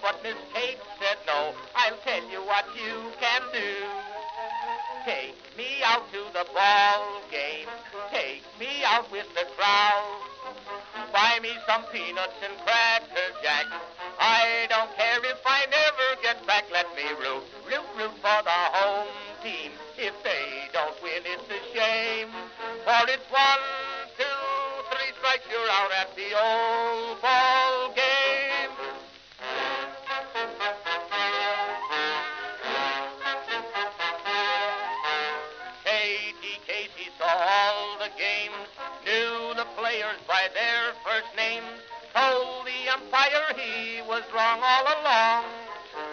but Miss Kate said no. I'll tell you what you can do. Take me out to the ball game. Take me out with the crowd. Buy me some peanuts and cracker jack. I don't care if I never get back. Let me root for the home team. If they don't win, it's a shame. For it's 1, 2, 3 strikes, you're out at the old ball game. Casey saw all the games, knew the players by their first names, told the umpire he was wrong all along,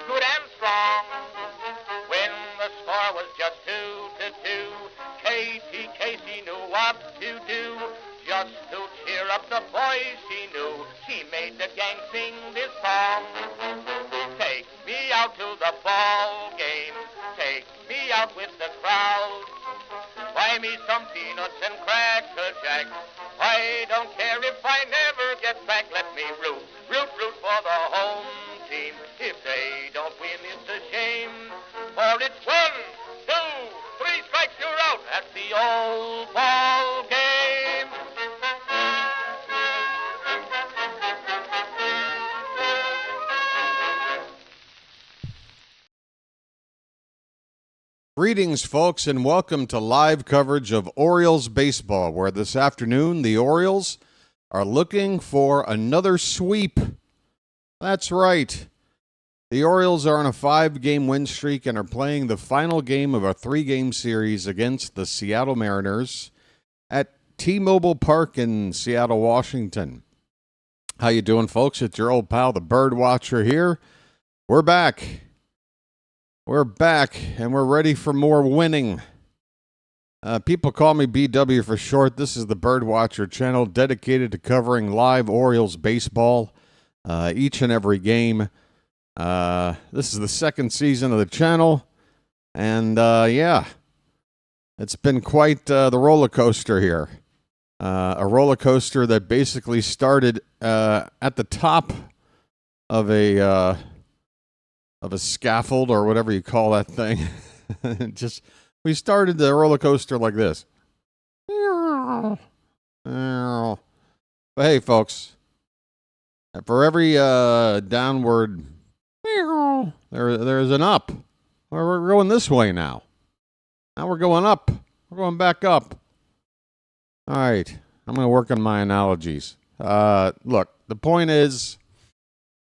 good and strong. When the score was just 2-2, Casey knew what to do. Just to cheer up the boys she knew, she made the gang sing this song. Take me out to the ball game, take me out with the crowd. Buy me some peanuts and cracker jack. I don't care if I never get back. Let me root for the home team. If they don't win, it's a shame. For it's 1, 2, 3 strikes, you're out at the old ball game. Greetings, folks, and welcome to live coverage of Orioles baseball, where this afternoon the Orioles are looking for another sweep. That's right. The Orioles are on a 5-game win streak and are playing the final game of a 3-game series against the Seattle Mariners at T-Mobile Park in Seattle, Washington. How you doing, folks? It's your old pal, the BirdWatcher here. We're back. We're back, and we're ready for more winning. People call me BW for short. This is the BirdWatcher Channel, dedicated to covering live Orioles baseball each and every game. This is the second season of the channel, and yeah, it's been quite the roller coaster here. A roller coaster that basically started at the top of a scaffold or whatever you call that thing. We started the roller coaster like this. But hey, folks, for every downward, there's an up. We're going this way now. Now we're going up. We're going back up. All right, I'm going to work on my analogies. Look, the point is,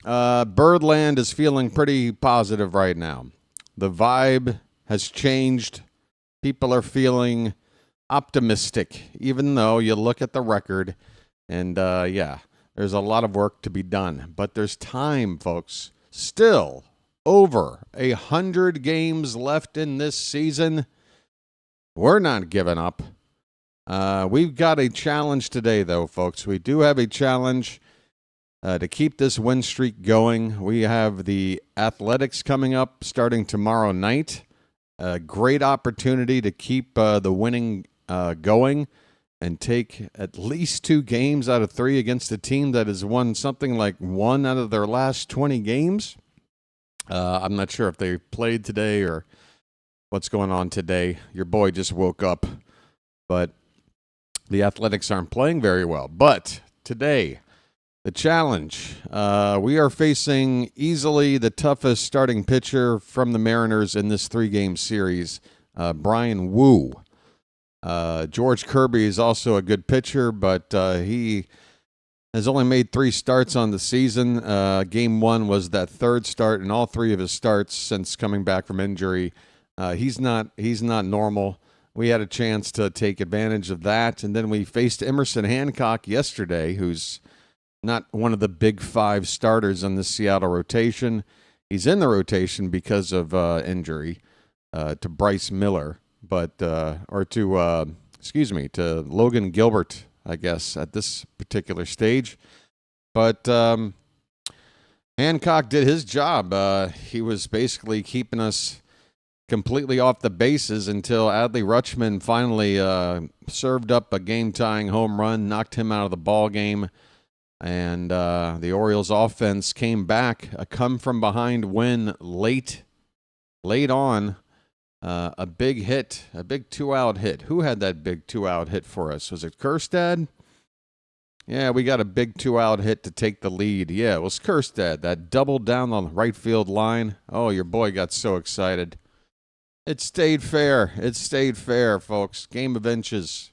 Birdland is feeling pretty positive right now. The vibe has changed. People are feeling optimistic, even though you look at the record and, yeah, there's a lot of work to be done. But there's time, folks. Still over 100 games left in this season. We're not giving up. We've got a challenge today, though, folks. We do have a challenge. To keep this win streak going. We have the Athletics coming up starting tomorrow night. A great opportunity to keep the winning going and take at least 2 games out of 3 against a team that has won something like 1 out of their last 20 games. I'm not sure if they played today or what's going on today. Your boy just woke up, but the Athletics aren't playing very well. But today, the challenge, we are facing easily the toughest starting pitcher from the Mariners in this 3-game series, Brian Wu. George Kirby is also a good pitcher, but he has only made 3 starts on the season. Game 1 was that 3rd start, and all 3 of his starts since coming back from injury. He's not normal. We had a chance to take advantage of that, and then we faced Emerson Hancock yesterday, who's not one of the big 5 starters on the Seattle rotation. He's in the rotation because of injury to Bryce Miller, but to Logan Gilbert, I guess, at this particular stage. But Hancock did his job. He was basically keeping us completely off the bases until Adley Rutschman finally served up a game-tying home run, knocked him out of the ball game. And the Orioles offense came back, a come-from-behind win late on. A big hit, a big 2-out hit. Who had that big 2-out hit for us? Was it Kjerstad? Yeah, we got a big 2-out hit to take the lead. Yeah, it was Kjerstad. That double down the right field line. Oh, your boy got so excited. It stayed fair. It stayed fair, folks. Game of inches.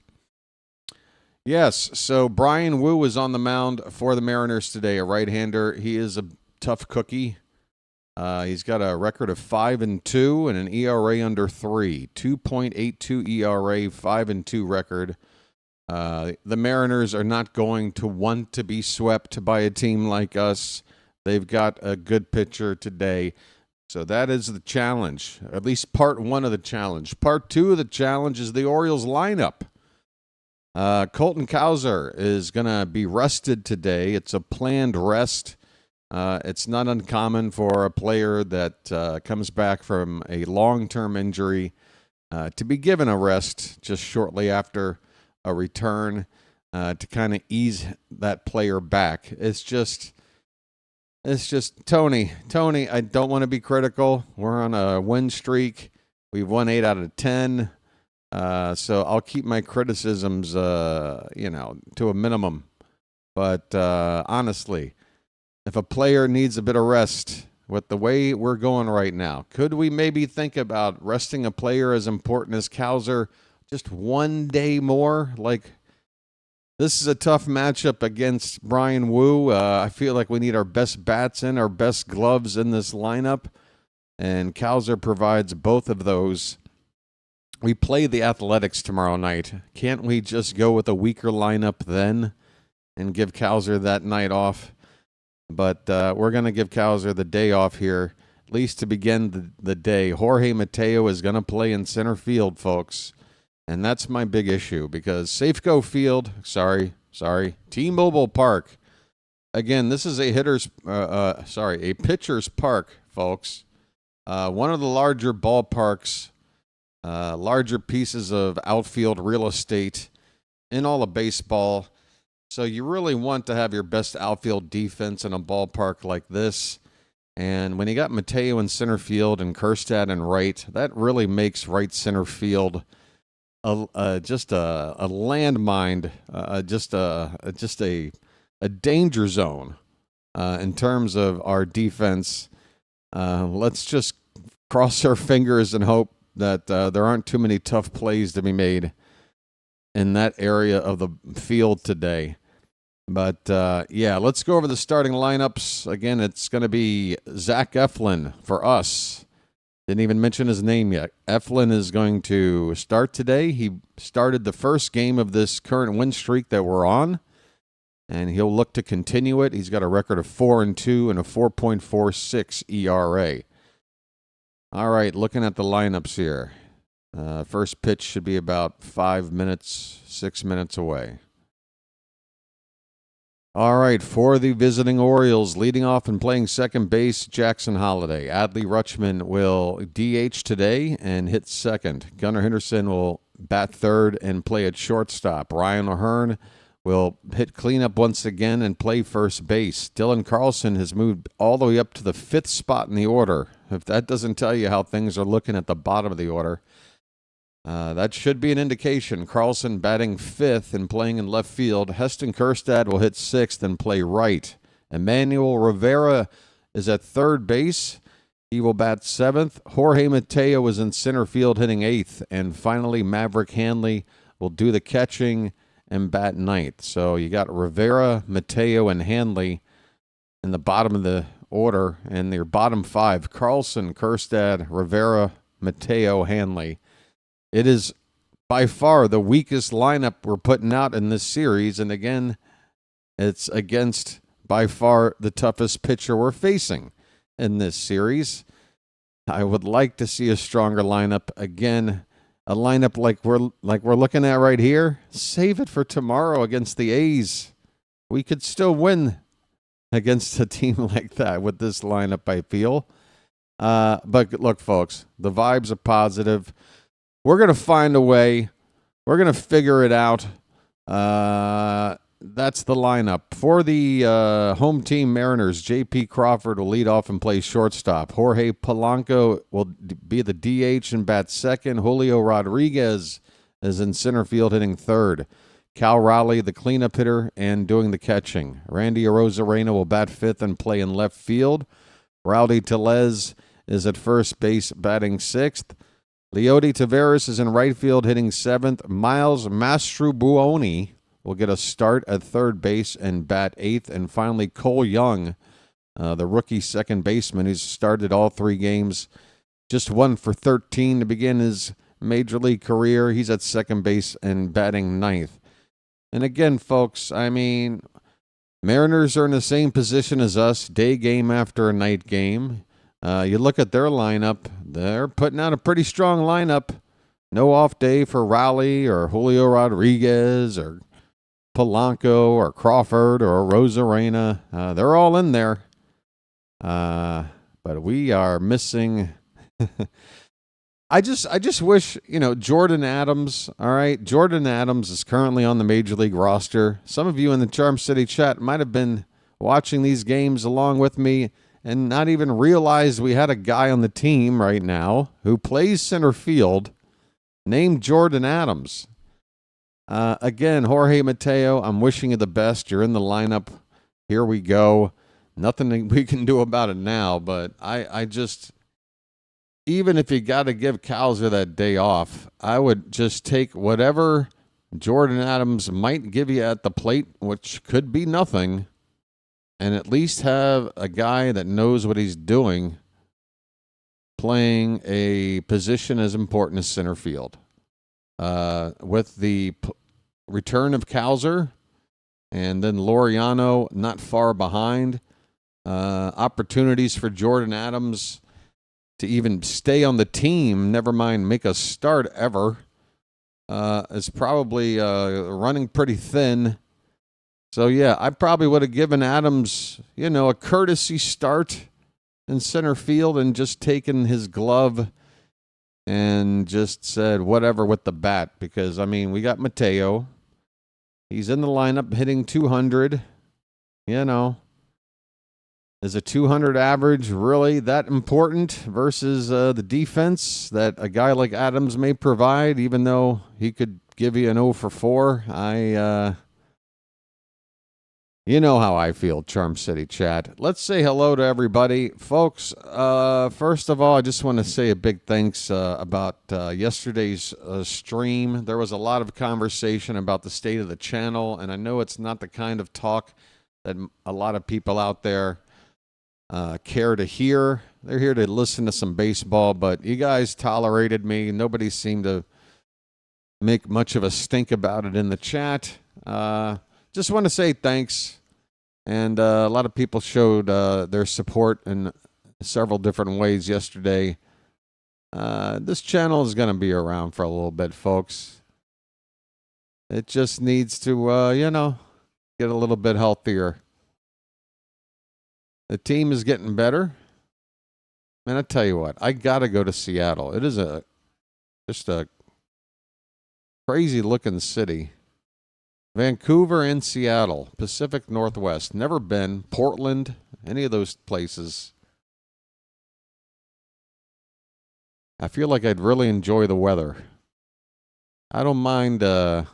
Yes, so Brian Wu is on the mound for the Mariners today, a right-hander. He is a tough cookie. He's got a record of 5-2 and an ERA under 3. 2.82 ERA, 5-2 record. The Mariners are not going to want to be swept by a team like us. They've got a good pitcher today. So that is the challenge, at least part one of the challenge. Part two of the challenge is the Orioles lineup. Colton Cowser is going to be rested today. It's a planned rest. It's not uncommon for a player that comes back from a long-term injury to be given a rest just shortly after a return to kind of ease that player back. It's just Tony, I don't want to be critical. We're on a win streak. We've won 8 out of 10. So I'll keep my criticisms, to a minimum. But honestly, if a player needs a bit of rest with the way we're going right now, could we maybe think about resting a player as important as Cowser just one day more? Like, this is a tough matchup against Brian Wu. I feel like we need our best bats in, our best gloves in this lineup, and Cowser provides both of those. We play the Athletics tomorrow night. Can't we just go with a weaker lineup then and give Cowser that night off? But we're going to give Cowser the day off here, at least to begin the day. Jorge Mateo is going to play in center field, folks. And that's my big issue because Safeco Field, T-Mobile Park. Again, this is a pitcher's park, folks. One of the larger ballparks, larger pieces of outfield real estate in all of baseball. So you really want to have your best outfield defense in a ballpark like this. And when you got Mateo in center field and Kjerstad in right, that really makes right center field just a landmine, just a danger zone in terms of our defense. Let's just cross our fingers and hope that there aren't too many tough plays to be made in that area of the field today. But, let's go over the starting lineups. Again, it's going to be Zach Eflin for us. Didn't even mention his name yet. Eflin is going to start today. He started the first game of this current win streak that we're on, and he'll look to continue it. He's got a record of 4-2 and a 4.46 ERA. All right, looking at the lineups here. First pitch should be about 6 minutes away. All right, for the visiting Orioles, leading off and playing second base, Jackson Holliday. Adley Rutschman will DH today and hit second. Gunnar Henderson will bat third and play at shortstop. Ryan O'Hearn will hit cleanup once again and play first base. Dylan Carlson has moved all the way up to the 5th spot in the order. If that doesn't tell you how things are looking at the bottom of the order, that should be an indication. Carlson batting 5th and playing in left field. Heston Kjerstad will hit 6th and play right. Emmanuel Rivera is at third base. He will bat 7th. Jorge Mateo is in center field hitting 8th. And finally, Maverick Hanley will do the catching and bat 9th. So you got Rivera, Mateo, and Hanley in the bottom of the order. And their bottom 5, Carlson, Kjerstad, Rivera, Mateo, Hanley. It is by far the weakest lineup we're putting out in this series. And again, it's against by far the toughest pitcher we're facing in this series. I would like to see a stronger lineup. Again, a lineup like we're looking at right here. Save it for tomorrow against the A's. We could still win against a team like that with this lineup, I feel. But look, folks, the vibes are positive. We're going to find a way. We're going to figure it out. that's the lineup. For the home team Mariners, J.P. Crawford will lead off and play shortstop. Jorge Polanco will be the DH and bat second. Julio Rodriguez is in center field hitting third. Cal Raleigh, the cleanup hitter, and doing the catching. Randy Arozarena will bat fifth and play in left field. Rowdy Tellez is at first base batting sixth. Leody Taveras is in right field hitting seventh. Miles Mastrobuoni will get a start at third base and bat eighth. And finally, Cole Young, the rookie second baseman who's started all three games, just 1 for 13 to begin his major league career. He's at second base and batting ninth. And again, folks, I mean, Mariners are in the same position as us, day game after a night game. You look at their lineup, they're putting out a pretty strong lineup. No off day for Raleigh or Julio Rodriguez or Polanco or Crawford or Rosarena. They're all in there. But we are missing... I just wish, Jordan Adams, all right? Jordan Adams is currently on the Major League roster. Some of you in the Charm City chat might have been watching these games along with me and not even realized we had a guy on the team right now who plays center field named Jordan Adams. Again, Jorge Mateo, I'm wishing you the best. You're in the lineup. Here we go. Nothing we can do about it now, but I just... Even if you got to give Cowser that day off, I would just take whatever Jordan Adams might give you at the plate, which could be nothing, and at least have a guy that knows what he's doing playing a position as important as center field. With the return of Cowser and then Laureano not far behind, opportunities for Jordan Adams to even stay on the team, never mind make a start ever, is probably running pretty thin. So, yeah, I probably would have given Adams, a courtesy start in center field and just taken his glove and just said whatever with the bat. Because, we got Mateo. He's in the lineup hitting 200, Is a 200 average really that important versus the defense that a guy like Adams may provide, even though he could give you an 0 for 4? You know how I feel, Charm City chat. Let's say hello to everybody. Folks, first of all, I just want to say a big thanks about yesterday's stream. There was a lot of conversation about the state of the channel, and I know it's not the kind of talk that a lot of people out there care to hear. They're here to listen to some baseball, but you guys tolerated me. Nobody seemed to make much of a stink about it in the chat. Just want to say thanks. And a lot of people showed their support in several different ways yesterday. This channel is going to be around for a little bit, folks. It just needs to, get a little bit healthier. The team is getting better. Man, I tell you what, I got to go to Seattle. It is just a crazy looking city. Vancouver and Seattle, Pacific Northwest. Never been. Portland, any of those places. I feel like I'd really enjoy the weather. I don't mind it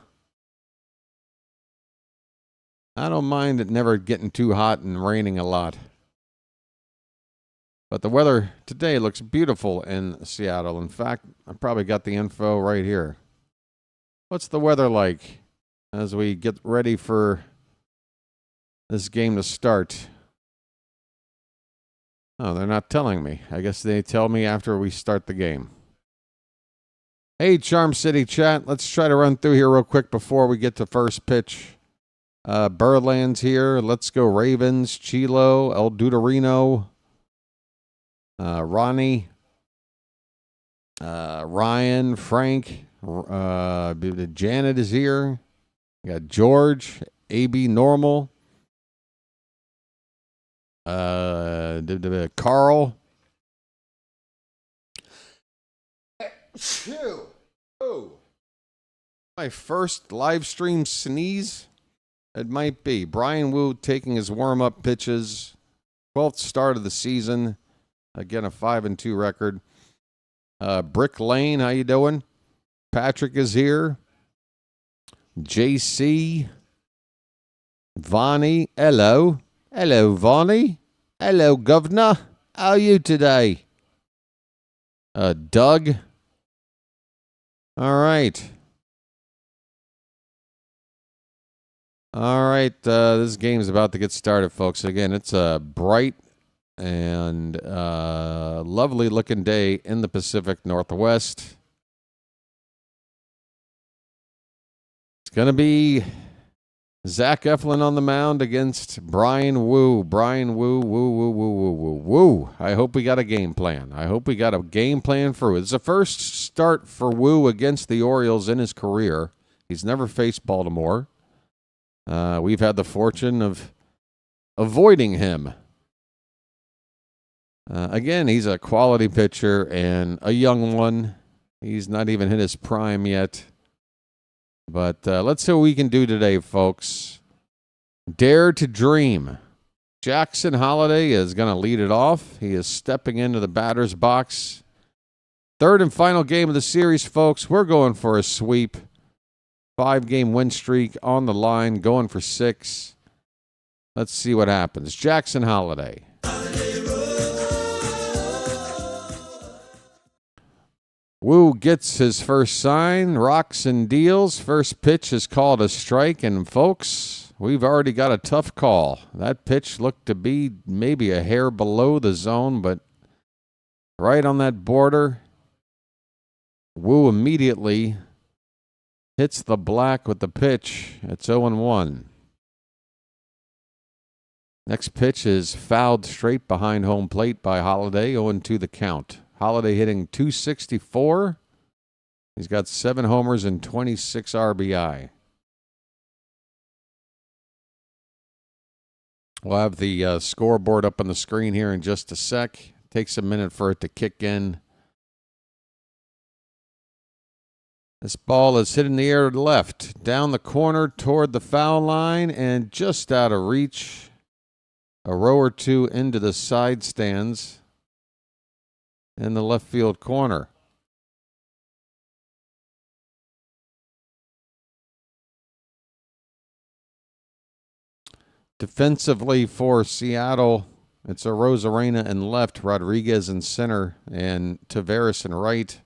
never getting too hot and raining a lot. But the weather today looks beautiful in Seattle. In fact, I probably got the info right here. What's the weather like as we get ready for this game to start? Oh, they're not telling me. I guess they tell me after we start the game. Hey, Charm City chat. Let's try to run through here real quick before we get to first pitch. Birdland's here. Let's go Ravens. Chilo, El Duderino. Ronnie, Ryan, Frank, Janet is here. We got George, AB Normal, Carl. Oh, my first live stream sneeze It might be. Brian Wu taking his warm-up pitches. 12th start of the season. Again, a 5-2 record. Brick Lane, how you doing? Patrick is here. JC. Vonnie, hello. Hello, Vonnie. Hello, Governor. How are you today? Doug. All right. All right, this game's about to get started, folks. Again, it's a bright and lovely-looking day in the Pacific Northwest. It's going to be Zach Eflin on the mound against Brian Wu. Brian Wu, woo. I hope we got a game plan. I hope we got a game plan for Wu. It's the first start for Wu against the Orioles in his career. He's never faced Baltimore. We've had the fortune of avoiding him. Again, he's a quality pitcher and a young one. He's not even hit his prime yet. But let's see what we can do today, folks. Dare to dream. Jackson Holliday is going to lead it off. He is stepping into the batter's box. Third and final game of the series, folks. We're going for a sweep. 5-game win streak on the line, going for 6. Let's see what happens. Jackson Holliday. Wu gets his first sign, rocks and deals. First pitch is called a strike, and folks, we've already got a tough call. That pitch looked to be maybe a hair below the zone, but right on that border. Wu immediately hits the black with the pitch. It's 0-1. Next pitch is fouled straight behind home plate by Holliday. 0-2 the count. Holliday hitting .264. He's got 7 homers and 26 RBI. We'll have the scoreboard up on the screen here in just a sec. Takes a minute for it to kick in. This ball is hit in the air to the left, down the corner toward the foul line, and just out of reach. A row or two into the side stands in the left field corner. Defensively for Seattle, it's a Rosarena in left, Rodriguez in center, and Taveras in right.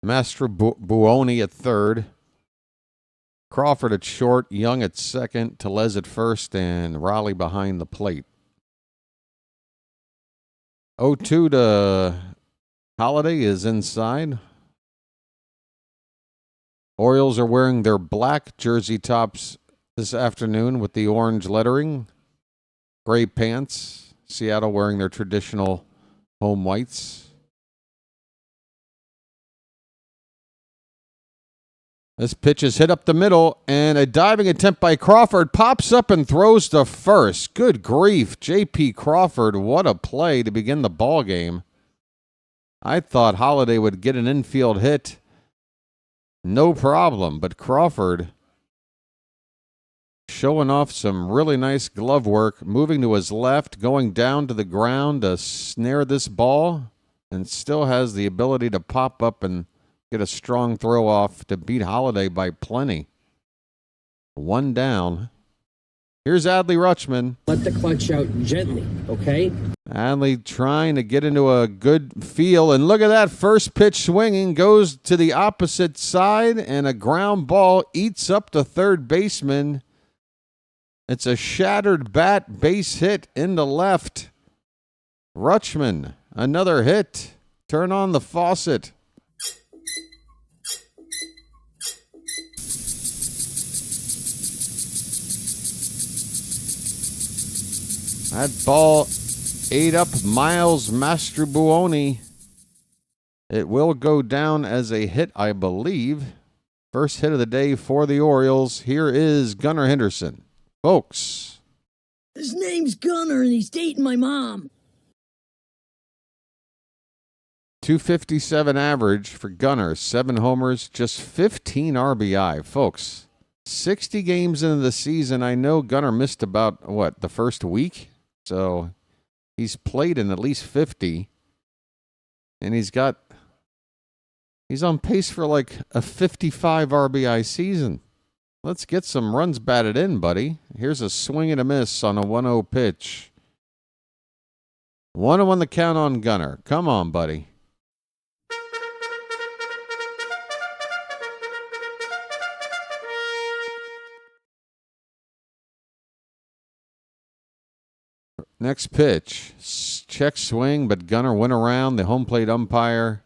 Master Buoni at third. Crawford at short, Young at second, Tellez at first, and Raleigh behind the plate. 0-2 to Holliday is inside. Orioles are wearing their black jersey tops this afternoon with the orange lettering. Gray pants. Seattle wearing their traditional home whites. This pitch is hit up the middle, and a diving attempt by Crawford pops up and throws to first. Good grief, J.P. Crawford, what a play to begin the ball game. I thought Holliday would get an infield hit. No problem, but Crawford showing off some really nice glove work, moving to his left, going down to the ground to snare this ball, and still has the ability to pop up and get a strong throw off to beat Holliday by plenty. 1 down. Here's Adley Rutschman. Let the clutch out gently, okay? Adley trying to get into a good feel. And look at that. First pitch swinging goes to the opposite side, and a ground ball eats up the third baseman. It's a shattered bat base hit into left. Rutschman, another hit. Turn on the faucet. That ball ate up Miles Mastrobuoni. It will go down as a hit, I believe. First hit of the day for the Orioles. Here is Gunnar Henderson. Folks. His name's Gunnar, and he's dating my mom. .257 average for Gunnar. 7 homers, just 15 RBI. Folks, 60 games into the season. I know Gunnar missed about, the first week? So he's played in at least 50. And he's on pace for like a 55 RBI season. Let's get some runs batted in, buddy. Here's a swing and a miss on a 1-0 pitch. 1-1 the count on Gunnar. Come on, buddy. Next pitch. Check swing, but Gunnar went around. The home plate umpire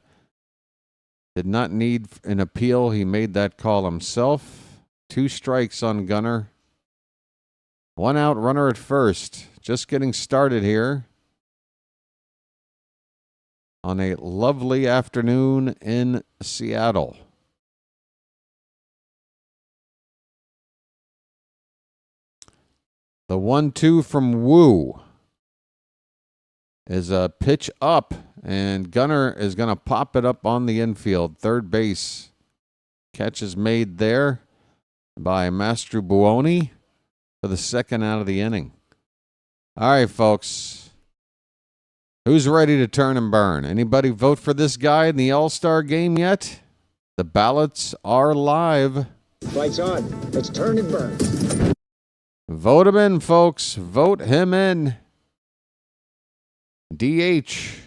did not need an appeal. He made that call himself. 2 strikes on Gunnar. 1 out, runner at first. Just getting started here on a lovely afternoon in Seattle. The 1-2 from Wu is a pitch up, and Gunnar is going to pop it up on the infield. Third base. Catch is made there by Mastrobuoni for the 2nd out of the inning. All right, folks. Who's ready to turn and burn? Anybody vote for this guy in the All-Star game yet? The ballots are live. Lights on. Let's turn and burn. Vote him in, folks. Vote him in. DH.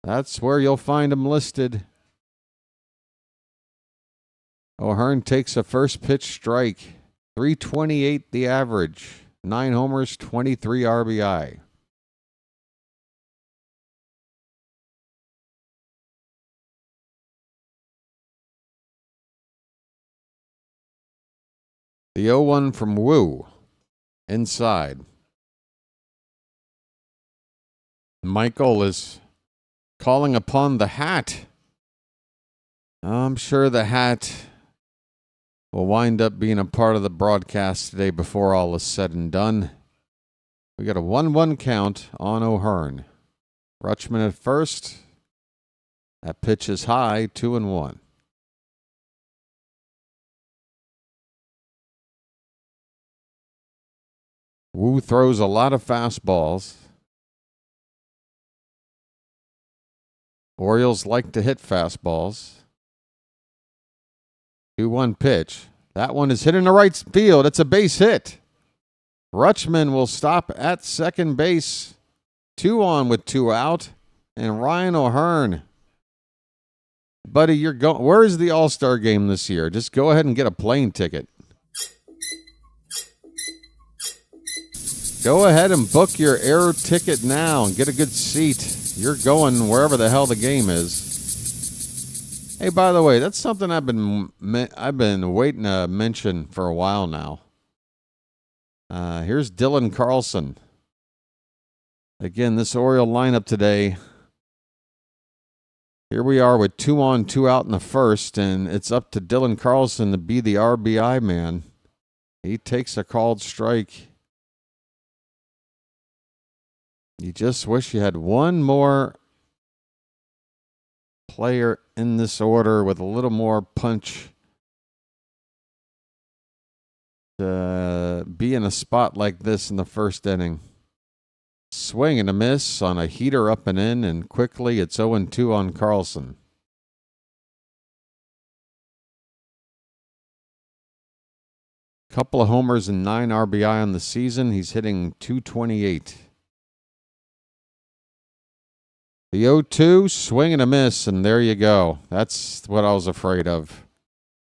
That's where you'll find him listed. O'Hearn takes a first pitch strike. 328 the average. 9 homers, 23 RBI. The 0-1 from Wu. Inside. Michael is calling upon the hat. I'm sure the hat will wind up being a part of the broadcast today before all is said and done. We got a 1-1 count on O'Hearn. Rutschman at first. That pitch is high, 2-1. Wu throws a lot of fastballs. Orioles like to hit fastballs. 2-1 pitch. That one is hit in the right field. It's a base hit. Rutschman will stop at second base. 2 on with 2 out. And Ryan O'Hearn. Buddy, you're going. Where is the All-Star game this year? Just go ahead and get a plane ticket. Go ahead and book your air ticket now and get a good seat. You're going wherever the hell the game is. Hey, by the way, that's something I've been waiting to mention for a while now. Here's Dylan Carlson. Again, this Oriole lineup today. Here we are with 2 on, 2 out in the first, and it's up to Dylan Carlson to be the RBI man. He takes a called strike. You just wish you had one more player in this order with a little more punch to be in a spot like this in the first inning. Swing and a miss on a heater up and in, and quickly it's 0-2 on Carlson. Couple of homers and 9 RBI on the season. He's hitting .228. The 0-2, swing and a miss, and there you go. That's what I was afraid of.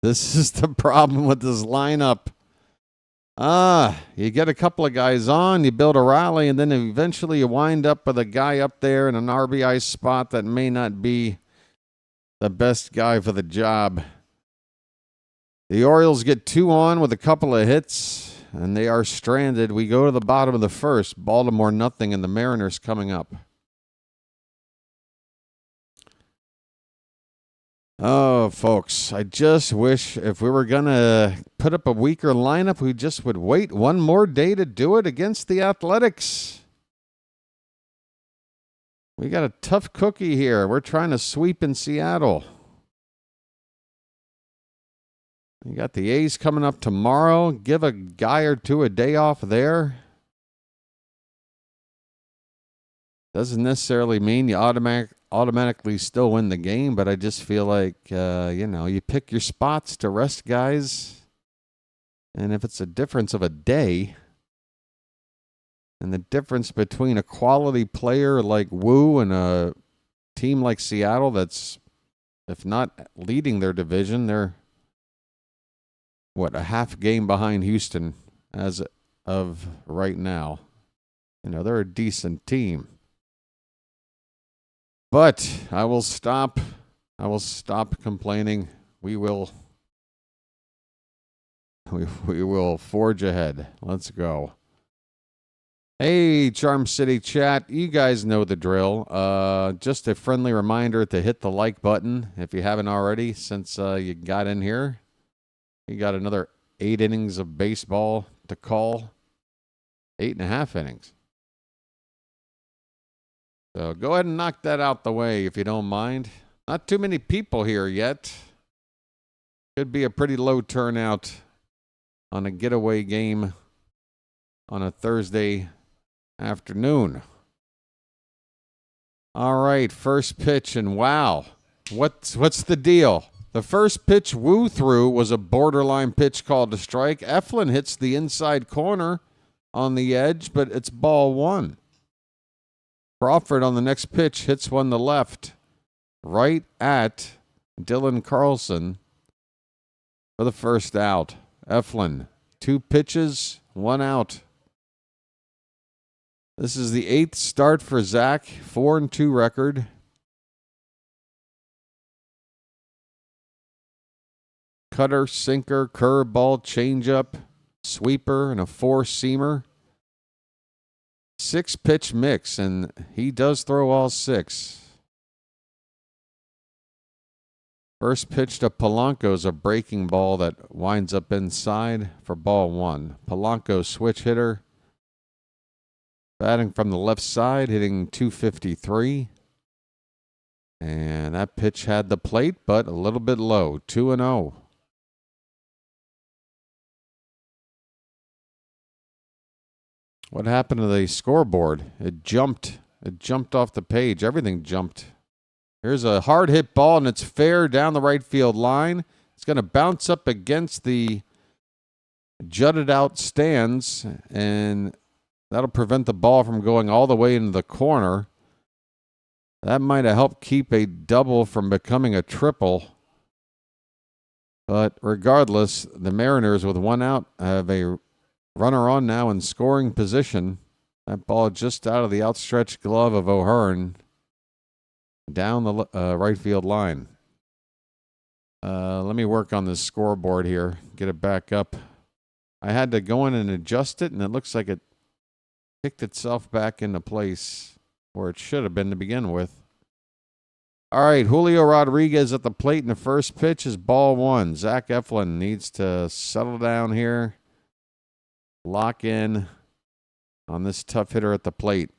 This is the problem with this lineup. You get a couple of guys on, you build a rally, and then eventually you wind up with a guy up there in an RBI spot that may not be the best guy for the job. The Orioles get 2 on with a couple of hits, and they are stranded. We go to the bottom of the first. Baltimore nothing, and the Mariners coming up. Oh, folks, I just wish if we were going to put up a weaker lineup, we just would wait one more day to do it against the Athletics. We got a tough cookie here. We're trying to sweep in Seattle. You got the A's coming up tomorrow. Give a guy or two a day off there. Doesn't necessarily mean you automatically still win the game, but I just feel like, you pick your spots to rest guys. And if it's a difference of a day, and the difference between a quality player like Wu and a team like Seattle that's, if not leading their division, they're, a half game behind Houston as of right now. They're a decent team. But I will stop complaining. We will forge ahead. Let's go. Hey, Charm City chat, you guys know the drill. Just a friendly reminder to hit the like button if you haven't already since you got in here. You got another 8 innings of baseball to call. 8.5 innings. So go ahead and knock that out the way if you don't mind. Not too many people here yet. Could be a pretty low turnout on a getaway game on a Thursday afternoon. All right, first pitch, and wow. What's the deal? The first pitch Wu threw was a borderline pitch called a strike. Eflin hits the inside corner on the edge, but it's ball 1. Crawford on the next pitch hits one to left, right at Dylan Carlson for the first out. Eflin, 2 pitches, 1 out. This is the 8th start for Zach, 4-2 record. Cutter, sinker, curveball, changeup, sweeper, and a 4-seamer. 6-pitch mix, and he does throw all 6. First pitch to Polanco is a breaking ball that winds up inside for ball 1. Polanco, switch hitter, batting from the left side, hitting .253. And that pitch had the plate, but a little bit low, 2-0. What happened to the scoreboard? It jumped off the page. Everything jumped. Here's a hard hit ball, and it's fair down the right field line. It's going to bounce up against the jutted out stands, and that'll prevent the ball from going all the way into the corner. That might have helped keep a double from becoming a triple. But regardless, the Mariners with 1 out have a runner on now in scoring position. That ball just out of the outstretched glove of O'Hearn down the right field line. Let me work on this scoreboard here. Get it back up. I had to go in and adjust it, and it looks like it picked itself back into place where it should have been to begin with. All right, Julio Rodriguez at the plate, and the first pitch is ball 1. Zach Eflin needs to settle down here. Lock in on this tough hitter at the plate.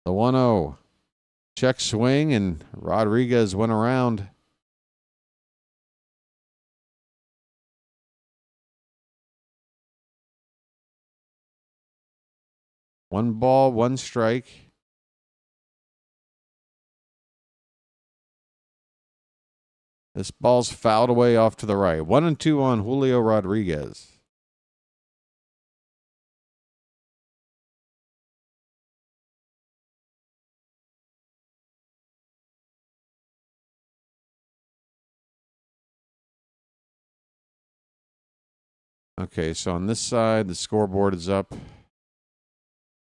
The 1-0. Check swing, and Rodriguez went around. One ball, 1 strike. This ball's fouled away off to the right. 1-2 on Julio Rodriguez. Okay, so on this side, the scoreboard is up.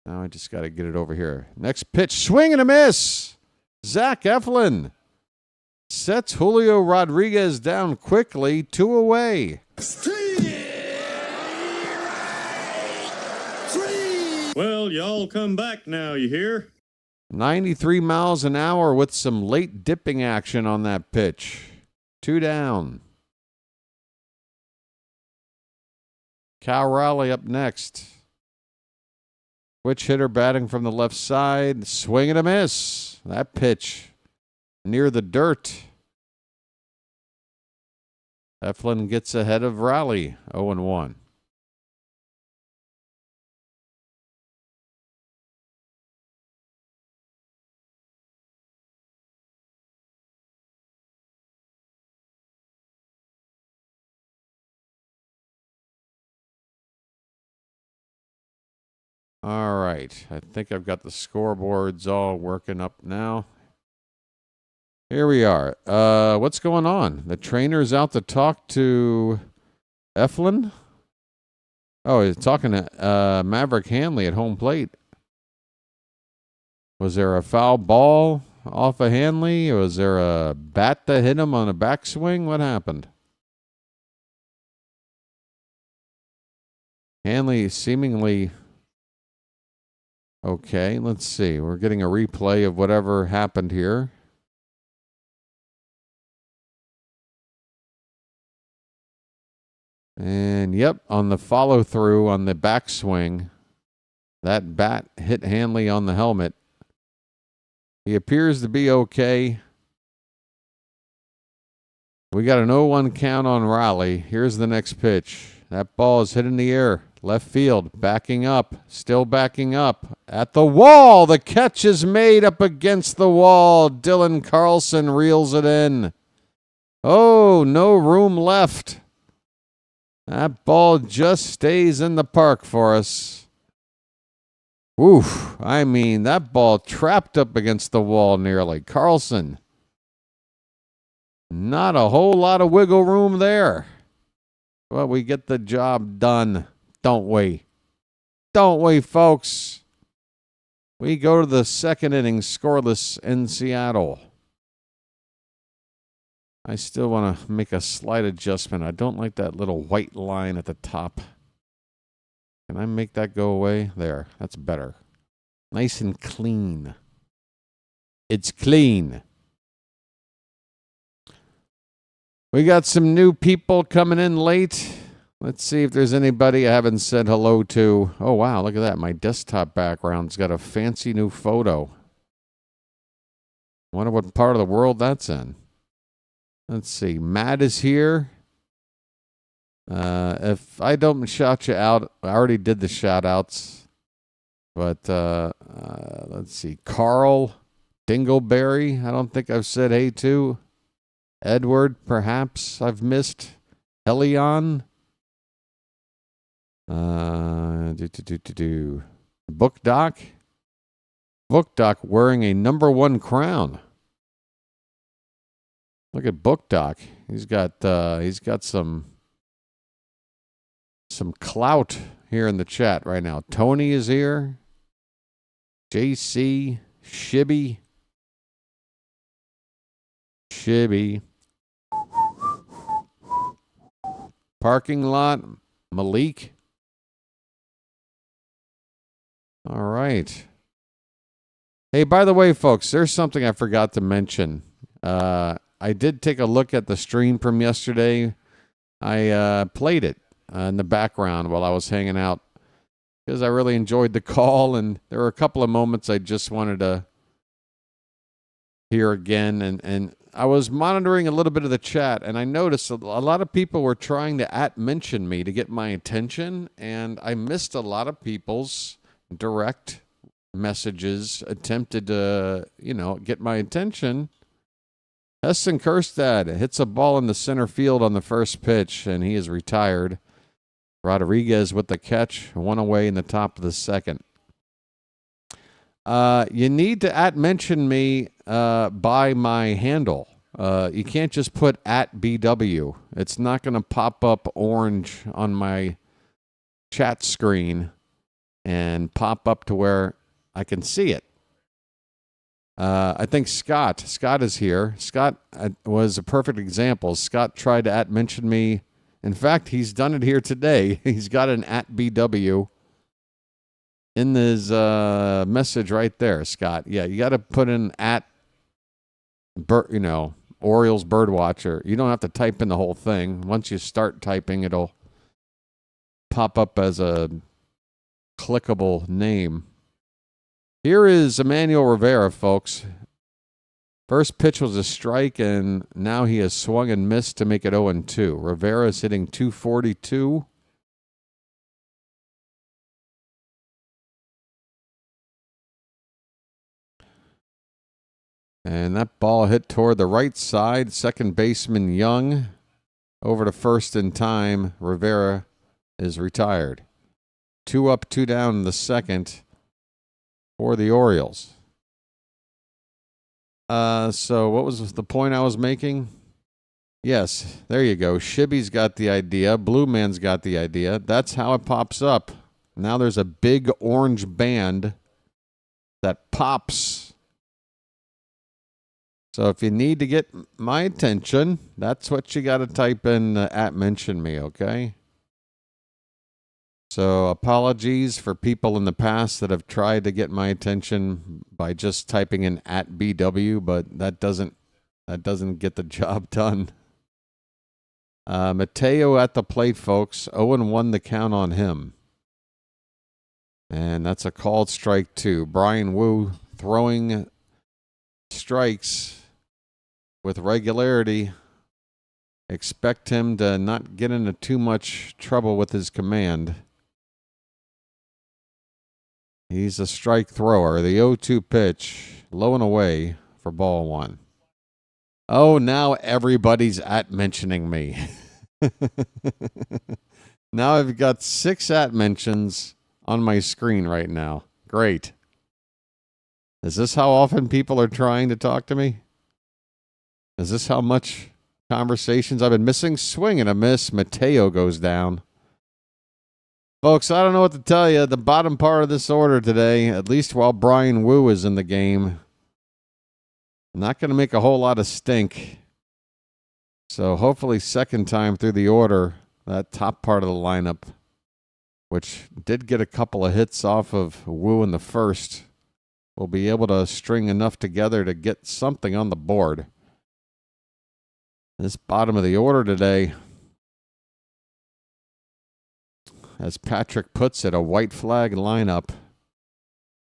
Now I just got to get it over here. Next pitch, swing and a miss. Zach Eflin sets Julio Rodriguez down quickly, 2 away. Well, y'all come back now, you hear? 93 miles an hour with some late dipping action on that pitch. 2 down. Cal Raleigh up next. Switch hitter batting from the left side. Swing and a miss. That pitch near the dirt. Eflin gets ahead of Raleigh, 0-1. All right. I think I've got the scoreboards all working up now. Here we are. What's going on? The trainer's out to talk to Eflin? Oh, he's talking to Maverick Hanley at home plate. Was there a foul ball off of Hanley? Or was there a bat that hit him on a backswing? What happened? Hanley seemingly... Okay, let's see. We're getting a replay of whatever happened here. And, yep, on the follow-through on the backswing, that bat hit Hanley on the helmet. He appears to be okay. We got an 0-1 count on Raleigh. Here's the next pitch. That ball is hit in the air. Left field, backing up, still backing up. At the wall, the catch is made up against the wall. Dylan Carlson reels it in. Oh, no room left. That ball just stays in the park for us. Oof, I mean, that ball trapped up against the wall nearly. Carlson, not a whole lot of wiggle room there. But we get the job done. Don't we? Don't we, folks? We go to the second inning scoreless in Seattle. I still want to make a slight adjustment. I don't like that little white line at the top. Can I make that go away? There. That's better. Nice and clean. It's clean. We got some new people coming in late. Let's see if there's anybody I haven't said hello to. Oh, wow, look at that. My desktop background's got a fancy new photo. Wonder what part of the world that's in. Let's see. Matt is here. If I don't shout you out, I already did the shout-outs. But let's see. Carl Dingleberry, I don't think I've said hey to. Edward, perhaps I've missed. Helion. Book Doc. Book Doc wearing a #1 crown. Look at Book Doc. He's got some clout here in the chat right now. Tony is here. JC, Shibby. Parking lot, Malik. All right. Hey, by the way, folks, there's something I forgot to mention. I did take a look at the stream from yesterday. I played it in the background while I was hanging out because I really enjoyed the call, and there were a couple of moments I just wanted to hear again. And I was monitoring a little bit of the chat, and I noticed a lot of people were trying to @mention me to get my attention, and I missed a lot of people's direct messages attempted to, get my attention. Heston Kerstad hits a ball in the center field on the first pitch, and he is retired. Rodriguez with the catch, one away in the top of the second. You need to @mention me by my handle. You can't just put @BW. It's not going to pop up orange on my chat screen and pop up to where I can see it. I think Scott is here. Scott was a perfect example. Scott tried to @mention me. In fact, he's done it here today. He's got an @BW in his message right there, Scott. Yeah, you got to put in Orioles Birdwatcher. You don't have to type in the whole thing. Once you start typing, it'll pop up as a clickable name. Here is Emmanuel Rivera, folks. First pitch was a strike, and now he has swung and missed to make it 0-2. Rivera is hitting .242. And that ball hit toward the right side. Second baseman Young over to first in time. Rivera is retired. 2 up, 2 down in the second for the Orioles. So what was the point I was making? Yes, there you go. Shibby's got the idea. Blue Man's got the idea. That's how it pops up. Now there's a big orange band that pops. So if you need to get my attention, that's what you got to type in at mention me, okay? So apologies for people in the past that have tried to get my attention by just typing in at BW, but that doesn't get the job done. Mateo at the plate, folks. 0-1 the count on him. And that's a called strike 2. Brian Wu throwing strikes with regularity. Expect him to not get into too much trouble with his command. He's a strike thrower. The 0-2 pitch, low and away for ball 1. Oh, now everybody's at mentioning me. Now I've got 6 at mentions on my screen right now. Great. Is this how often people are trying to talk to me? Is this how much conversations I've been missing? Swing and a miss. Mateo goes down. Folks, I don't know what to tell you. The bottom part of this order today, at least while Brian Wu is in the game, not going to make a whole lot of stink. So hopefully second time through the order, that top part of the lineup, which did get a couple of hits off of Wu in the first, will be able to string enough together to get something on the board. This bottom of the order today, as Patrick puts it, a white flag lineup.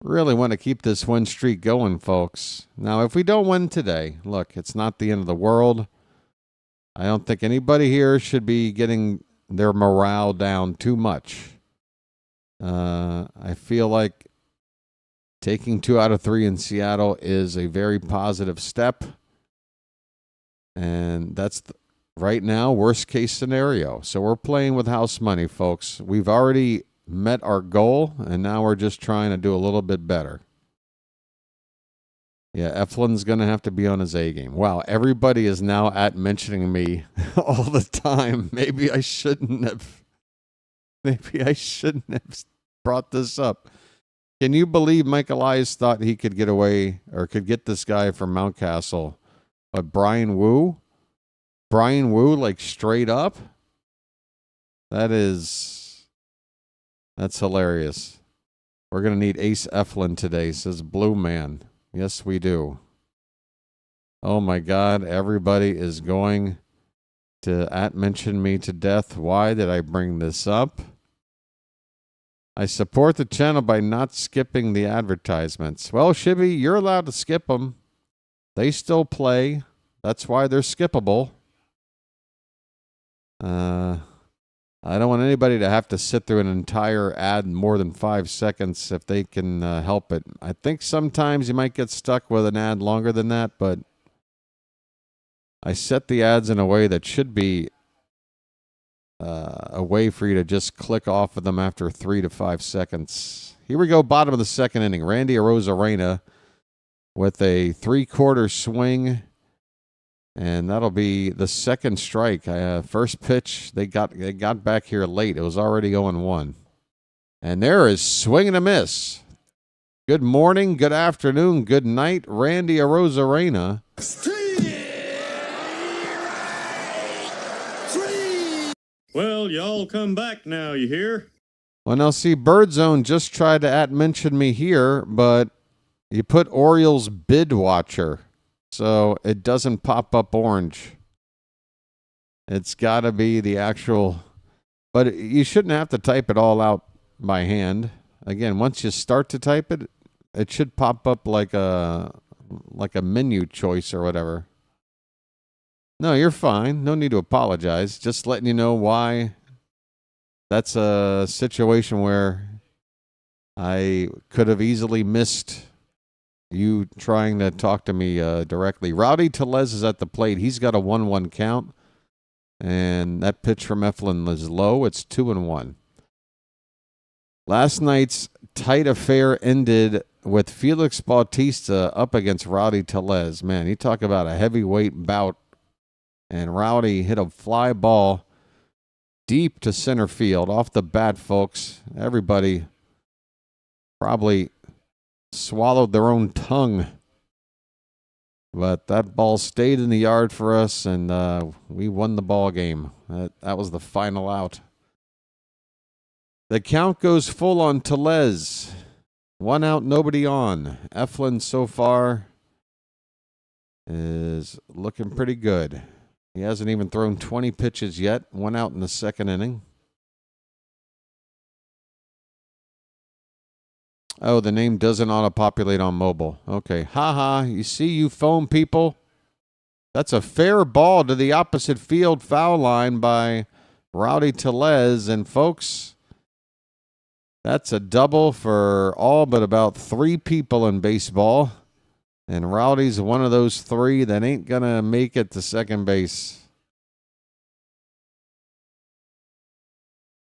Really want to keep this win streak going, folks. Now, if we don't win today, look, it's not the end of the world. I don't think anybody here should be getting their morale down too much. I feel like taking 2 out of 3 in Seattle is a very positive step. And that's right now, worst case scenario. So we're playing with house money, folks. We've already met our goal, and now we're just trying to do a little bit better. Yeah, Eflin's going to have to be on his A game. Wow, everybody is now at mentioning me all the time. Maybe I shouldn't have brought this up. Can you believe Mike Elias thought he could get away or could get this guy from Mountcastle? But Brian Wu, like straight up? That's hilarious. We're going to need Ace Eflin today, says Blue Man. Yes, we do. Oh my God, everybody is going to at-mention me to death. Why did I bring this up? I support the channel by not skipping the advertisements. Well, Shibby, you're allowed to skip them. They still play. That's why they're skippable. I don't want anybody to have to sit through an entire ad in more than 5 seconds if they can help it. I think sometimes you might get stuck with an ad longer than that, but I set the ads in a way that should be a way for you to just click off of them after 3 to 5 seconds. Here we go, bottom of the second inning. Randy Arozarena with a 3/4 swing, and that'll be the second strike. First pitch, they got back here late. It was already 0-1. And there is swing and a miss. Good morning, good afternoon, good night, Randy Arozarena. Well, y'all come back now, you hear? Well, now see, Birdzone just tried to at-mention me here, but you put Orioles BirdWatcher, so it doesn't pop up orange. It's got to be the actual, but you shouldn't have to type it all out by hand. Again, once you start to type it, it should pop up like a like a menu choice or whatever. No, you're fine. No need to apologize. Just letting you know why that's a situation where I could have easily missed you trying to talk to me directly. Rowdy Tellez is at the plate. He's got a 1-1 count. And that pitch from Eflin is low. It's 2-1. Last night's tight affair ended with Felix Bautista up against Rowdy Tellez. Man, you talk about a heavyweight bout. And Rowdy hit a fly ball deep to center field. Off the bat, folks. Everybody probably swallowed their own tongue. But that ball stayed in the yard for us, and we won the ball game. That was the final out. The count goes full on Tellez. 1 out, nobody on. Eflin so far is looking pretty good. He hasn't even thrown 20 pitches yet. 1 out in the second inning. Oh, the name doesn't auto-populate on mobile. Okay. Ha-ha. You see, you phone people? That's a fair ball to the opposite field foul line by Rowdy Tellez. And, folks, that's a double for all but about 3 people in baseball. And Rowdy's one of those 3 that ain't going to make it to second base.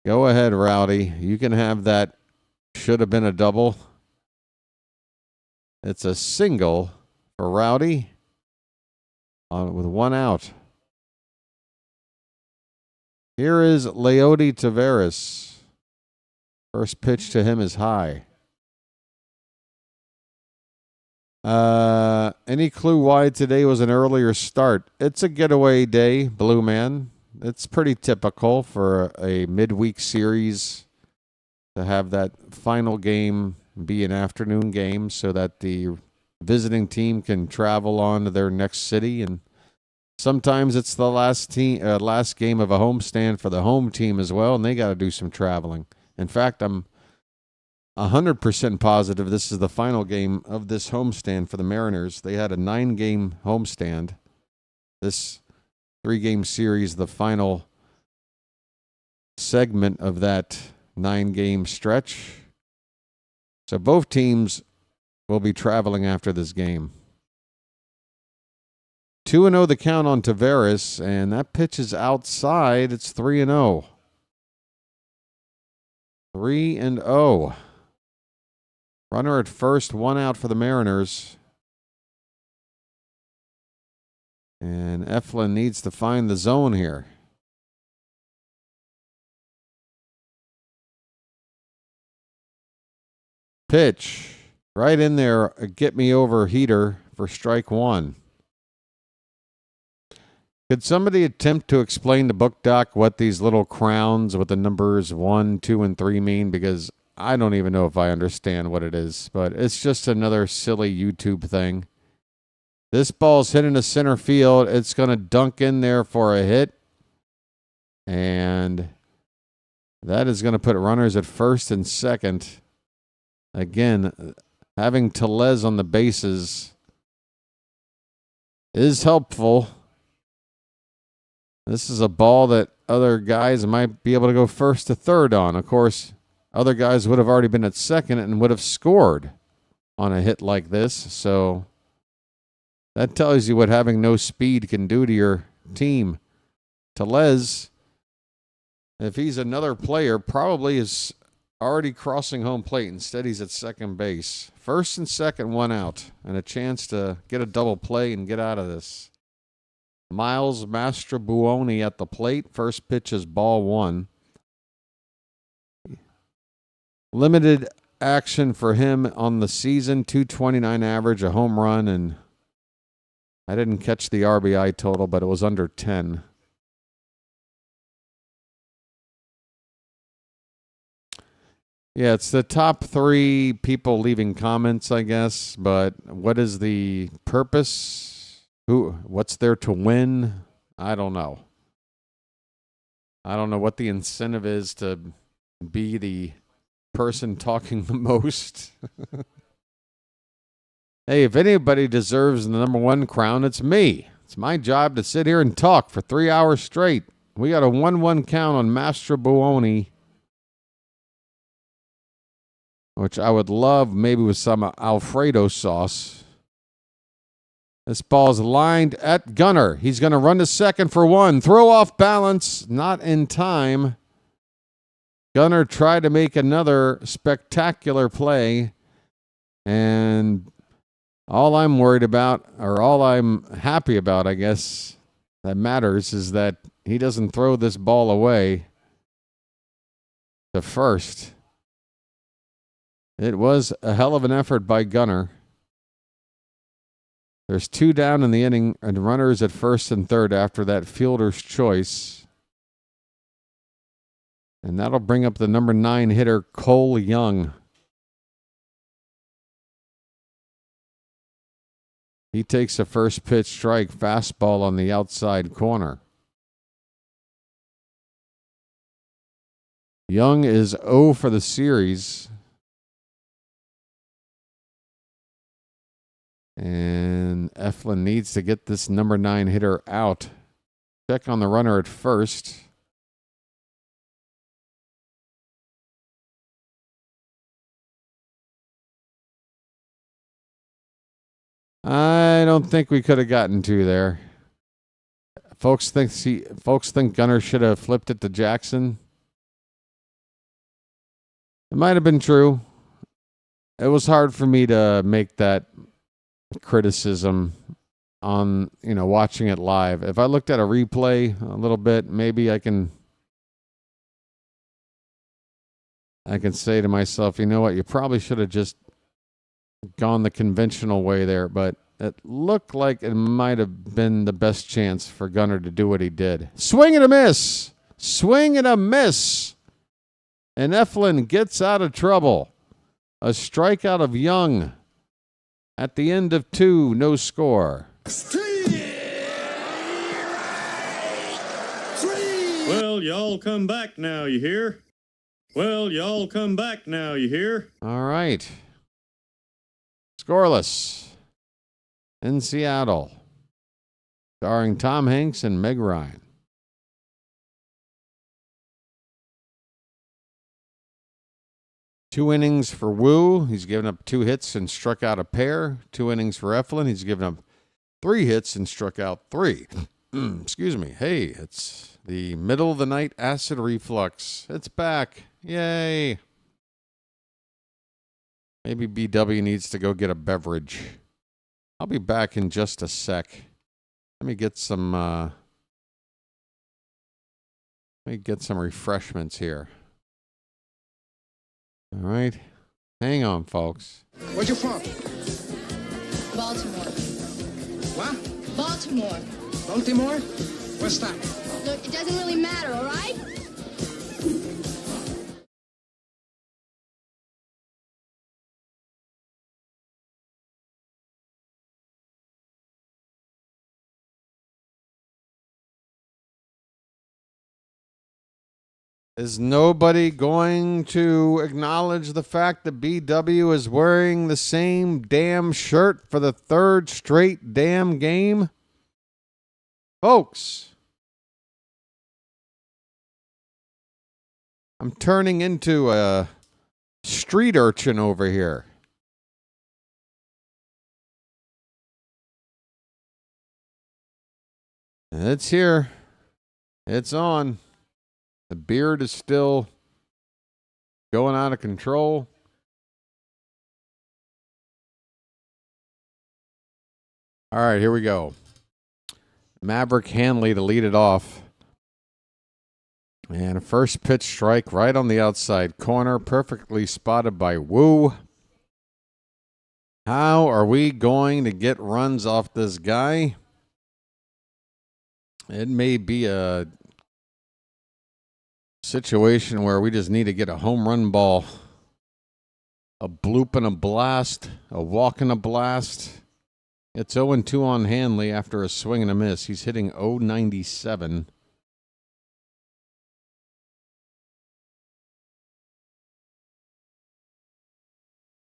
Go ahead, Rowdy. You can have that. Should have been a double. It's a single for Rowdy with 1 out. Here is Leody Taveras. First pitch to him is high. Any clue why today was an earlier start? It's a getaway day, Blue Man. It's pretty typical for a midweek series to have that final game be an afternoon game so that the visiting team can travel on to their next city. And sometimes it's the last game of a homestand for the home team as well, and they got to do some traveling. In fact, I'm 100% positive this is the final game of this homestand for the Mariners. They had a 9-game homestand. This 3-game series, the final segment of that 9-game stretch. So both teams will be traveling after this game. 2-0 the count on Taveras, and that pitch is outside. It's 3-0. 3-0. Runner at first, 1 out for the Mariners. And Eflin needs to find the zone here. Pitch. Right in there, a get me over heater for strike 1. Could somebody attempt to explain to Book Doc what these little crowns with the numbers 1, 2, and 3 mean? Because I don't even know if I understand what it is, but it's just another silly YouTube thing. This ball's hitting the center field. It's going to dunk in there for a hit. And that is going to put runners at first and second. Again, having Tellez on the bases is helpful. This is a ball that other guys might be able to go first to third on. Of course, other guys would have already been at second and would have scored on a hit like this. So that tells you what having no speed can do to your team. Tellez, if he's another player, probably is already crossing home plate. Instead, he's at second base. First and second, 1 out, and a chance to get a double play and get out of this. Miles Mastrobuoni at the plate. First pitch is ball 1. Limited action for him on the season. 229 average, a home run, and I didn't catch the RBI total, but it was under 10. Yeah, it's the top 3 people leaving comments, I guess. But what is the purpose? What's there to win? I don't know. I don't know what the incentive is to be the person talking the most. Hey, if anybody deserves the number one crown, it's me. It's my job to sit here and talk for 3 hours straight. We got a 1-1 count on Mastro Buoni, which I would love maybe with some Alfredo sauce. This ball's lined at Gunnar. He's going to run to second for one. Throw off balance. Not in time. Gunnar tried to make another spectacular play. And all I'm worried about, or all I'm happy about, I guess, that matters, is that he doesn't throw this ball away to first. It was a hell of an effort by Gunnar. There's 2 down in the inning and runners at first and third after that fielder's choice. And that'll bring up the number 9 hitter, Cole Young. He takes a first pitch strike fastball on the outside corner. Young is 0 for the series. And Eflin needs to get this number 9 hitter out. Check on the runner at first. I don't think we could have gotten 2 there. Folks think Gunnar should have flipped it to Jackson. It might have been true. It was hard for me to make that criticism on, watching it live. If I looked at a replay a little bit, maybe I can say to myself, you know what, you probably should have just gone the conventional way there, but it looked like it might have been the best chance for Gunnar to do what he did. Swing and a miss! Swing and a miss! And Eflin gets out of trouble. A strikeout of Young. At the end of 2, no score. Well, y'all come back now, you hear? Well, y'all come back now, you hear? All right. Scoreless in Seattle. Starring Tom Hanks and Meg Ryan. Two innings for Wu. He's given up 2 hits and struck out a pair. 2 innings for Eflin. He's given up 3 hits and struck out 3. Excuse me. Hey, it's the middle of the night acid reflux. It's back. Yay. Maybe BW needs to go get a beverage. I'll be back in just a sec. Let me get some refreshments here. All right. Hang on, folks. Where you from? Baltimore. What? Baltimore. Baltimore? What's that? Look, it doesn't really matter, all right? Is nobody going to acknowledge the fact that BW is wearing the same damn shirt for the 3rd straight damn game? Folks, I'm turning into a street urchin over here. It's here. It's on. The beard is still going out of control. All right, here we go. Maverick Hanley to lead it off. And a first pitch strike right on the outside corner, perfectly spotted by Wu. How are we going to get runs off this guy? It may be a situation where we just need to get a home run ball. A bloop and a blast. A walk and a blast. It's 0-2 on Hanley after a swing and a miss. He's hitting .097.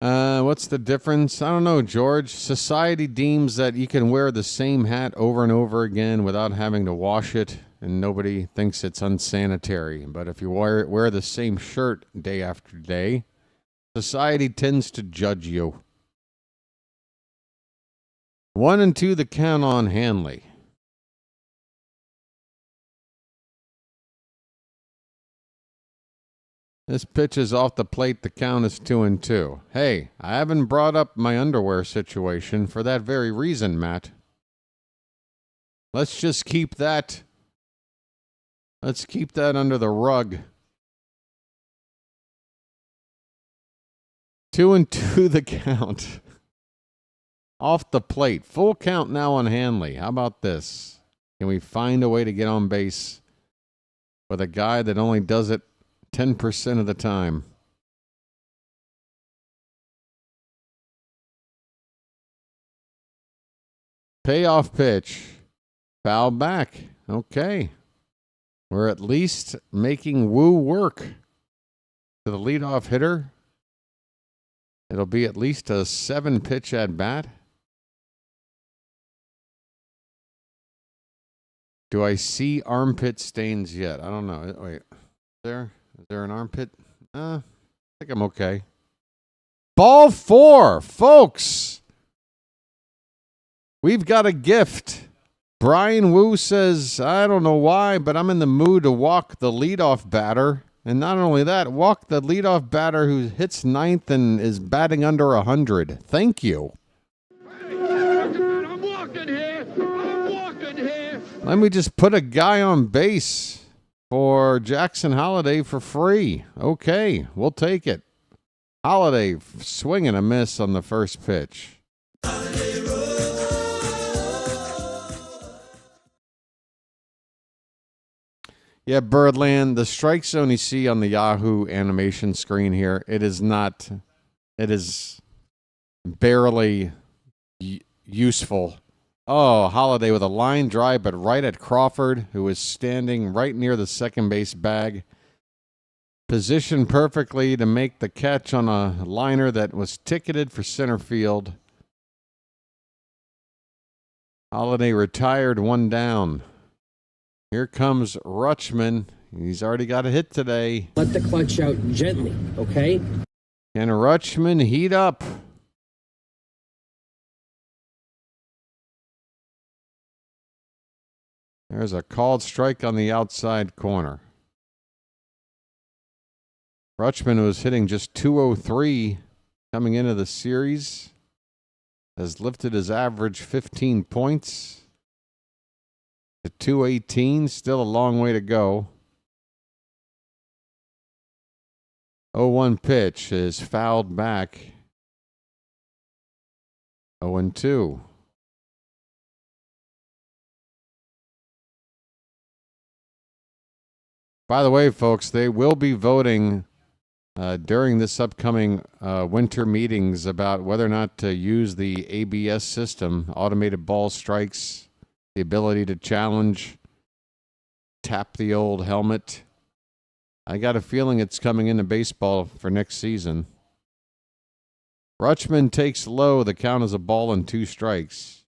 What's the difference? I don't know, George. Society deems that you can wear the same hat over and over again without having to wash it, and nobody thinks it's unsanitary. But if you wear the same shirt day after day, society tends to judge you. 1-2 the count on Hanley. This pitch is off the plate. The count is 2-2. Hey, I haven't brought up my underwear situation for that very reason, Matt. Let's just keep that. Let's keep that under the rug. 2-2 the count. Off the plate. Full count now on Hanley. How about this? Can we find a way to get on base with a guy that only does it 10% of the time? Payoff pitch. Foul back. Okay. We're at least making Woo work. To the leadoff hitter, it'll be at least a 7-pitch at bat. Do I see armpit stains yet? I don't know. Wait. Is there an armpit? I think I'm okay. Ball 4, folks. We've got a gift. Brian Wu says, I don't know why, but I'm in the mood to walk the leadoff batter. And not only that, walk the leadoff batter who hits ninth and is batting under 100. Thank you. I'm walking here. Let me just put a guy on base for Jackson Holliday for free. Okay, we'll take it. Holliday swing and a miss on the first pitch. Yeah, Birdland, the strike zone you see on the Yahoo animation screen here, it is barely useful. Oh, Holliday with a line drive, but right at Crawford, who is standing right near the second base bag. Positioned perfectly to make the catch on a liner that was ticketed for center field. Holliday retired, 1 down. Here comes Rutschman. He's already got a hit today. Let the clutch out gently, okay? Can Rutschman heat up? There's a called strike on the outside corner. Rutschman was hitting just .203 coming into the series. Has lifted his average 15 points. To .218, still a long way to go. 0-1 pitch is fouled back. 0-2. By the way, folks, they will be voting during this upcoming winter meetings about whether or not to use the ABS system, automated ball strikes, the ability to challenge, tap the old helmet. I got a feeling it's coming into baseball for next season. Rutschman takes low. The count is a ball and 2 strikes.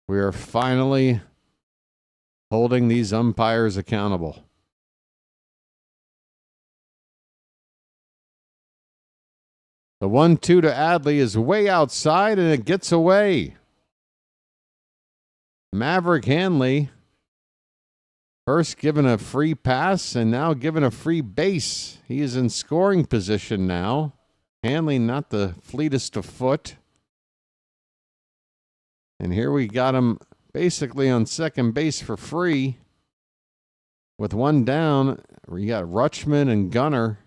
We are finally holding these umpires accountable. The 1-2 to Adley is way outside, and it gets away. Maverick Hanley first given a free pass and now given a free base. He is in scoring position now. Hanley not the fleetest of foot. And here we got him basically on second base for free. With 1 down, we got Rutschman and Gunnar.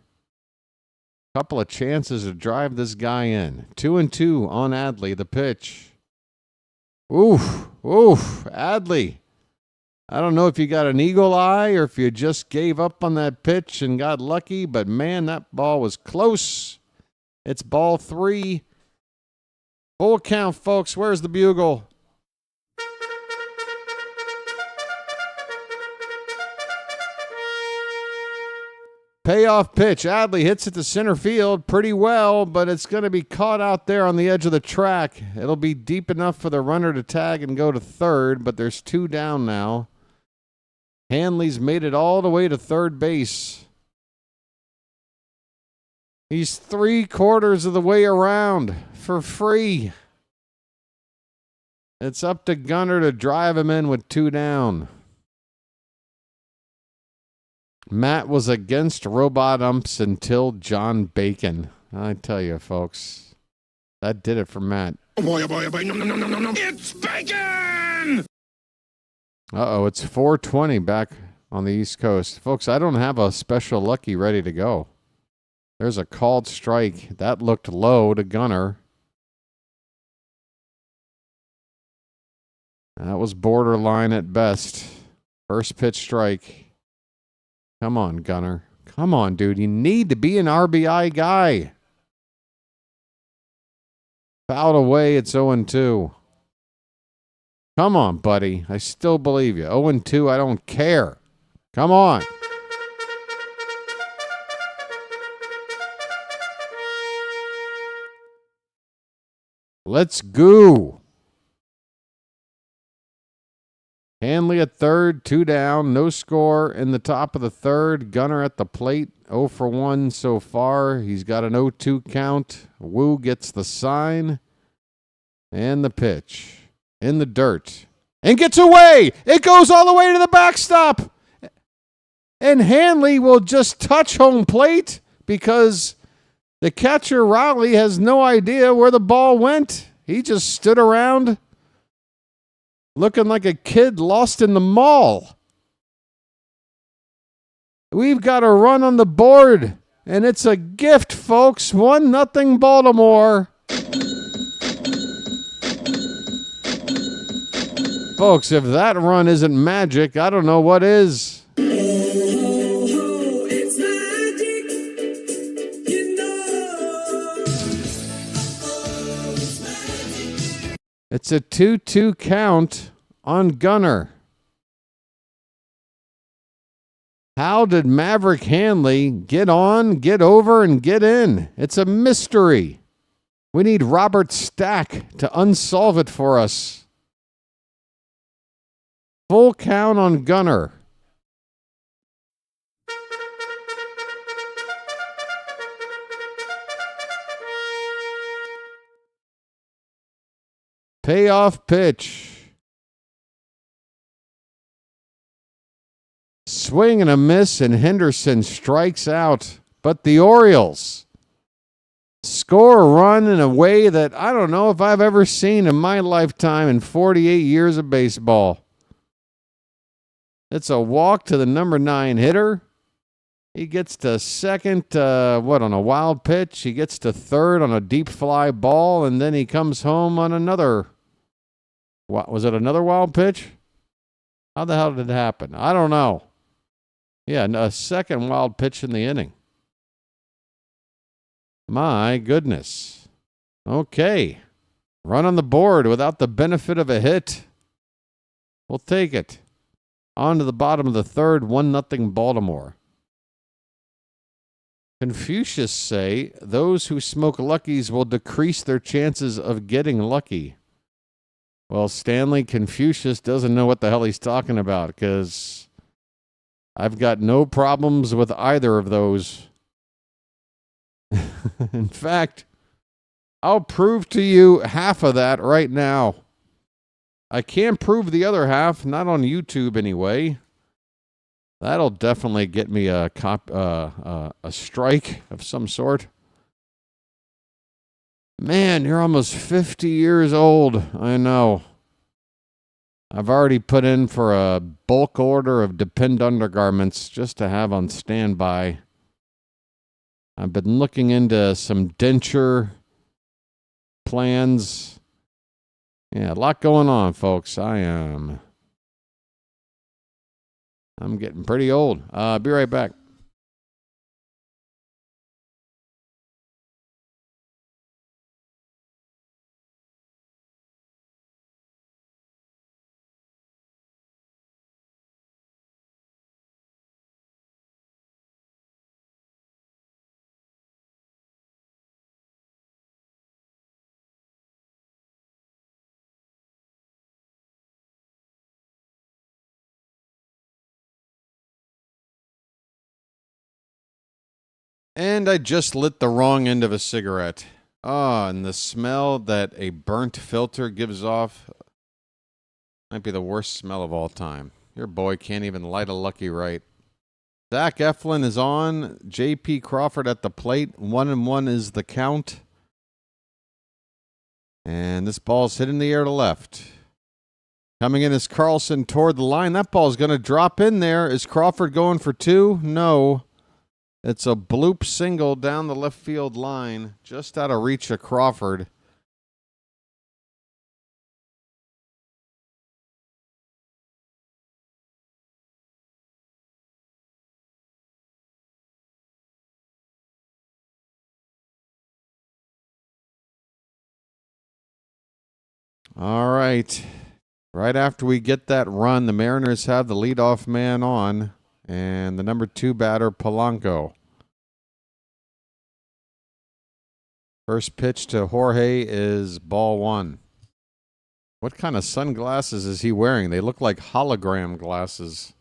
Couple of chances to drive this guy in. 2-2 on Adley, the pitch. Oof, Adley. I don't know if you got an eagle eye or if you just gave up on that pitch and got lucky, but man, that ball was close. It's ball 3. Full count, folks. Where's the bugle? Payoff pitch. Adley hits it to center field pretty well, but it's going to be caught out there on the edge of the track. It'll be deep enough for the runner to tag and go to third, but there's 2 down now. Hanley's made it all the way to third base. He's 3/4 of the way around for free. It's up to Gunnar to drive him in with 2 down. Matt was against robot umps until John Bacon. I tell you, folks, that did it for Matt. Oh boy, oh boy, oh boy. No, no, no, no, no, no. It's bacon! Uh-oh, it's 4:20 back on the East Coast. Folks, I don't have a special lucky ready to go. There's a called strike. That looked low to Gunnar. That was borderline at best. First pitch strike. Come on, Gunnar. Come on, dude. You need to be an RBI guy. Fouled away. It's 0-2. Come on, buddy. I still believe you. 0-2. I don't care. Come on. Let's go. Hanley at third, 2 down, no score in the top of the third. Gunnar at the plate, 0 for 1 so far. He's got an 0-2 count. Wu gets the sign and the pitch in the dirt and gets away. It goes all the way to the backstop. And Hanley will just touch home plate because the catcher, Raleigh, has no idea where the ball went. He just stood around looking like a kid lost in the mall. We've got a run on the board, and it's a gift, folks. 1-0 Baltimore. Folks, if that run isn't magic, I don't know what is. It's a 2-2 count on Gunnar. How did Maverick Hanley get on, get over, and get in? It's a mystery. We need Robert Stack to unsolve it for us. Full count on Gunnar. Payoff pitch. Swing and a miss, and Henderson strikes out. But the Orioles score a run in a way that I don't know if I've ever seen in my lifetime in 48 years of baseball. It's a walk to the number 9 hitter. He gets to second, on a wild pitch. He gets to third on a deep fly ball, and then he comes home on another. What, was it another wild pitch? How the hell did it happen? I don't know. Yeah, a second wild pitch in the inning. My goodness. Okay. Run on the board without the benefit of a hit. We'll take it. On to the bottom of the third, 1-0 Baltimore. Confucius say those who smoke Luckies will decrease their chances of getting lucky. Well, Stanley Confucius doesn't know what the hell he's talking about, because I've got no problems with either of those. In fact, I'll prove to you half of that right now. I can't prove the other half, not on YouTube anyway. That'll definitely get me a strike of some sort. Man, you're almost 50 years old. I know. I've already put in for a bulk order of Depend undergarments just to have on standby. I've been looking into some denture plans. Yeah, a lot going on, folks. I'm getting pretty old. Be right back. And I just lit the wrong end of a cigarette. Oh, and the smell that a burnt filter gives off might be the worst smell of all time. Your boy can't even light a Lucky right. Zach Eflin is on. J.P. Crawford at the plate. 1-1 is the count. And this ball's hit in the air to left. Coming in is Carlson toward the line. That ball's going to drop in there. Is Crawford going for two? No. It's a bloop single down the left field line, just out of reach of Crawford. All right. Right after we get that run, the Mariners have the leadoff man on, and the number 2 batter, Polanco. First pitch to Jorge is ball 1. What kind of sunglasses is he wearing? They look like hologram glasses.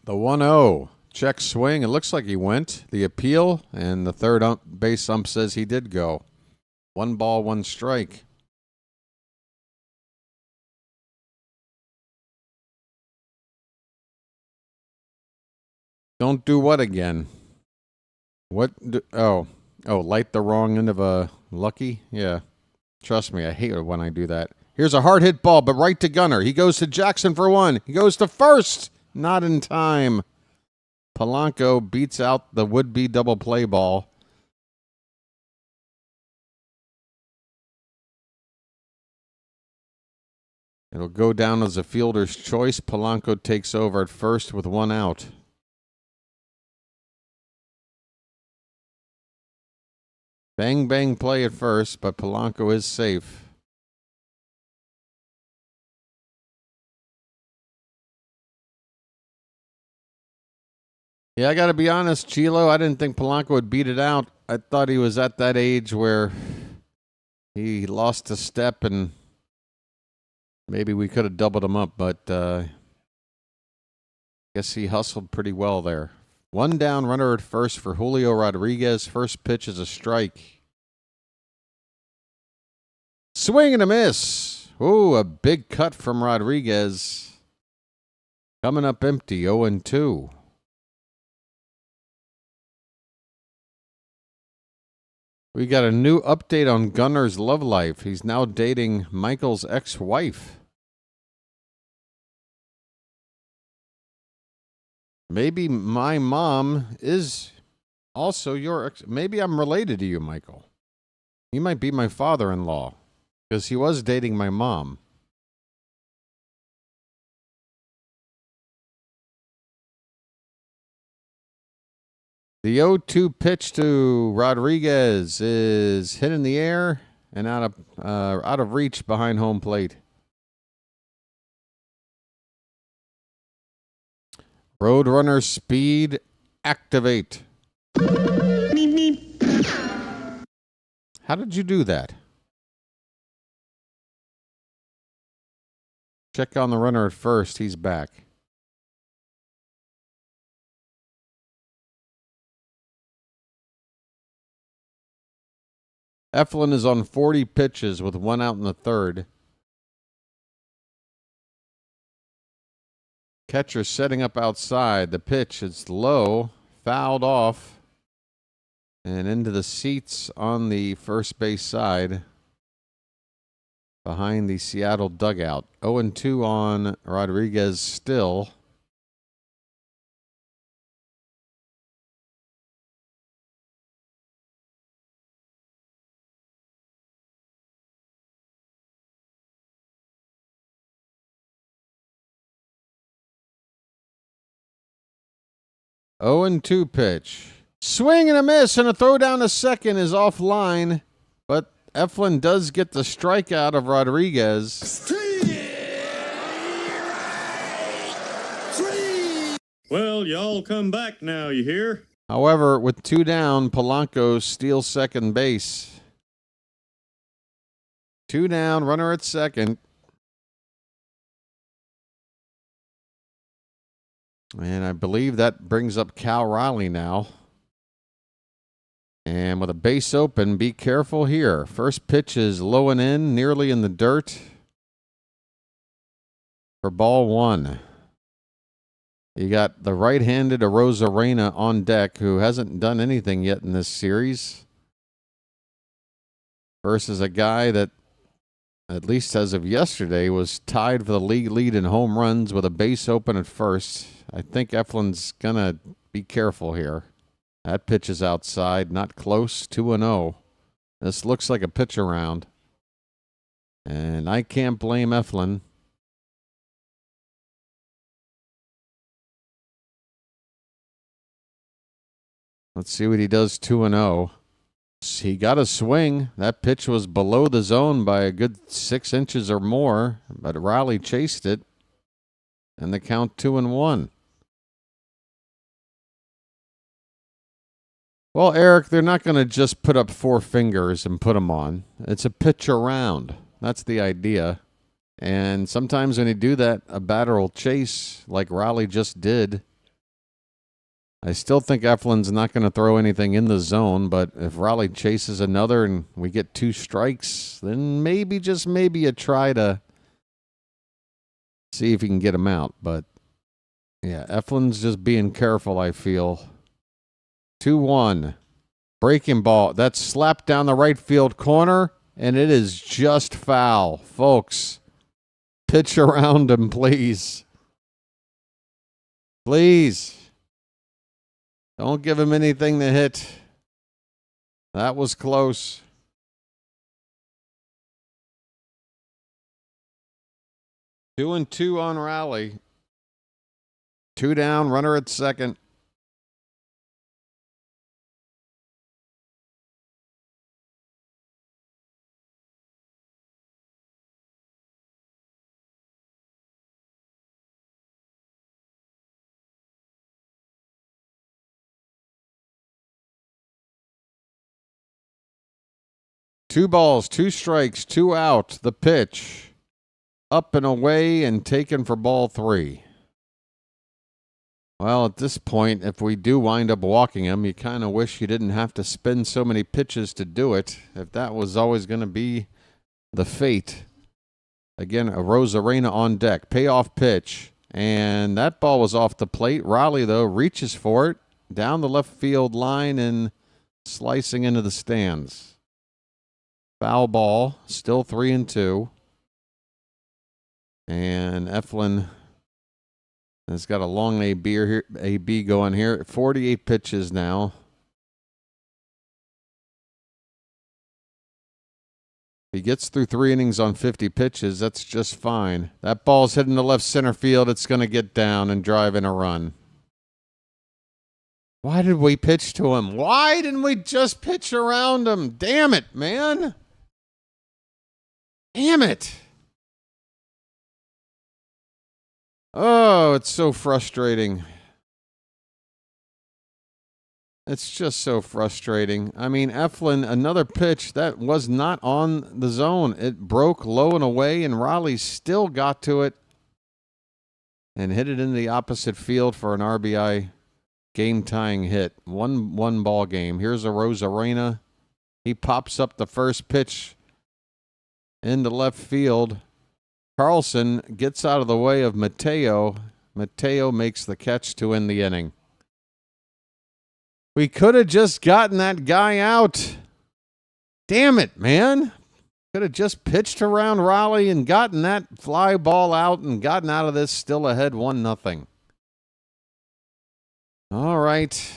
The 1-0. Check swing. It looks like he went. The appeal, and the third base ump says he did go. 1 ball, 1 strike. Don't do what again? Light the wrong end of a Lucky? Yeah. Trust me, I hate it when I do that. Here's a hard hit ball, but right to Gunnar. He goes to Jackson for 1. He goes to first. Not in time. Polanco beats out the would-be double play ball. It'll go down as a fielder's choice. Polanco takes over at first with 1 out. Bang, bang play at first, but Polanco is safe. Yeah, I got to be honest, Chilo, I didn't think Polanco would beat it out. I thought he was at that age where he lost a step and maybe we could have doubled him up, but I guess he hustled pretty well there. 1 down, runner at first for Julio Rodriguez. First pitch is a strike. Swing and a miss. Ooh, a big cut from Rodriguez. Coming up empty, 0-2. We got a new update on Gunnar's love life. He's now dating Michael's ex-wife. Maybe my mom is also your ex. Maybe I'm related to you, Michael. He might be my father-in-law because he was dating my mom. The 0-2 pitch to Rodriguez is hit in the air and out of reach behind home plate. Roadrunner speed activate. Meep, meep. How did you do that? Check on the runner at first. He's back. Eflin is on 40 pitches with 1 out in the third. Catcher setting up outside. The pitch is low, fouled off, and into the seats on the first base side behind the Seattle dugout. 0-2 on Rodriguez still. Oh, and 2 pitch. Swing and a miss, and a throw down to second is offline. But Eflin does get the strikeout of Rodriguez. Well, y'all come back now, you hear? However, with 2 down, Polanco steals second base. 2 down, runner at second. And I believe that brings up Cal Raleigh now. And with a base open, be careful here. First pitch is low and in, nearly in the dirt for ball one. You got the right-handed Arozarena on deck, who hasn't done anything yet in this series, versus a guy that, at least as of yesterday, was tied for the league lead in home runs with a base open at first. I think Eflin's going to be careful here. That pitch is outside, not close, 2-0. This looks like a pitch around. And I can't blame Eflin. Let's see what he does, 2-0. He got a swing. That pitch was below the zone by a good 6 inches or more, but Raleigh chased it. And the count 2-1. Well, Eric, they're not going to just put up 4 fingers and put them on. It's a pitch around. That's the idea. And sometimes when you do that, a batter will chase like Raleigh just did. I still think Eflin's not going to throw anything in the zone, but if Raleigh chases another and we get 2 strikes, then maybe, just maybe, you try to see if you can get him out. But, yeah, Eflin's just being careful, I feel. 2-1. Breaking ball. That's slapped down the right field corner, and it is just foul. Folks, pitch around him, please. Please. Don't give him anything to hit. That was close. Two and 2 on Raleigh. 2 down, runner at second. Two balls, 2 strikes, 2 out. The pitch. Up and away and taken for ball 3. Well, at this point, if we do wind up walking him, you kind of wish you didn't have to spend so many pitches to do it, if that was always going to be the fate. Again, Arozarena on deck. Payoff pitch. And that ball was off the plate. Raleigh, though, reaches for it down the left field line and slicing into the stands. Foul ball, still 3-2. And Eflin has got a long AB going here. 48 pitches now. If he gets through 3 innings on 50 pitches, that's just fine. That ball's hitting the left center field. It's going to get down and drive in a run. Why did we pitch to him? Why didn't we just pitch around him? Damn it, man. Damn it. Oh, it's so frustrating. It's just so frustrating. I mean, Eflin, another pitch that was not on the zone. It broke low and away, and Raleigh still got to it and hit it in the opposite field for an RBI game-tying hit. 1-1 ball game. Here's Arozarena. He pops up the first pitch into left field. Carlson gets out of the way of Mateo. Mateo makes the catch to end the inning. We could have just gotten that guy out. Damn it, man. Could have just pitched around Raleigh and gotten that fly ball out and gotten out of this still ahead 1-0. All right.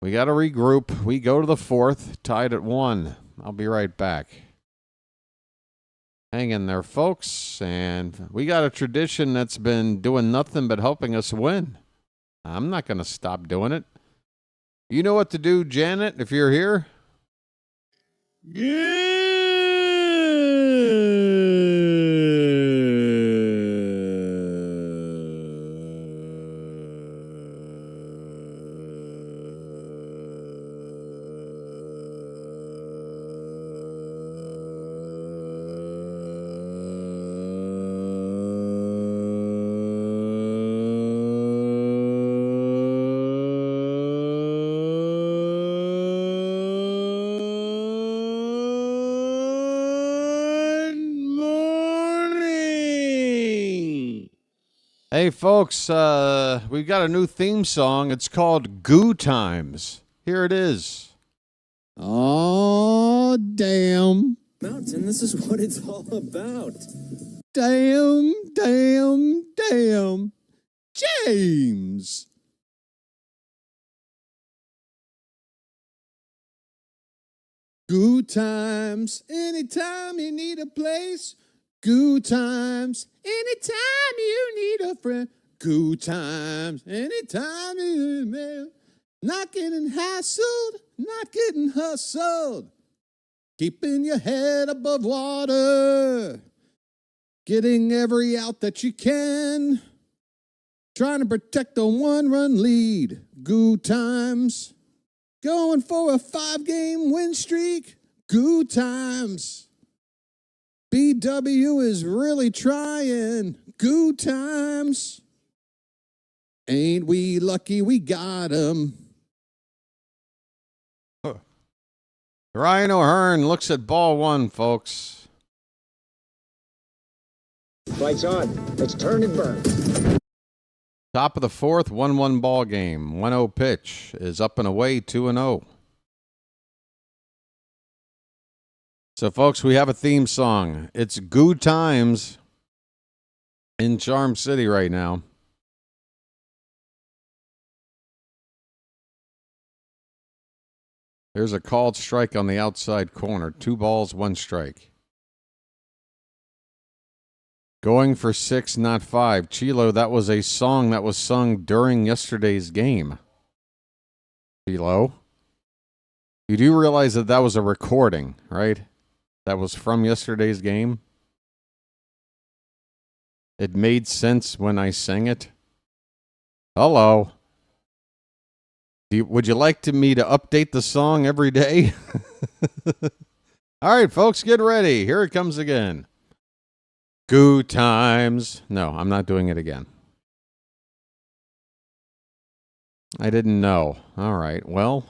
We got to regroup. We go to the 4th, tied at 1. I'll be right back. Hang in there, folks. And we got a tradition that's been doing nothing but helping us win. I'm not going to stop doing it. You know what to do, Janet, if you're here? Yeah! Hey, folks, we've got a new theme song. It's called Goo Times. Here it is. Oh, damn. Mountain, this is what it's all about. Damn, damn, damn. James. Goo times, anytime you need a place. Goo times, anytime you need a friend. Goo times, anytime you need. Not getting hassled, not getting hustled. Keeping your head above water. Getting every out that you can. Trying to protect a one-run lead. Goo times. Going for a 5-game win streak. Goo times. BW is really trying. Goo times. Ain't we lucky we got 'em. Ryan O'Hearn looks at ball one, folks. Lights on. Let's turn and burn. Top of the fourth, 1-1 ball game. 1-0 pitch is up and away, 2-0. So, folks, we have a theme song. It's Goo Times in Charm City right now. There's a called strike on the outside corner. 2 balls, 1 strike. Going for 6, not 5. Chilo, that was a song that was sung during yesterday's game. Chilo, you do realize that that was a recording, right? That was from yesterday's game. It made sense when I sang it. Hello. Would you like me to update the song every day? All right, folks, get ready. Here it comes again. Goo times. No, I'm not doing it again. I didn't know. All right, well,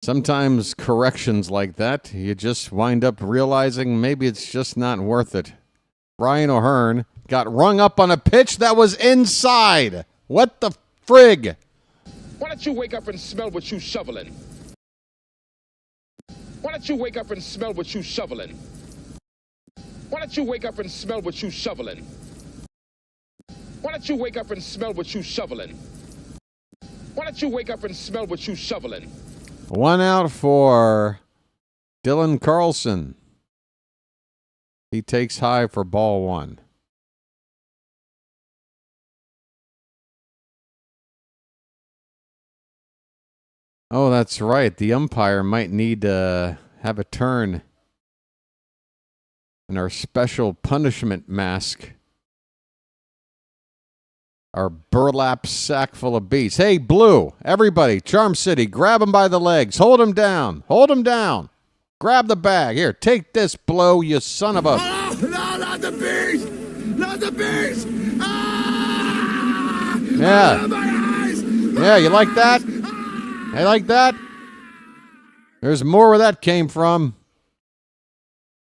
sometimes corrections like that, you just wind up realizing maybe it's just not worth it. Ryan O'Hearn got rung up on a pitch that was inside. What the frig? Why don't you wake up and smell what you shoveling? Why don't you wake up and smell what you shoveling? Why don't you wake up and smell what you shoveling? Why don't you wake up and smell what you shoveling? Why don't you wake up and smell what you shoveling? 1 out for Dylan Carlson. He takes high for ball 1. Oh, that's right. The umpire might need to have a turn in our special punishment mask. Our burlap sack full of beats. Hey, Blue, everybody, Charm City, grab him by the legs. Hold him down. Hold him down. Grab the bag. Here, take this, Blow, you son of a... Oh, no, not the bees! Not the bees! Ah! Yeah. Oh, my eyes! Yeah, you like that? You like that? There's more where that came from.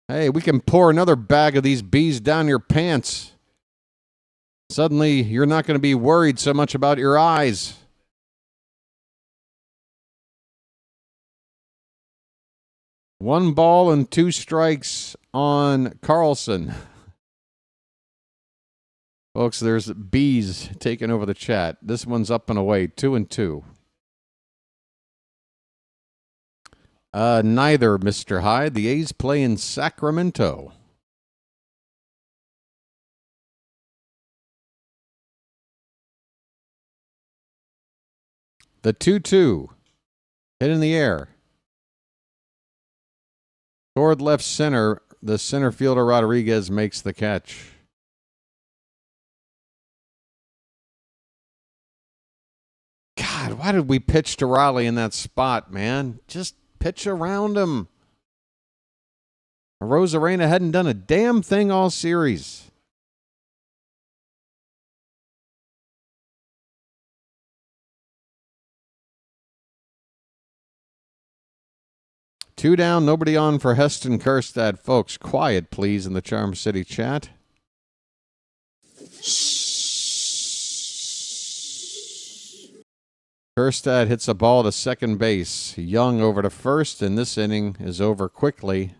Hey, we can pour another bag of these bees down your pants. Suddenly, you're not going to be worried so much about your eyes. One ball and 2 strikes on Carlson. Folks, there's bees taking over the chat. This one's up and away, 2-2. Neither, Mr. Hyde. The A's play in Sacramento. The 2-2. Hit in the air. Toward left center, the center fielder Rodriguez makes the catch. God, why did we pitch to Raleigh in that spot, man? Just pitch around him. Rosarena hadn't done a damn thing all series. Two down, nobody on for Heston Kjerstad. Folks, quiet, please, in the Charm City chat. Kerstad hits a ball to second base. Young over to first, and this inning is over quickly.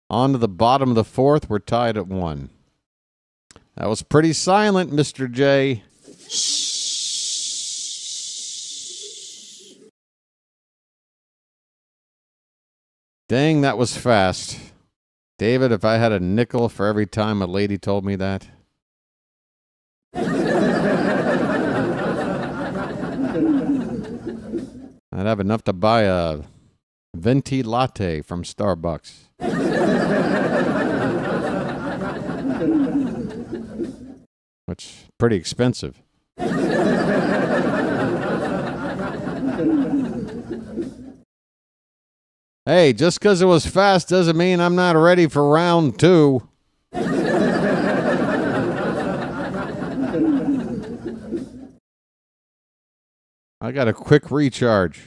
On to the bottom of the fourth. We're tied at 1. That was pretty silent, Mr. J. Dang, that was fast. David, if I had a nickel for every time a lady told me that. I'd have enough to buy a venti latte from Starbucks. Which pretty expensive. Hey, just because it was fast doesn't mean I'm not ready for round 2. I got a quick recharge.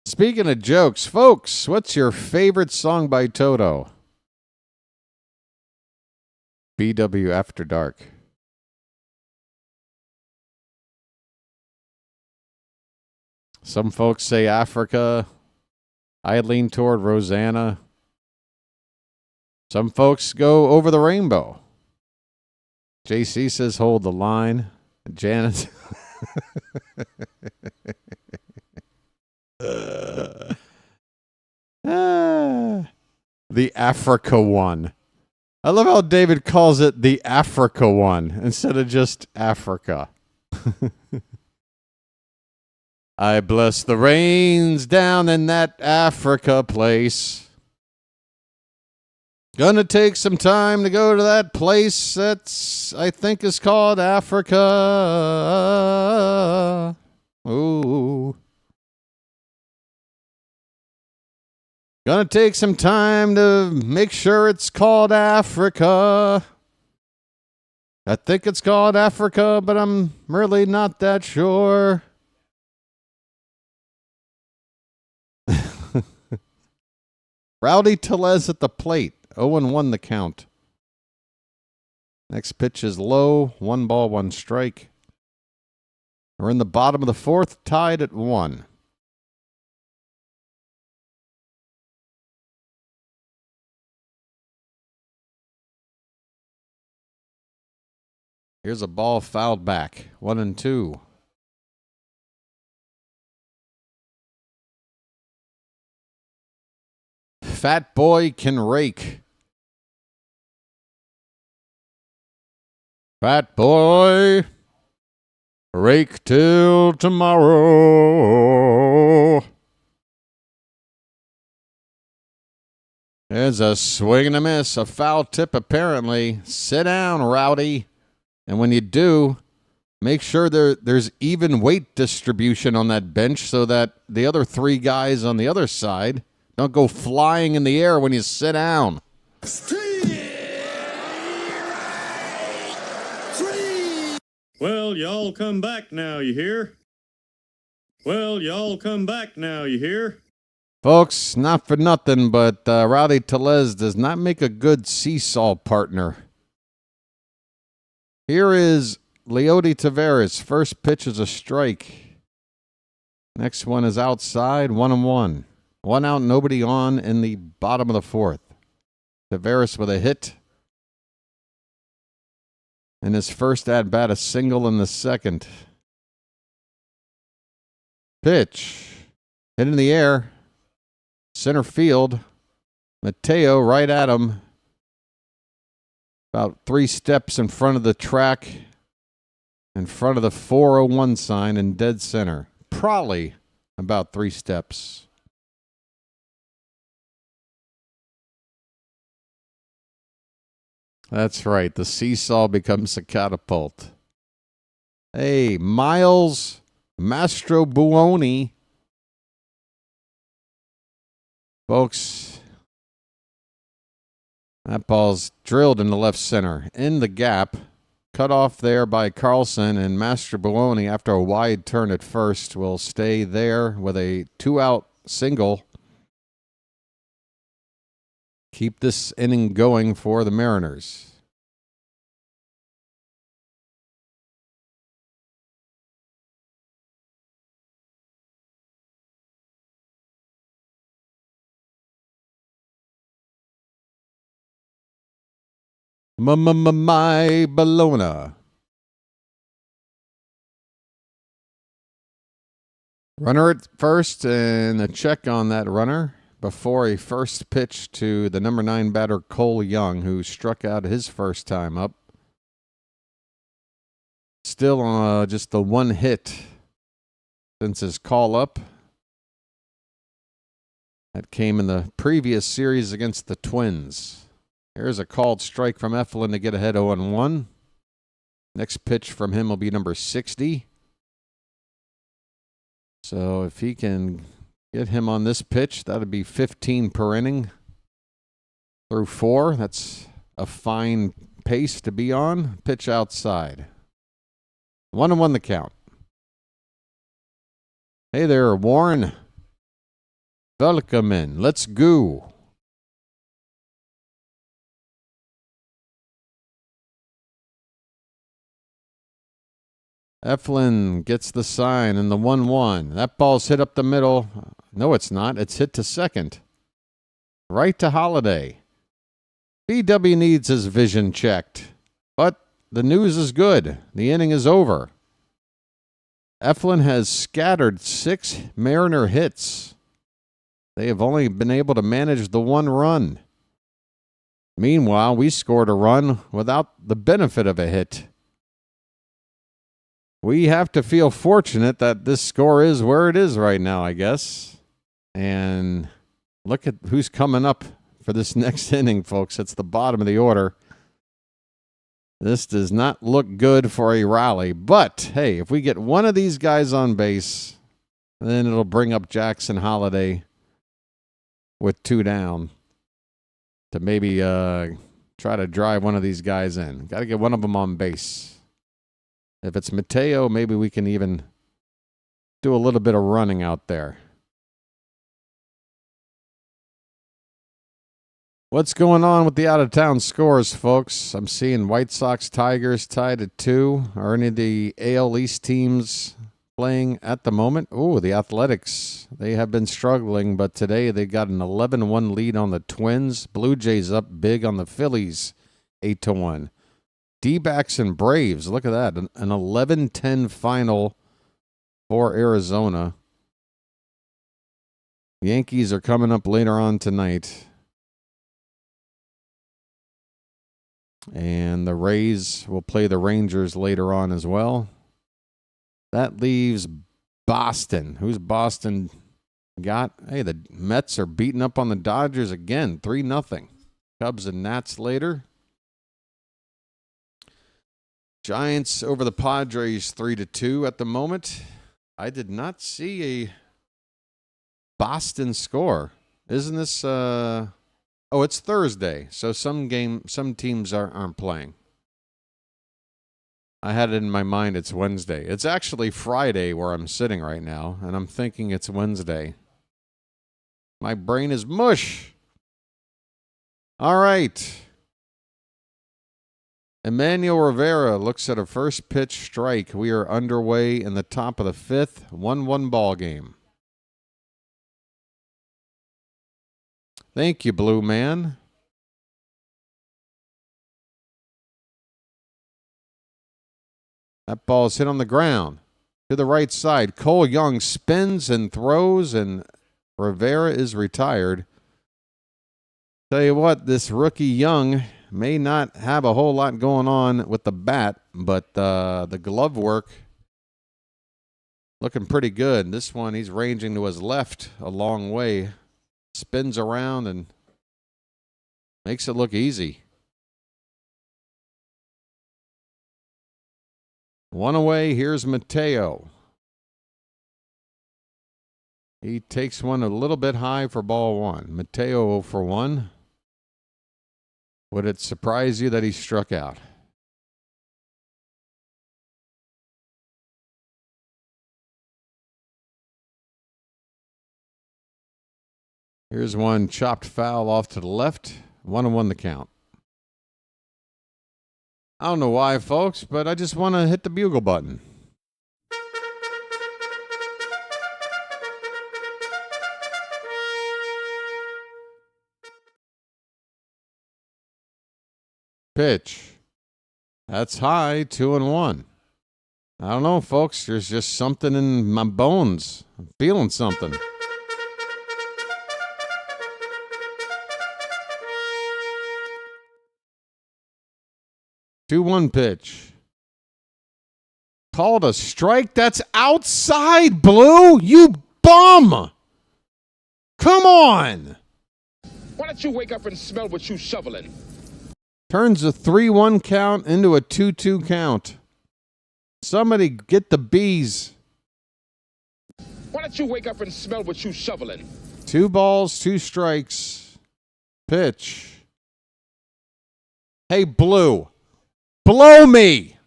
Speaking of jokes, folks, what's your favorite song by Toto? BW After Dark. Some folks say Africa. I lean toward Rosanna. Some folks go Over the Rainbow. JC says Hold the Line. Janet. The Africa one. I love how David calls it the Africa one instead of just Africa. I bless the rains down in that Africa place. Gonna take some time to go to that place that's, I think, is called Africa. Ooh. Gonna take some time to make sure it's called Africa. I think it's called Africa, but I'm really not that sure. Rowdy Tellez at the plate. 0-1 the count. Next pitch is low. 1 ball, 1 strike. We're in the bottom of the fourth, tied at 1. Here's a ball fouled back. 1-2. Fat boy can rake. Fat boy, rake till tomorrow. There's a swing and a miss, a foul tip apparently. Sit down, Rowdy. And when you do, make sure there's even weight distribution on that bench so that the other 3 guys on the other side don't go flying in the air when you sit down. Well, y'all come back now, you hear? Well, y'all come back now, you hear? Folks, not for nothing, but Rowdy Tellez does not make a good seesaw partner. Here is Leody Taveras. First pitch is a strike. Next one is outside, 1-1. 1 out, nobody on in the bottom of the fourth. Taveras with a hit. In his first at-bat, a single in the second. Pitch. Hit in the air. Center field. Mateo right at him. About 3 steps in front of the track. In front of the 401 sign in dead center. Probably about 3 steps. That's right. The seesaw becomes a catapult. Hey, Miles Mastrobuoni. Folks, that ball's drilled in the left center. In the gap. cut off there by Carlson, and Master Baloney, after a wide turn at first, will stay there with a 2-out single. Keep this inning going for the Mariners. My Bologna. Runner at first, and a check on that runner before a first pitch to the number 9 batter, Cole Young, who struck out his first time up. Still just the one hit since his call up. That came in the previous series against the Twins. Here's a called strike from Eflin to get ahead 0-1. Next pitch from him will be number 60. So if he can get him on this pitch, that would be 15 per inning through 4. That's a fine pace to be on. Pitch outside. 1-1 the count. Hey there, Warren. Welcome in. Let's go. Eflin gets the sign and the 1-1. That ball's hit up the middle. No, it's not. It's hit to second. Right to Holiday. BW needs his vision checked. But the news is good. The inning is over. Eflin has scattered 6 Mariner hits. They have only been able to manage the 1 run. Meanwhile, we scored a run without the benefit of a hit. We have to feel fortunate that this score is where it is right now, I guess. And look at who's coming up for this next inning, folks. It's the bottom of the order. This does not look good for a rally. But, hey, if we get one of these guys on base, then it'll bring up Jackson Holiday with 2 down to maybe try to drive one of these guys in. Got to get one of them on base. If it's Mateo, maybe we can even do a little bit of running out there. What's going on with the out-of-town scores, folks? I'm seeing White Sox, Tigers tied at 2. Are any of the AL East teams playing at the moment? Oh, the Athletics. They have been struggling, but today they got an 11-1 lead on the Twins. Blue Jays up big on the Phillies, 8-1. D-backs and Braves, look at that. An 11-10 final for Arizona. Yankees are coming up later on tonight. And the Rays will play the Rangers later on as well. That leaves Boston. Who's Boston got? Hey, the Mets are beating up on the Dodgers again, 3-0. Cubs and Nats later. Giants over the Padres 3-2 at the moment. I did not see a Boston score. Isn't this oh, it's Thursday. So some teams aren't playing. I had it in my mind it's Wednesday. It's actually Friday where I'm sitting right now, and I'm thinking it's Wednesday. My brain is mush. All right. Emmanuel Rivera looks at a first pitch strike. We are underway in the top of the 5th. 1-1 ball game. Thank you, Blue Man. That ball is hit on the ground to the right side. Cole Young spins and throws, and Rivera is retired. Tell you what, this rookie Young may not have a whole lot going on with the bat, but the glove work looking pretty good. This one, he's ranging to his left a long way. Spins around and makes it look easy. 1 away. Here's Mateo. He takes one a little bit high for ball 1. Mateo 0 for 1. Would it surprise you that he struck out? Here's one chopped foul off to the left. 1-1 the count. I don't know why, folks, but I just want to hit the bugle button. Pitch. That's high, 2-1. I don't know, folks. There's just something in my bones. I'm feeling something. Two-one pitch. Called a strike. That's outside, Blue. You bum. Come on. Why don't you wake up and smell what you shoveling? Turns a 3-1 count into a 2-2 count. Somebody get the bees. Why don't you wake up and smell what you shoveling? 2 balls, 2 strikes. Pitch. Hey, Blue. Blow me.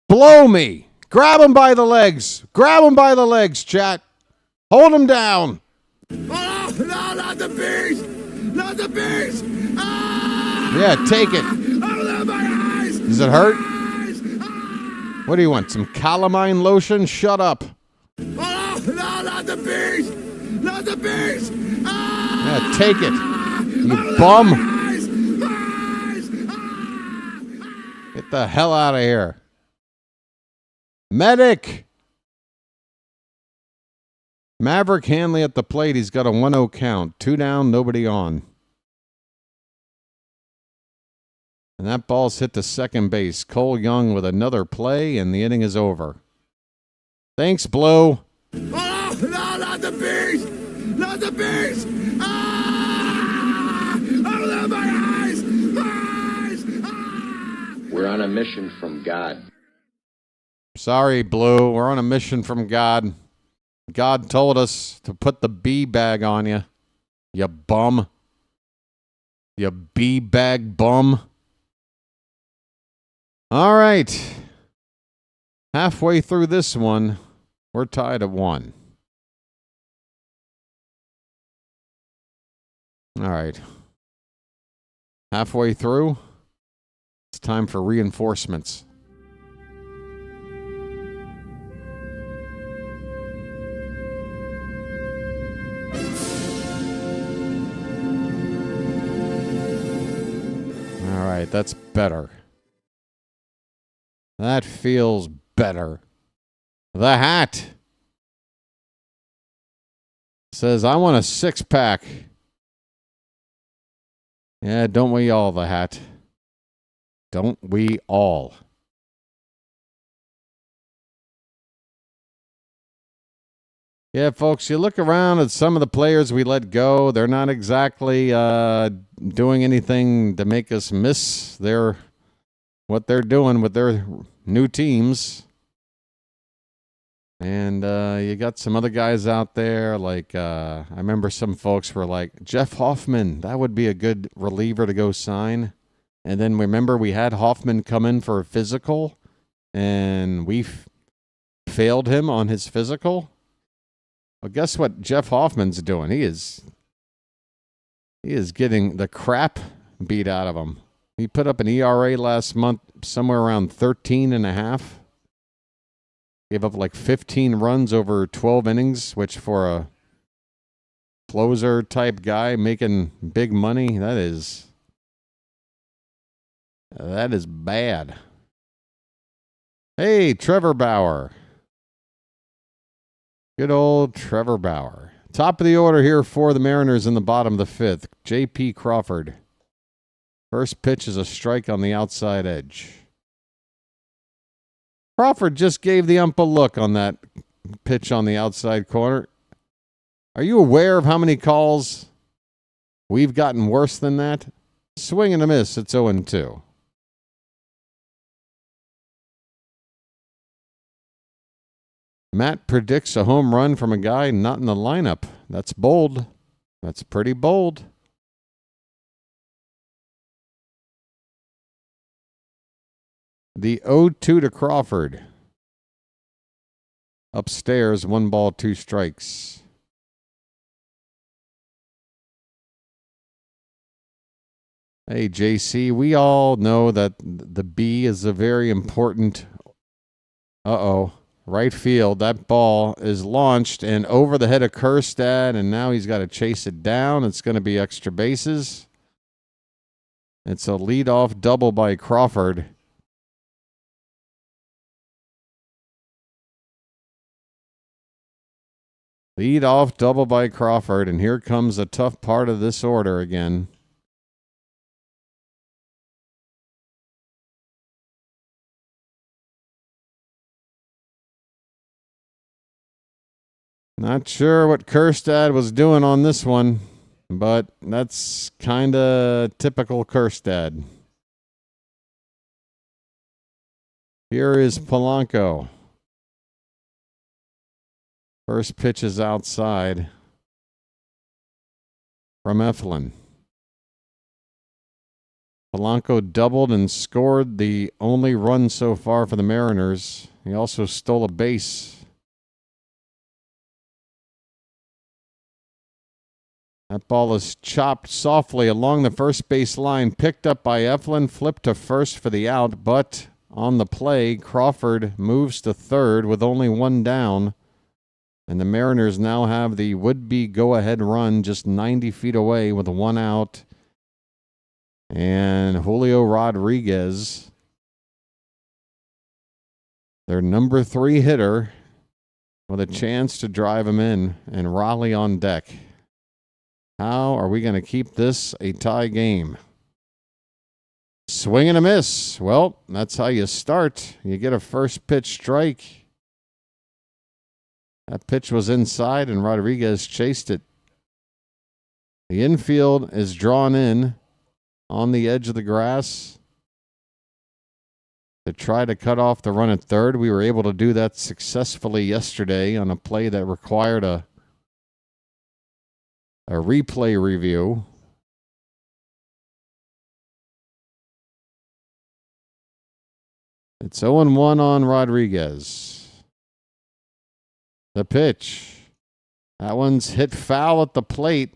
Blow me. Grab him by the legs. Grab him by the legs, chat. Hold him down. Oh, no, not the bees! Not the bees! Ah! Yeah, take it. Oh, my eyes! Does it hurt? Eyes! Ah! What do you want? Some calamine lotion? Shut up. Oh, no, not the bees! Not the bees! Ah! Yeah, take it. You bum. Eyes! Eyes! Ah! Get the hell out of here. Medic. Maverick Hanley at the plate. He's got a 1-0 count. 2 down, nobody on. And that ball's hit to second base. Cole Young with another play, and the inning is over. Thanks, Blue. Oh, no, not the bees! Not the bees! Ah! Oh, my eyes! Eyes! Ah! We're on a mission from God. Sorry, Blue. We're on a mission from God. God told us to put the bee bag on you. You bum. You bee bag bum. All right. Halfway through this one, we're tied at 1. All right. Halfway through, it's time for reinforcements. All right, that's better. That feels better. The hat says, I want a 6-pack. Yeah, don't we all, the hat? Don't we all? Yeah, folks, you look around at some of the players we let go. They're not exactly doing anything to make us miss what they're doing with their new teams. And you got some other guys out there, like I remember some folks were like, Jeff Hoffman, that would be a good reliever to go sign. And then remember we had Hoffman come in for a physical, and we failed him on his physical. Well, guess what Jeff Hoffman's doing? He is getting the crap beat out of him. He put up an ERA last month somewhere around 13.5. Gave up like 15 runs over 12 innings, which for a closer type guy making big money, that is bad. Hey, Trevor Bauer. Good old Trevor Bauer. Top of the order here for the Mariners in the bottom of the 5th. J.P. Crawford. First pitch is a strike on the outside edge. Crawford just gave the ump a look on that pitch on the outside corner. Are you aware of how many calls we've gotten worse than that? Swing and a miss. It's 0-2. Matt predicts a home run from a guy not in the lineup. That's bold. That's pretty bold. The 0-2 to Crawford. Upstairs, 1 ball, 2 strikes. Hey, JC, we all know that the B is a very important... Right field. That ball is launched and over the head of Kjerstad, and now he's got to chase it down. It's going to be extra bases. It's a leadoff double by Crawford. Leadoff double by Crawford, and here comes a tough part of this order again. Not sure what Kjerstad was doing on this one, but that's kind of typical Kjerstad. Here is Polanco. First pitch is outside from Eflin. Polanco doubled and scored the only run so far for the Mariners. He also stole a base. That ball is chopped softly along the first base line, picked up by Eflin, flipped to first for the out, but on the play, Crawford moves to third with only one down, and the Mariners now have the would-be go-ahead run just 90 feet away with one out, and Julio Rodriguez, their number 3 hitter, with a chance to drive him in, and Raleigh on deck. How are we going to keep this a tie game? Swing and a miss. Well, that's how you start. You get a first pitch strike. That pitch was inside, and Rodriguez chased it. The infield is drawn in on the edge of the grass to try to cut off the run at third. We were able to do that successfully yesterday on a play that required a replay review. It's 0-1 on Rodriguez. The pitch. That one's hit foul at the plate.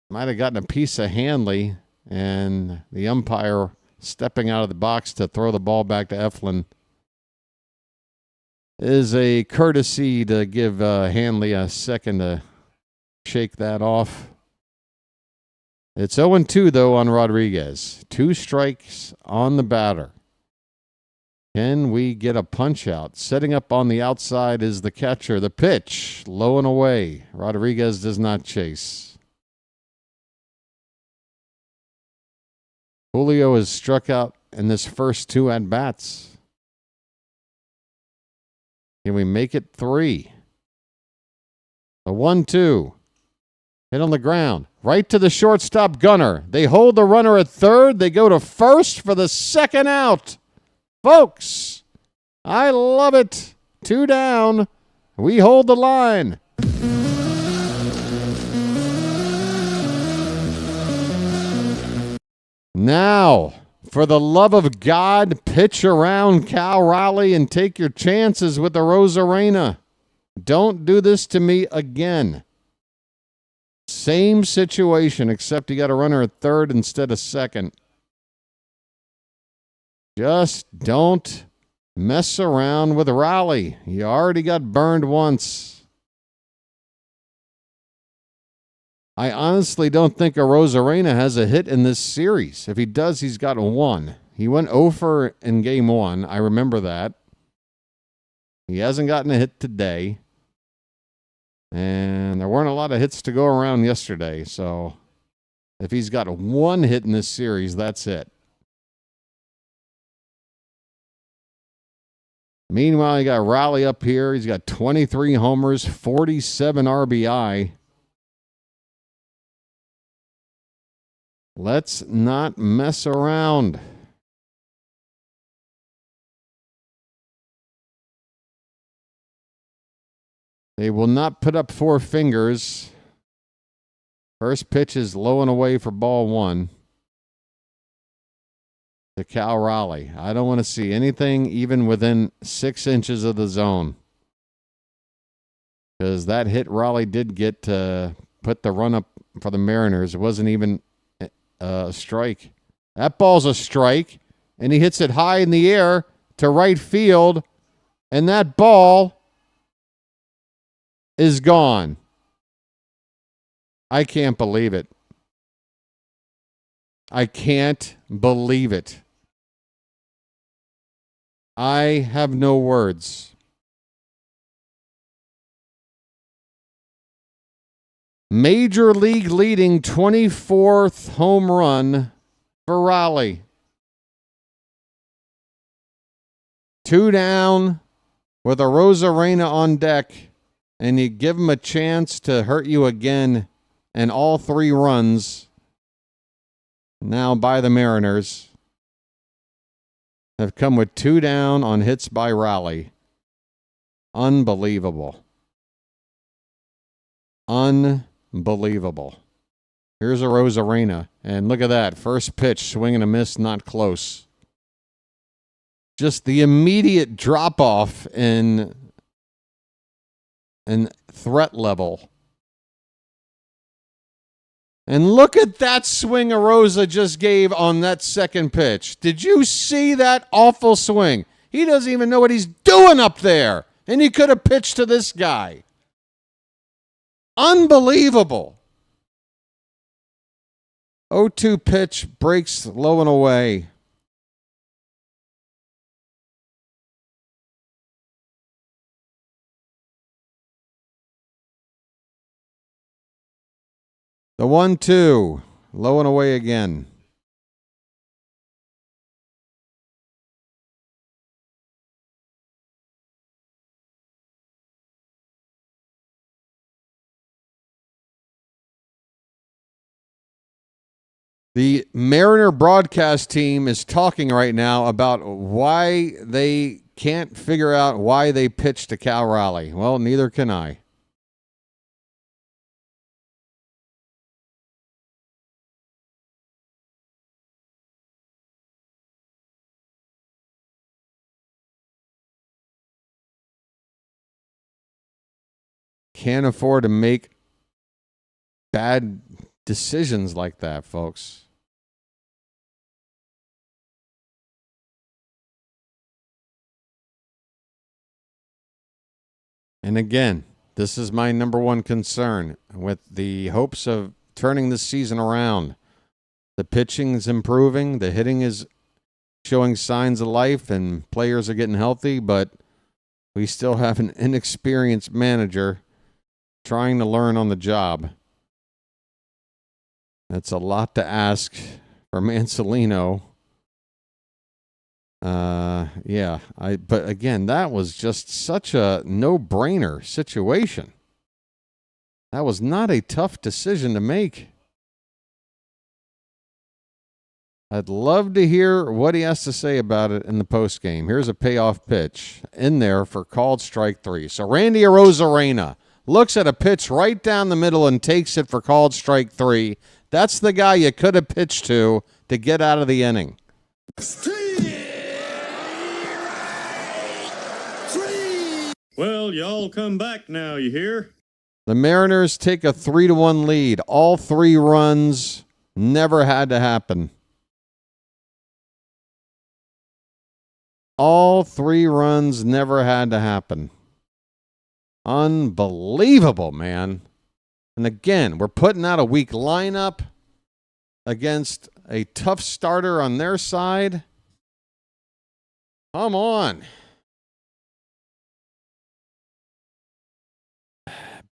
Might have gotten a piece of Hanley, and the umpire stepping out of the box to throw the ball back to Eflin is a courtesy to give Hanley a second to shake that off. It's 0-2, though, on Rodriguez. 2 strikes on the batter. Can we get a punch out? Setting up on the outside is the catcher. The pitch, low and away. Rodriguez does not chase. Julio has struck out in this first 2 at-bats. Can we make it 3? A 1-2. Hit on the ground. Right to the shortstop, Gunnar. They hold the runner at third. They go to first for the second out. Folks, I love it. 2 down. We hold the line. Now, for the love of God, pitch around Cal Raleigh and take your chances with the Rosarena. Don't do this to me again. Same situation, except you got a runner at third instead of second. Just don't mess around with Raleigh. You already got burned once. I honestly don't think Rosarena has a hit in this series. If he does, he's got 1. He went 0 in game 1. I remember that. He hasn't gotten a hit today. And there weren't a lot of hits to go around yesterday. So if he's got 1 hit in this series, that's it. Meanwhile, you got Raleigh up here. He's got 23 homers, 47 RBI. Let's not mess around. They will not put up 4 fingers. First pitch is low and away for ball 1. To Cal Raleigh. I don't want to see anything even within 6 inches of the zone. Because that hit Raleigh did get to put the run up for the Mariners. It wasn't even a strike. That ball's a strike, and he hits it high in the air to right field, and that ball is gone. I can't believe it. I can't believe it. I have no words. Major League leading 24th home run for Raleigh. 2 down with a Rosarena on deck, and you give him a chance to hurt you again, and all 3 runs now by the Mariners have come with 2 down on hits by Raleigh. Unbelievable. Unbelievable. Here's a Rosarena, and look at that. First pitch, swing and a miss, not close. Just the immediate drop-off in threat level. And look at that swing Arosa just gave on that second pitch. Did you see that awful swing? He doesn't even know what he's doing up there. And he could have pitched to this guy. Unbelievable. 0-2 pitch, breaks low and away. The 1-2, low and away again. The Mariner broadcast team is talking right now about why they can't figure out why they pitched to Cal Raleigh. Well, neither can I. Can't afford to make bad decisions like that, folks. And again, this is my number one concern with the hopes of turning this season around. The pitching is improving, the hitting is showing signs of life, and players are getting healthy, but we still have an inexperienced manager trying to learn on the job. That's a lot to ask for Mansolino. But again, that was just such a no-brainer situation. That was not a tough decision to make. I'd love to hear what he has to say about it in the postgame. Here's a payoff pitch in there for called strike 3. So Randy Arozarena looks at a pitch right down the middle and takes it for called strike 3. That's the guy you could have pitched to get out of the inning. Well, y'all come back now, you hear? The Mariners take a 3-1 lead. All 3 runs never had to happen. All 3 runs never had to happen. Unbelievable, man. And again, we're putting out a weak lineup against a tough starter on their side. Come on.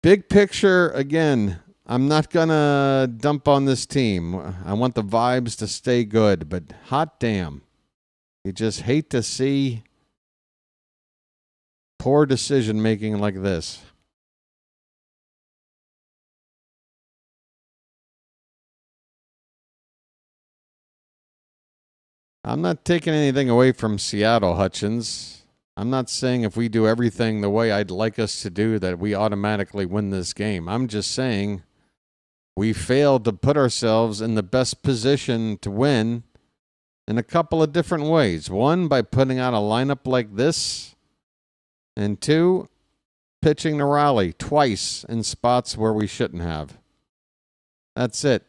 Big picture, again, I'm not going to dump on this team. I want the vibes to stay good, but hot damn. You just hate to see poor decision making like this. I'm not taking anything away from Seattle, Hutchins. I'm not saying if we do everything the way I'd like us to do that we automatically win this game. I'm just saying we failed to put ourselves in the best position to win in a couple of different ways. 1, by putting out a lineup like this, and 2, pitching to Raleigh twice in spots where we shouldn't have. That's it.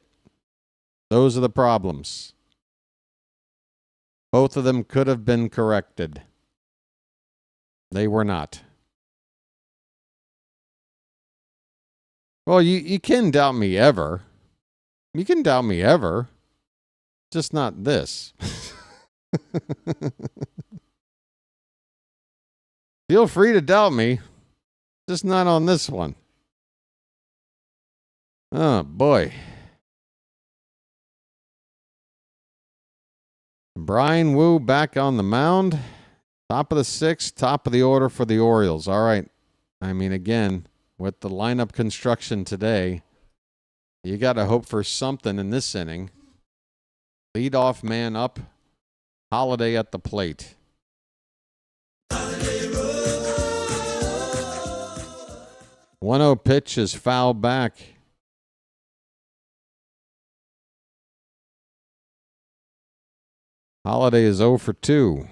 Those are the problems. Both of them could have been corrected. They were not. Well, you can doubt me ever. You can doubt me ever. Just not this. Feel free to doubt me. Just not on this one. Oh, boy. Brian Wu back on the mound. Top of the sixth, top of the order for the Orioles. All right. I mean, again, with the lineup construction today, you got to hope for something in this inning. Leadoff man up. Holiday at the plate. 1-0 pitch is foul back. Holiday is 0 for 2.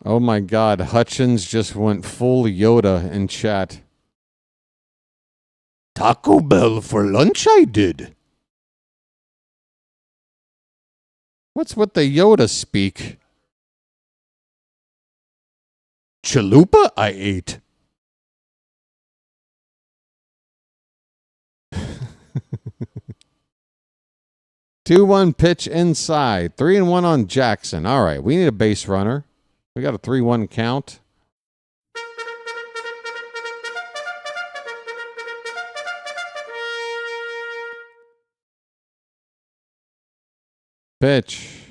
Oh my God, Hutchins just went full Yoda in chat. Taco Bell for lunch I did. What's with the Yoda speak? Chalupa I ate. 2-1 pitch inside. 3-1 on Jackson. All right, we need a base runner. We got a 3-1 count. Pitch.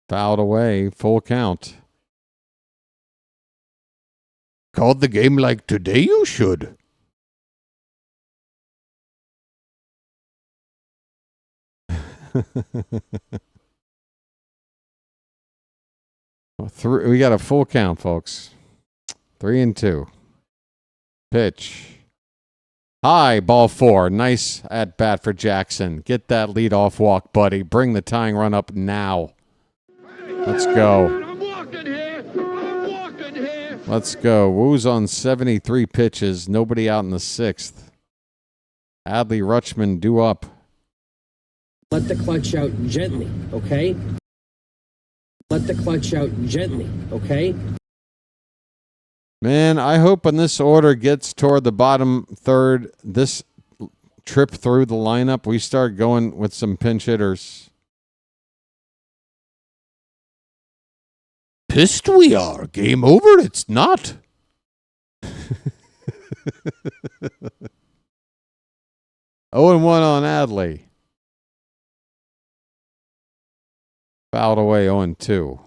Fouled away. Full count. Called the game like today you should. We got a full count, folks. 3-2. Pitch. High, ball 4. Nice at bat for Jackson. Get that leadoff walk, buddy. Bring the tying run up now. Let's go. I'm walking here. I'm walking here. Let's go. Woo's on 73 pitches. Nobody out in the 6th. Adley Rutschman due up. Let the clutch out gently, okay? Let the clutch out gently, okay? Man, I hope when this order gets toward the bottom third, this trip through the lineup, we start going with some pinch hitters. Pissed we are. Game over. It's not. 0-1 on Adley. Fouled away 0-2.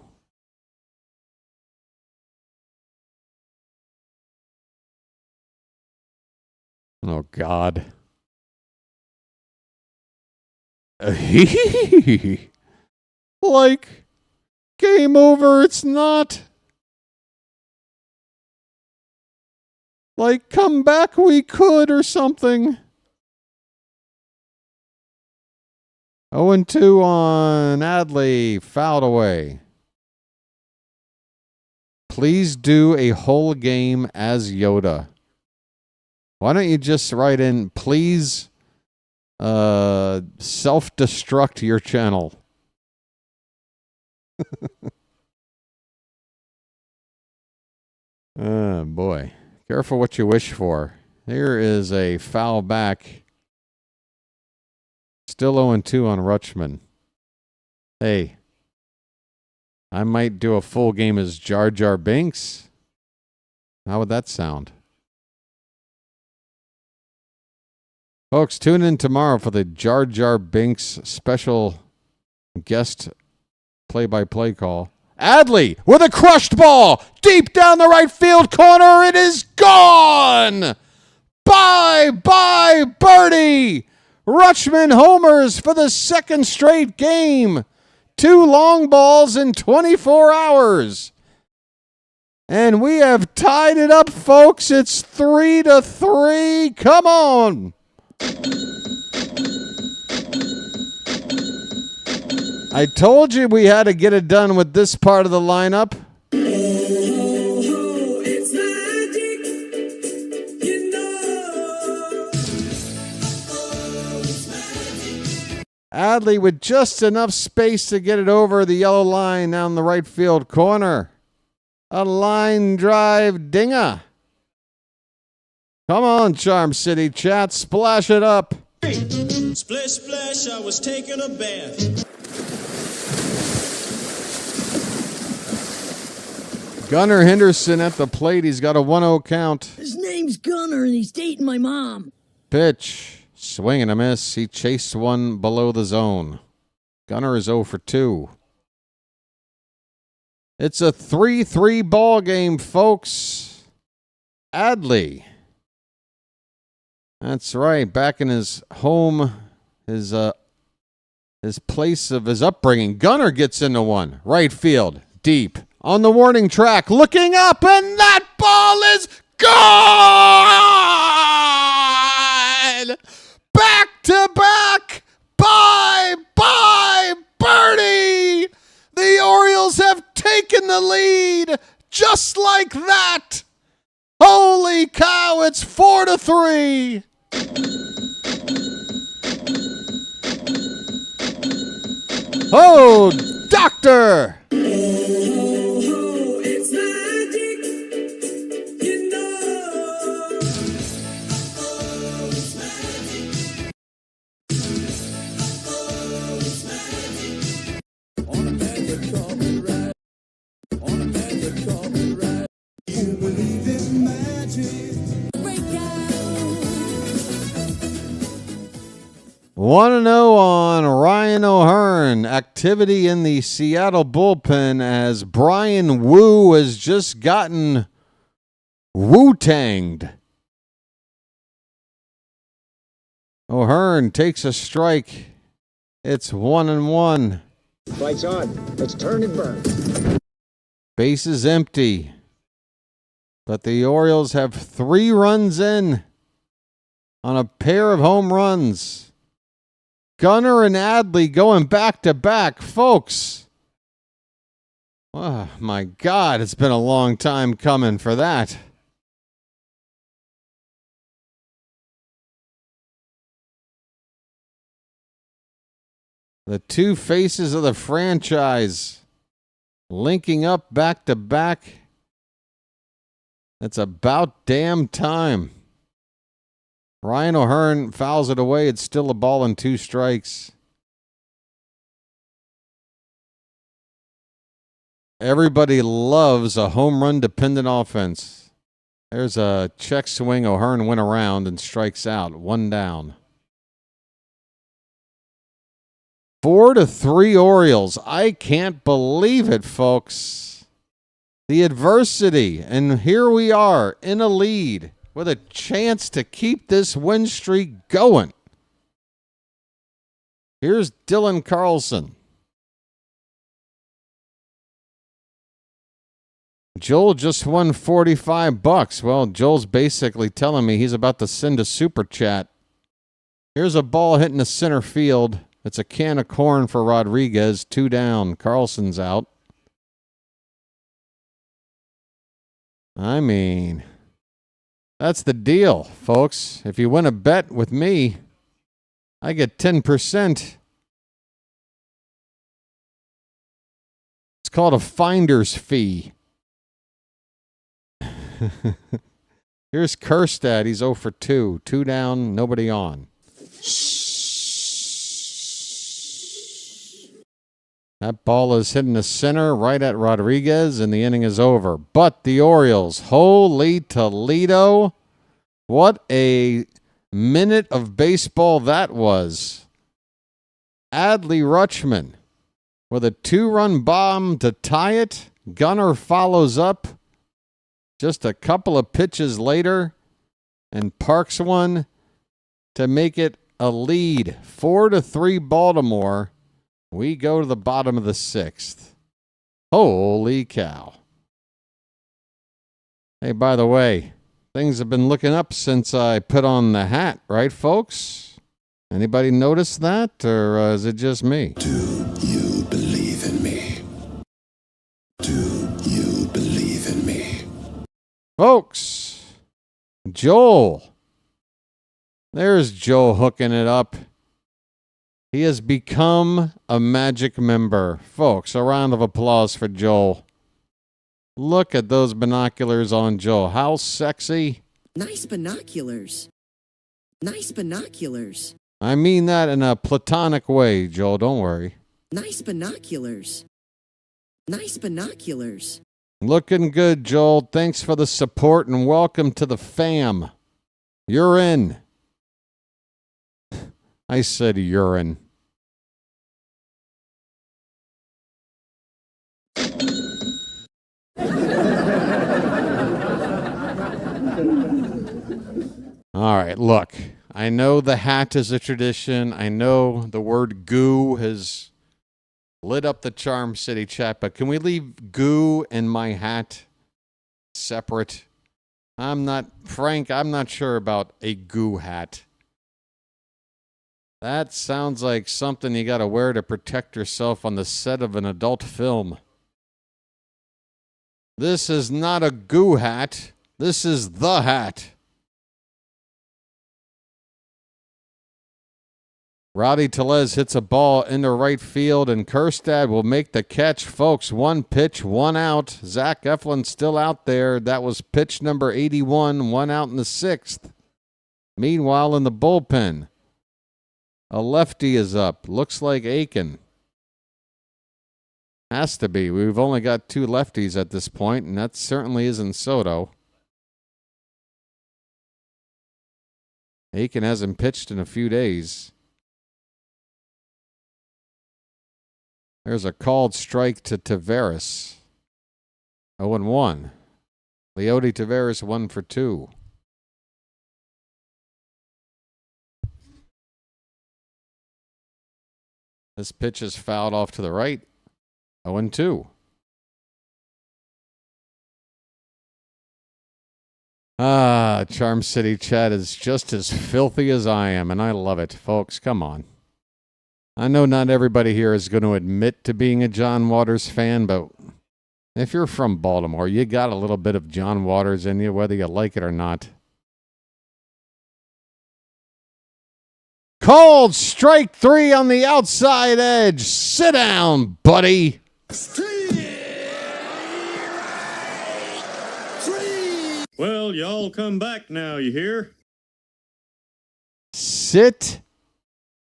Oh, God. Like, game over, it's not. Like, come back we could or something. 0-2 on Adley. Fouled away. Please do a whole game as Yoda. Why don't you just write in, please self-destruct your channel? Oh, boy. Careful what you wish for. Here is a foul back. Still 0-2 on Rutschman. Hey, I might do a full game as Jar Jar Binks. How would that sound? Folks, tune in tomorrow for the Jar Jar Binks special guest play-by-play call. Adley with a crushed ball deep down the right field corner. It is gone. Bye, birdie. Rutschman homers for the second straight game. 2 long balls in 24 hours. And we have tied it up, folks. It's 3-3. Come on. I told you we had to get it done with this part of the lineup. It's magic, you know. Adley with just enough space to get it over the yellow line down the right field corner. A line drive dinger. Come on, Charm City chat, splash it up. Splish splash, I was taking a bath. Gunnar Henderson at the plate. He's got a 1-0 count. His name's Gunnar, and he's dating my mom. Pitch. Swing and a miss. He chased one below the zone. Gunnar is 0 for 2. It's a 3-3 ball game, folks. Adley. That's right. Back in his home, his place of his upbringing. Gunnar gets into one. Right field. Deep. On the warning track. Looking up, and that ball is gone! Back to back. Bye, birdie. The Orioles have taken the lead just like that. Holy cow, it's 4-3. Oh, doctor. It's magic, you know. It's magic. It's magic. On a magic carpet ride. On a magic carpet ride. You believe in magic. 1-0 on Ryan O'Hearn. Activity in the Seattle bullpen as Brian Wu has just gotten Wu-tanged. O'Hearn takes a strike. It's 1-1. Lights on. Let's turn and burn. Base is empty. But the Orioles have 3 runs in on a pair of home runs. Gunnar and Adley going back to back, folks. Oh, my God, it's been a long time coming for that. The two faces of the franchise linking up back to back. It's about damn time. Ryan O'Hearn fouls it away. It's still a ball and 2 strikes. Everybody loves a home run dependent offense. There's a check swing. O'Hearn went around and strikes out. 1 down. 4-3 Orioles. I can't believe it, folks. The adversity. And here we are in a lead, with a chance to keep this win streak going. Here's Dylan Carlson. Joel just won $45. Well, Joel's basically telling me he's about to send a super chat. Here's a ball hitting the center field. It's a can of corn for Rodriguez. 2 down. Carlson's out. I mean, that's the deal, folks. If you win a bet with me, I get 10%. It's called a finder's fee. Here's Kerstad. He's 0 for 2. 2 down, nobody on. That ball is hitting the center right at Rodriguez, and the inning is over. But the Orioles, holy Toledo, what a minute of baseball that was. Adley Rutschman with a 2-run bomb to tie it. Gunnar follows up just a couple of pitches later and parks one to make it a lead. 4-3 Baltimore. We go to the bottom of the 6th. Holy cow. Hey, by the way, things have been looking up since I put on the hat, right, folks? Anybody notice that, or is it just me? Do you believe in me? Do you believe in me? Folks, Joel. There's Joe hooking it up. He has become a Magic member. Folks, a round of applause for Joel. Look at those binoculars on Joel. How sexy. Nice binoculars. Nice binoculars. I mean that in a platonic way, Joel. Don't worry. Nice binoculars. Nice binoculars. Looking good, Joel. Thanks for the support and welcome to the fam. You're in. I said urine. All right, look. I know the hat is a tradition. I know the word goo has lit up the Charm City chat, but can we leave goo and my hat separate? I'm not sure about a goo hat. That sounds like something you got to wear to protect yourself on the set of an adult film. This is not a goo hat. This is the hat. Rowdy Tellez hits a ball into right field, and Kerstad will make the catch. Folks, 1 pitch, 1 out. Zach Eflin still out there. That was pitch number 81, 1 out in the 6th. Meanwhile, in the bullpen, a lefty is up. Looks like Aiken. Has to be. We've only got 2 lefties at this point, and that certainly isn't Soto. Aiken hasn't pitched in a few days. There's a called strike to Taveras. 0-1. Leody Taveras 1 for 2. This pitch is fouled off to the right. 0-2. Charm City chat is just as filthy as I am, and I love it. Folks, come on. I know not everybody here is going to admit to being a John Waters fan, but if you're from Baltimore, you got a little bit of John Waters in you, whether you like it or not. Called strike 3 on the outside edge. Sit down, buddy. Well, y'all come back now, you hear? Sit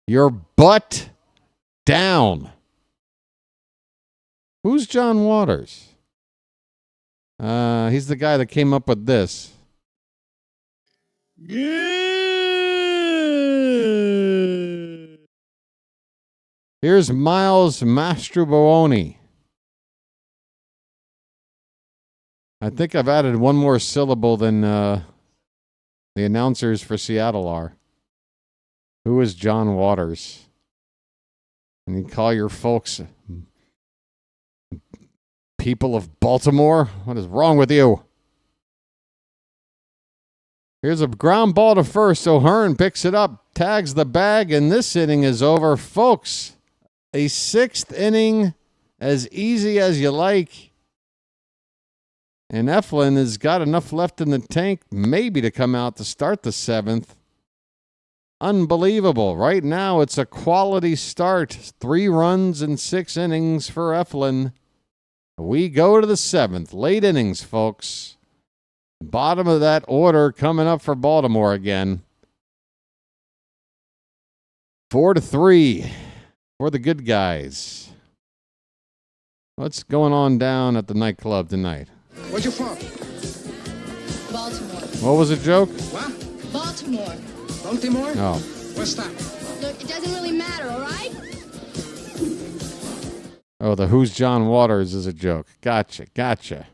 your butt down. Who's John Waters? He's the guy that came up with this. Here's Miles Mastrobuoni. I think I've added one more syllable than the announcers for Seattle are. Who is John Waters? And you call your folks people of Baltimore? What is wrong with you? Here's a ground ball to first. O'Hearn picks it up, tags the bag, and this inning is over. Folks, a 6th inning as easy as you like. And Eflin has got enough left in the tank maybe to come out to start the 7th. Unbelievable. Right now, it's a quality start. 3 runs in 6 innings for Eflin. We go to the 7th. Late innings, folks. Bottom of that order coming up for Baltimore again. 4-3 for the good guys. What's going on down at the nightclub tonight? Where you from? Baltimore. What was the joke? What? Baltimore. Baltimore? Oh. What's that? Look, it doesn't really matter, all right? Oh, the Who's John Waters is a joke. Gotcha.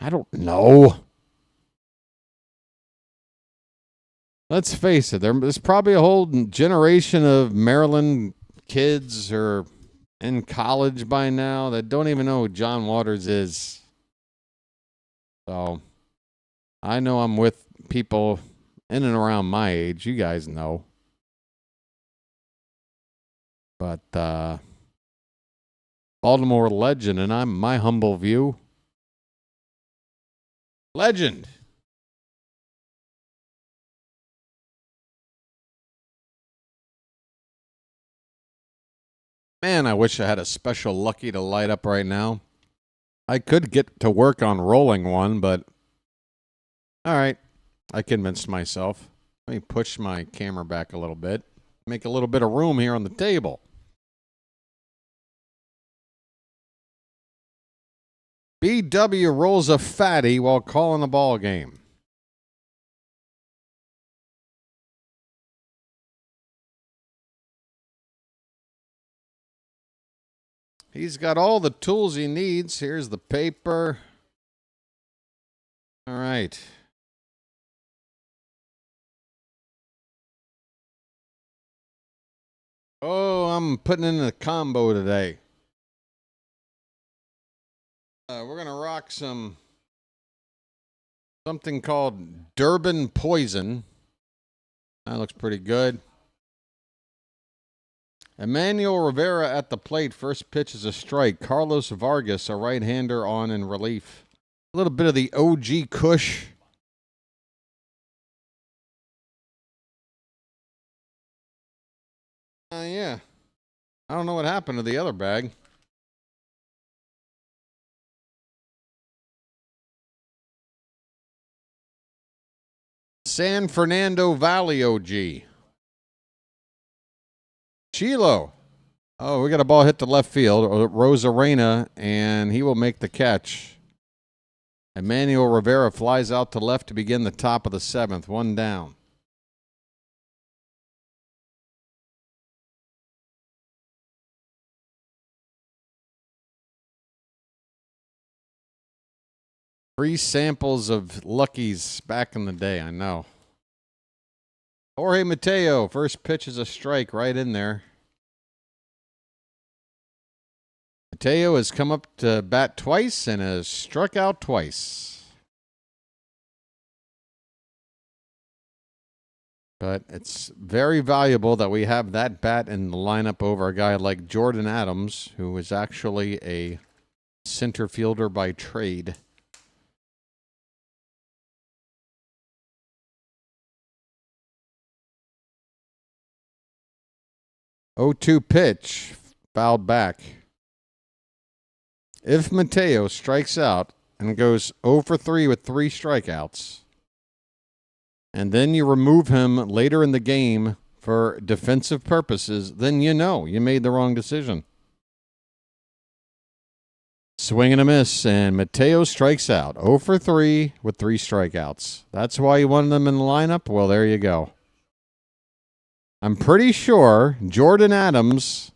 I don't know. Let's face it, there's probably a whole generation of Maryland kids or in college by now that don't even know who John Waters is. So, I know I'm with people in and around my age. You guys know. But, Baltimore legend, and I'm my humble view. Legend. Man, I wish I had a special lucky to light up right now. I could get to work on rolling one, but all right. I convinced myself. Let me push my camera back a little bit. Make a little bit of room here on the table. BW rolls a fatty while calling a ball game. He's got all the tools he needs. Here's the paper. All right. Oh, I'm putting in a combo today. We're going to rock something called Durban Poison. That looks pretty good. Emmanuel Rivera at the plate. First pitch is a strike. Carlos Vargas, a right-hander, on in relief. A little bit of the OG Kush. Yeah. I don't know what happened to the other bag. San Fernando Valley OG. Chilo. Oh, we got a ball hit to left field. Rosarena, and he will make the catch. Emmanuel Rivera flies out to left to begin the top of the 7th. One down. Free samples of Luckies back in the day, I know. Jorge Mateo, first pitch is a strike right in there. Mateo has come up to bat twice and has struck out twice. But it's very valuable that we have that bat in the lineup over a guy like Jordan Adams, who is actually a center fielder by trade. Oh, 2 pitch, fouled back. If Mateo strikes out and goes 0 for 3 with 3 strikeouts, and then you remove him later in the game for defensive purposes, then you know you made the wrong decision. Swing and a miss, and Mateo strikes out. 0 for 3 with 3 strikeouts. That's why you wanted them in the lineup? Well, there you go. I'm pretty sure Jordan Adams,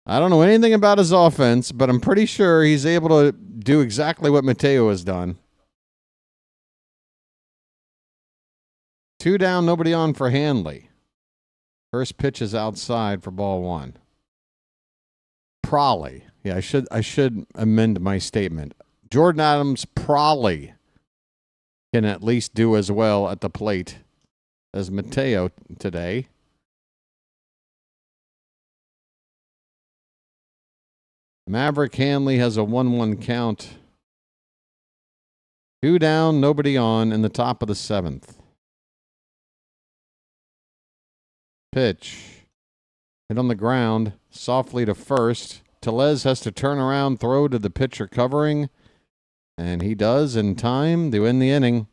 I don't know anything about his offense, but I'm pretty sure he's able to do exactly what Mateo has done. 2 down, nobody on for Hanley. First pitch is outside for ball 1. Probably. Yeah, I should amend my statement. Jordan Adams probably can at least do as well at the plate as Mateo today. Maverick Hanley has a 1-1 count. 2 down, nobody on in the top of the 7th. Pitch. Hit on the ground, softly to first. Tellez has to turn around, throw to the pitcher covering, and he does in time to end the inning.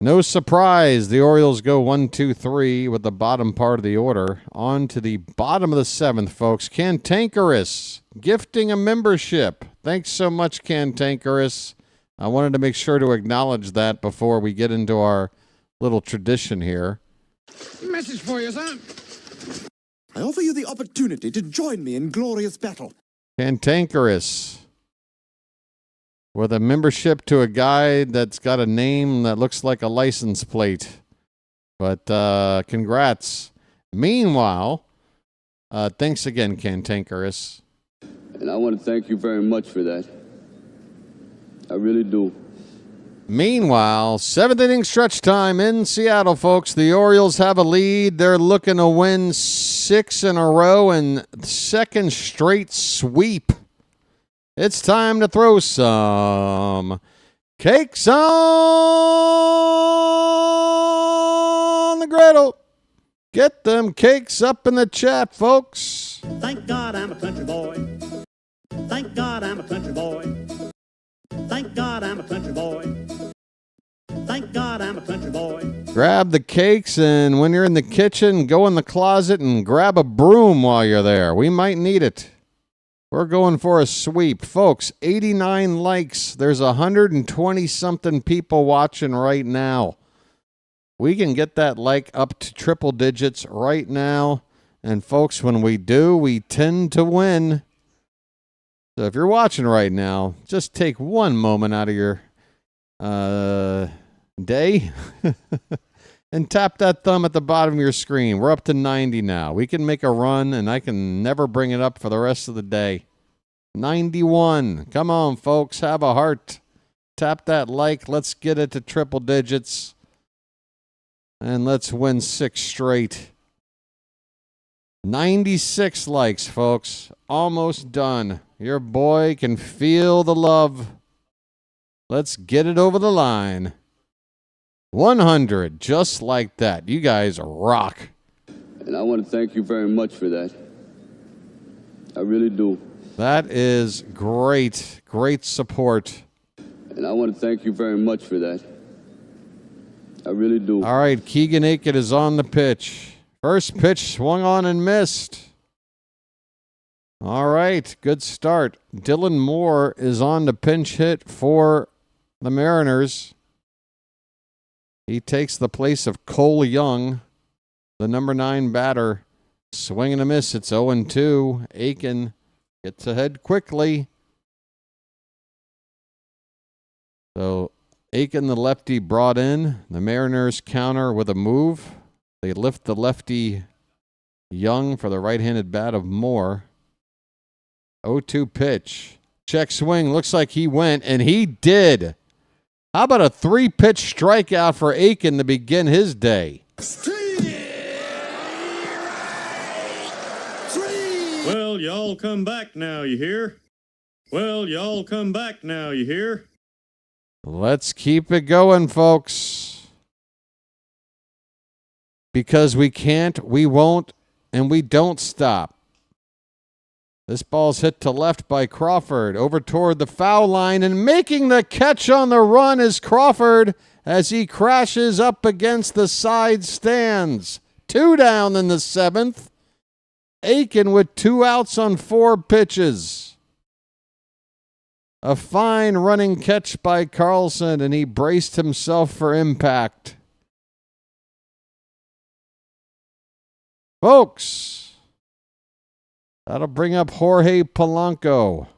No surprise, the Orioles go 1-2-3 with the bottom part of the order. On to the bottom of the 7th, folks. Cantankerous gifting a membership. Thanks so much, Cantankerous. I wanted to make sure to acknowledge that before we get into our little tradition here. Message for you, son. I offer you the opportunity to join me in glorious battle. Cantankerous. With a membership to a guy that's got a name that looks like a license plate. But congrats. Meanwhile, thanks again, Cantankerous. And I want to thank you very much for that. I really do. Meanwhile, 7th inning stretch time in Seattle, folks. The Orioles have a lead. They're looking to win 6 in a row and 2nd straight sweep. It's time to throw some cakes on the griddle. Get them cakes up in the chat, folks. Thank God I'm a country boy. Thank God I'm a country boy. Thank God I'm a country boy. Thank God I'm a country boy. Grab the cakes, and when you're in the kitchen, go in the closet and grab a broom while you're there. We might need it. We're going for a sweep. Folks, 89 likes. There's 120-something people watching right now. We can get that like up to triple digits right now. And folks, when we do, we tend to win. So if you're watching right now, just take one moment out of your day and tap that thumb at the bottom of your screen. We're up to 90 now. We can make a run, and I can never bring it up for the rest of the day. 91. Come on, folks. Have a heart. Tap that like. Let's get it to triple digits. And let's win 6 straight. 96 likes, folks. Almost done. Your boy can feel the love. Let's get it over the line. 100, just like that. You guys rock. And I want to thank you very much for that. I really do. That is great. Great support. And I want to thank you very much for that. I really do. All right, Keegan Aiken is on the pitch. First pitch swung on and missed. All right, good start. Dylan Moore is on the pinch hit for the Mariners. He takes the place of Cole Young, the number 9 batter. Swing and a miss. It's 0-2. Aiken gets ahead quickly. So Aiken, the lefty, brought in. The Mariners counter with a move. They lift the lefty Young for the right-handed bat of Moore. 0-2 pitch. Check swing. Looks like he went, and he did. How about a 3-pitch strikeout for Aiken to begin his day? Well, y'all come back now, you hear? Well, y'all come back now, you hear? Let's keep it going, folks. Because we can't, we won't, and we don't stop. This ball's hit to left by Crawford, over toward the foul line, and making the catch on the run is Crawford as he crashes up against the side stands. 2 down in the 7th. Aiken with 2 outs on 4 pitches. A fine running catch by Carlson, and he braced himself for impact. Folks, that'll bring up Jorge Polanco.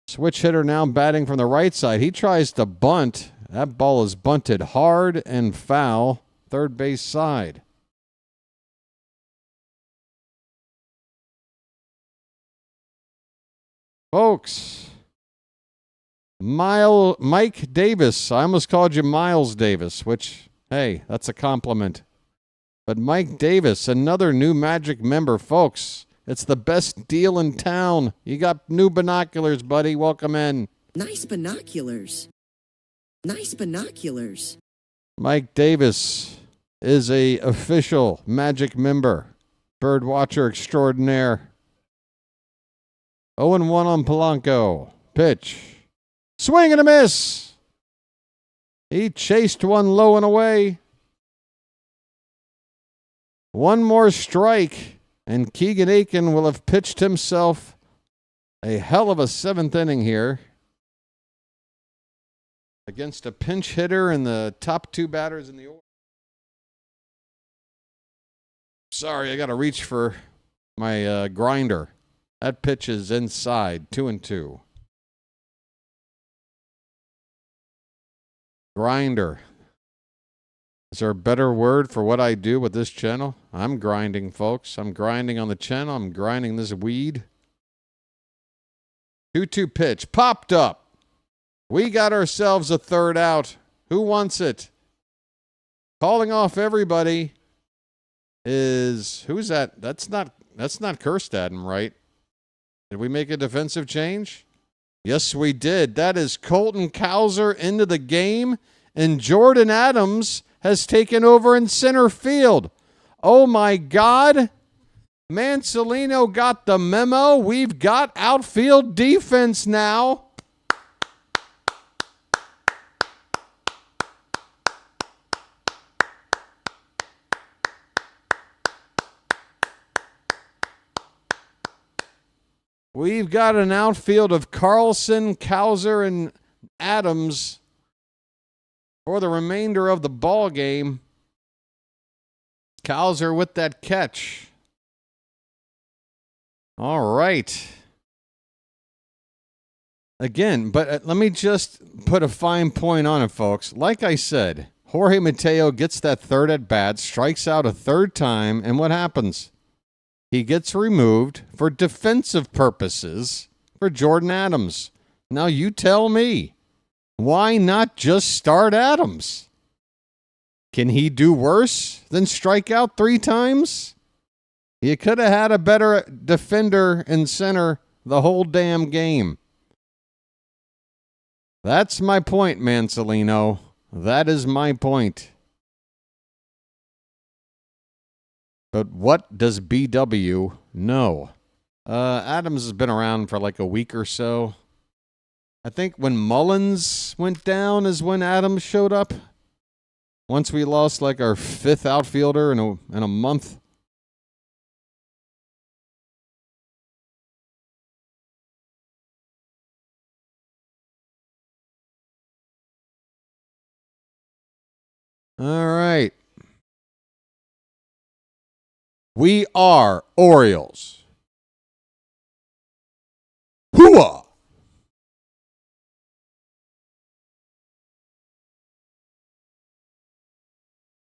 Switch hitter now batting from the right side. He tries to bunt. That ball is bunted hard and foul. Third base side. Folks, Mike Davis. I almost called you Miles Davis, which, hey, that's a compliment. But Mike Davis, another new Magic member. Folks, it's the best deal in town. You got new binoculars, buddy. Welcome in. Nice binoculars. Nice binoculars. Mike Davis is a official Magic member. BirdWatcher extraordinaire. 0-1 on Polanco. Pitch. Swing and a miss. He chased one low and away. One more strike, and Keegan Aiken will have pitched himself a hell of a 7th inning here against a pinch hitter and the top 2 batters in the order. Sorry, I got to reach for my grinder. That pitch is inside, 2-2. Grinder. Is there a better word for what I do with this channel? I'm grinding, folks. I'm grinding on the channel. I'm grinding this weed. 2-2 pitch. Popped up. We got ourselves a 3rd out. Who wants it? Calling off everybody is... Who's that? That's not Kerstaden, right? Did we make a defensive change? Yes, we did. That is Colton Cowser into the game, and Jordan Adams has taken over in center field. Oh, my God. Mancelino got the memo. We've got outfield defense now. We've got an outfield of Carlson, Cowser, and Adams for the remainder of the ball game. Cowser with that catch. All right. Again, but let me just put a fine point on it, folks. Like I said, Jorge Mateo gets that third at bat, strikes out a third time, and what happens? He gets removed for defensive purposes for Jordan Adams. Now you tell me, why not just start Adams? Can he do worse than strike out 3 times? You could have had a better defender in center the whole damn game. That's my point, Mancelino. That is my point. But what does BW know? Adams has been around for like a week or so. I think when Mullins went down is when Adams showed up. Once we lost like our 5th outfielder in a month. All right. We are Orioles. Hooah!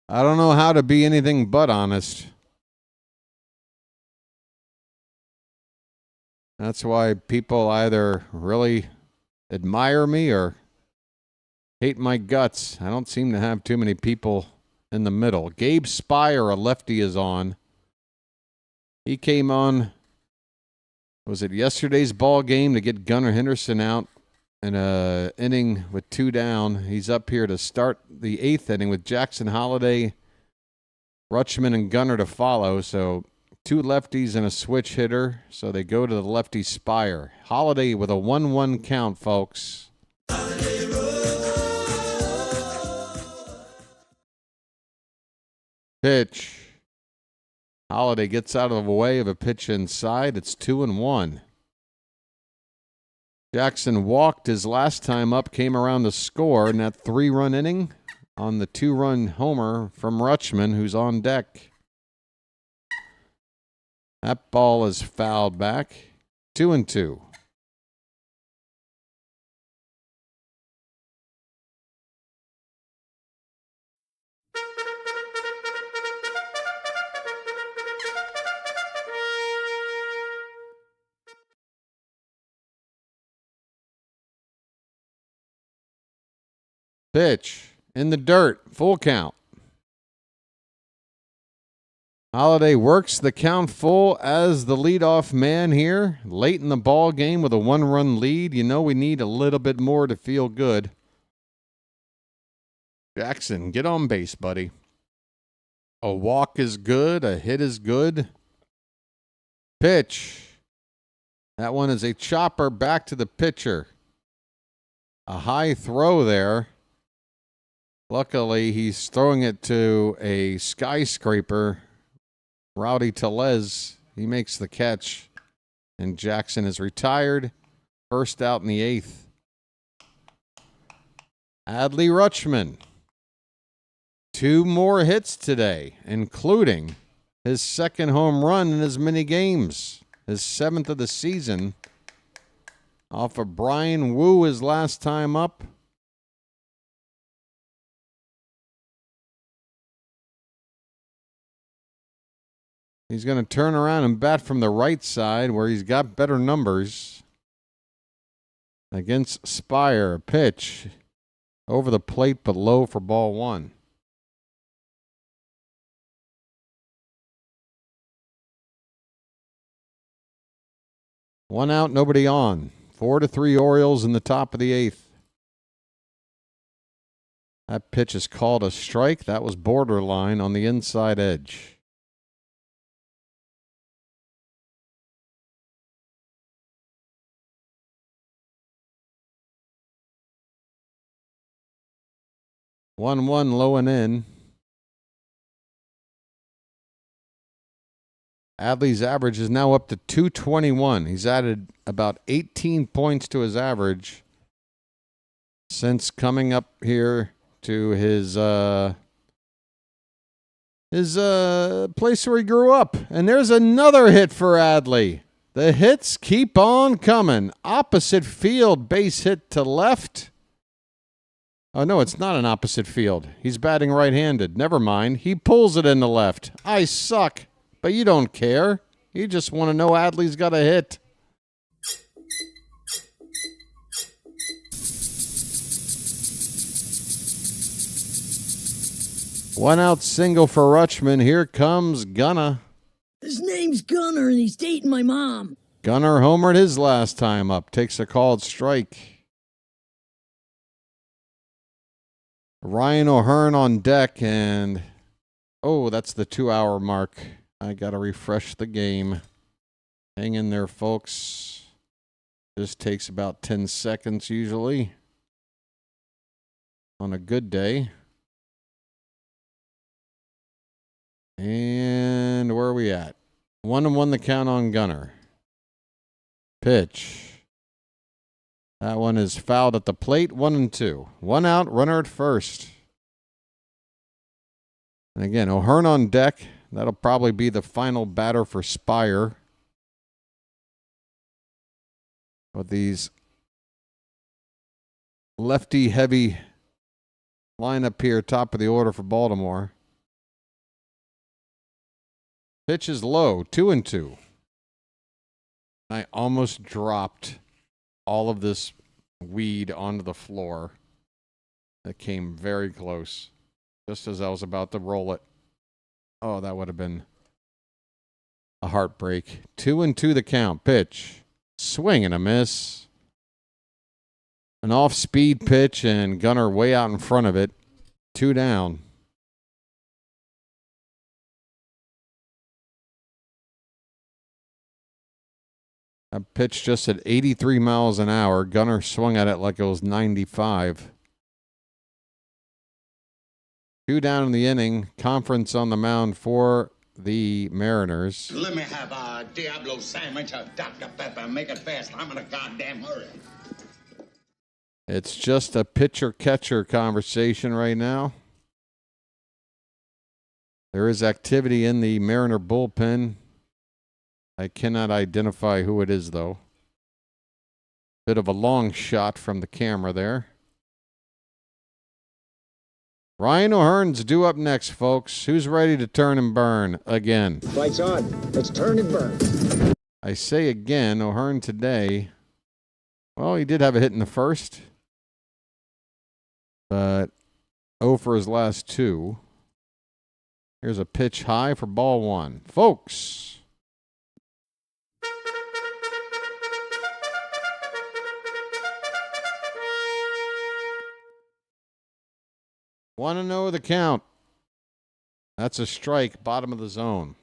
I don't know how to be anything but honest. That's why people either really admire me or hate my guts. I don't seem to have too many people in the middle. Gabe Spire, a lefty, is on. He came on, was it yesterday's ball game to get Gunnar Henderson out in an inning with 2 down. He's up here to start the 8th inning with Jackson Holliday, Rutschman, and Gunnar to follow. So 2 lefties and a switch hitter. So they go to the lefty Spire. Holliday with a 1-1 count, folks. Pitch. Holliday gets out of the way of a pitch inside. It's 2-1. Jackson walked his last time up, came around to score in that 3-run inning on the 2-run homer from Rutschman, who's on deck. That ball is fouled back. 2-2. Pitch in the dirt, full count. Holliday works the count full as the leadoff man here. Late in the ball game with a 1-run lead. You know we need a little bit more to feel good. Jackson, get on base, buddy. A walk is good. A hit is good. Pitch. That one is a chopper back to the pitcher. A high throw there. Luckily, he's throwing it to a skyscraper. Rowdy Tellez, he makes the catch. And Jackson is retired. First out in the 8th. Adley Rutschman. 2 more hits today, including his 2nd home run in as many games. His 7th of the season. Off of Brian Wu his last time up. He's going to turn around and bat from the right side where he's got better numbers. Against Spire, pitch over the plate but low for ball 1. One out, nobody on. 4-3 Orioles in the top of the 8th. That pitch is called a strike. That was borderline on the inside edge. 1-1 low and in. Adley's average is now up to 221. He's added about 18 points to his average since coming up here to his place where he grew up. And there's another hit for Adley. The hits keep on coming. Opposite field, base hit to left. Oh, no, it's not an opposite field. He's batting right-handed. Never mind. He pulls it in the left. I suck. But you don't care. You just want to know Adley's got a hit. One out single for Rutschman. Here comes Gunnar. His name's Gunnar, and he's dating my mom. Gunnar homered his last time up. Takes a called strike. Ryan O'Hearn on deck, and oh, that's the 2-hour mark. I got to refresh the game. Hang in there, folks. This takes about 10 seconds usually on a good day. And where are we at? 1-1 the count on Gunnar. Pitch. That one is fouled at the plate. 1-2. One out, runner at first. And again, O'Hearn on deck. That'll probably be the final batter for Spire. With these lefty-heavy lineup here, top of the order for Baltimore. Pitch is low, 2-2. I almost dropped all of this weed onto the floor. That came very close, just as I was about to roll it. Oh, that would have been a heartbreak. 2-2 the count. Pitch. Swing and a miss. An off-speed pitch, and Gunnar way out in front of it. 2 down. A pitch just at 83 miles an hour. Gunnar swung at it like it was 95. 2 down in the inning. Conference on the mound for the Mariners. Let me have a Diablo sandwich of Dr. Pepper. Make it fast. I'm in a goddamn hurry. It's just a pitcher-catcher conversation right now. There is activity in the Mariner bullpen. I cannot identify who it is, though. Bit of a long shot from the camera there. Ryan O'Hearn's due up next, folks. Who's ready to turn and burn again? Lights on. Let's turn and burn. I say again, O'Hearn today. Well, he did have a hit in the first. But 0 for his last 2. Here's a pitch high for ball 1. Folks. Want to know the count. That's a strike, bottom of the zone.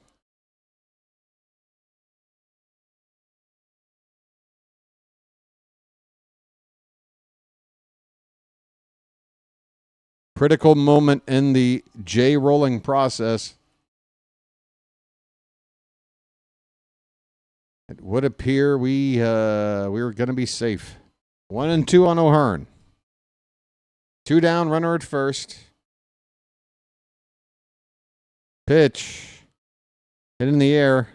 Critical moment in the J rolling process. It would appear we were going to be safe. 1-2 on O'Hearn. 2 down, runner at first. Pitch. Hit in the air.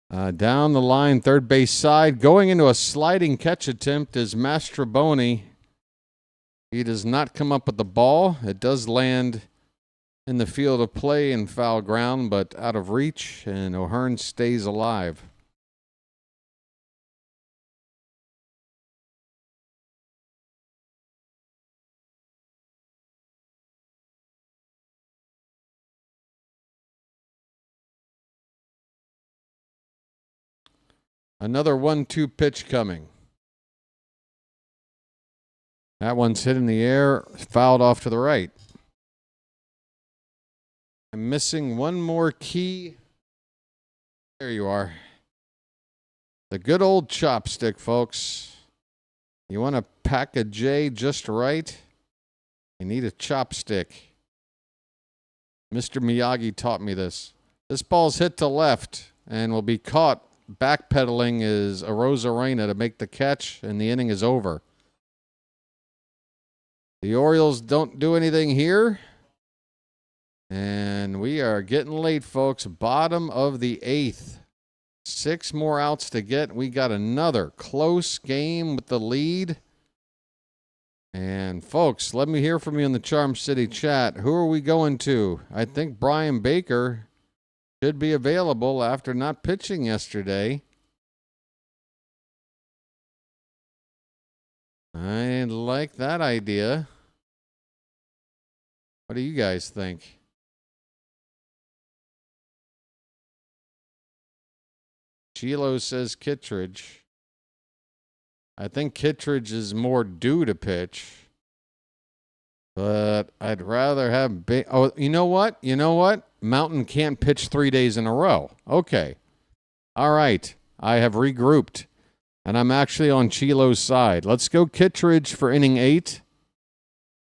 Down the line, third base side. Going into a sliding catch attempt is Mastroboni. He does not come up with the ball. It does land in the field of play in foul ground, but out of reach, and O'Hearn stays alive. Another 1-2 pitch coming. That one's hit in the air, fouled off to the right. I'm missing one more key. There you are. The good old chopstick, folks. You want to pack a J just right? You need a chopstick. Mr. Miyagi taught me this. This ball's hit to left and will be caught. Backpedaling is Arozarena to make the catch, and the inning is over. The Orioles don't do anything here. And we are getting late, folks. Bottom of the 8th. 6 more outs to get. We got another close game with the lead. And, folks, let me hear from you in the Charm City chat. Who are we going to? I think Brian Baker should be available after not pitching yesterday. I like that idea. What do you guys think? Chilo says Kittredge. I think Kittredge is more due to pitch. But I'd rather have... Oh, you know what? You know what? Mountain can't pitch 3 days in a row. Okay. All right. I have regrouped. And I'm actually on Chilo's side. Let's go Kittredge for inning 8.